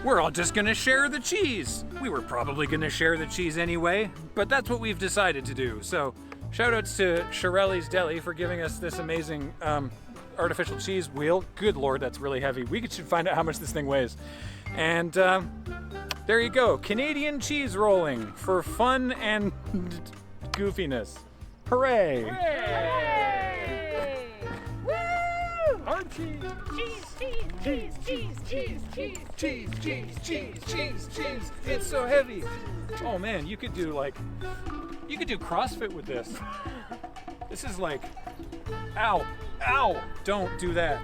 we're all just gonna share the cheese. We were probably gonna share the cheese anyway, but that's what we've decided to do. So, shoutouts to Shirelli's Deli for giving us this amazing artificial cheese wheel. Good Lord, that's really heavy. We should find out how much this thing weighs. And there you go, Canadian cheese rolling for fun and goofiness. Hooray! Hooray! Woo! Archie! Cheese. It's so heavy. Oh man, you could do CrossFit with this. This is like, ow. Don't do that.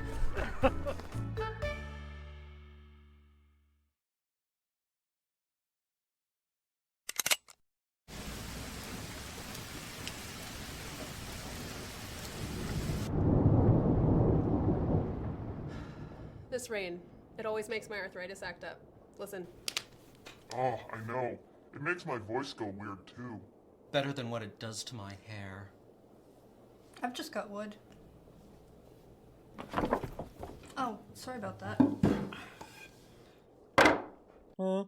This rain, it always makes my arthritis act up. Listen. Oh, I know. It makes my voice go weird too. Better than what it does to my hair. I've just got wood. Oh, sorry about that. Huh?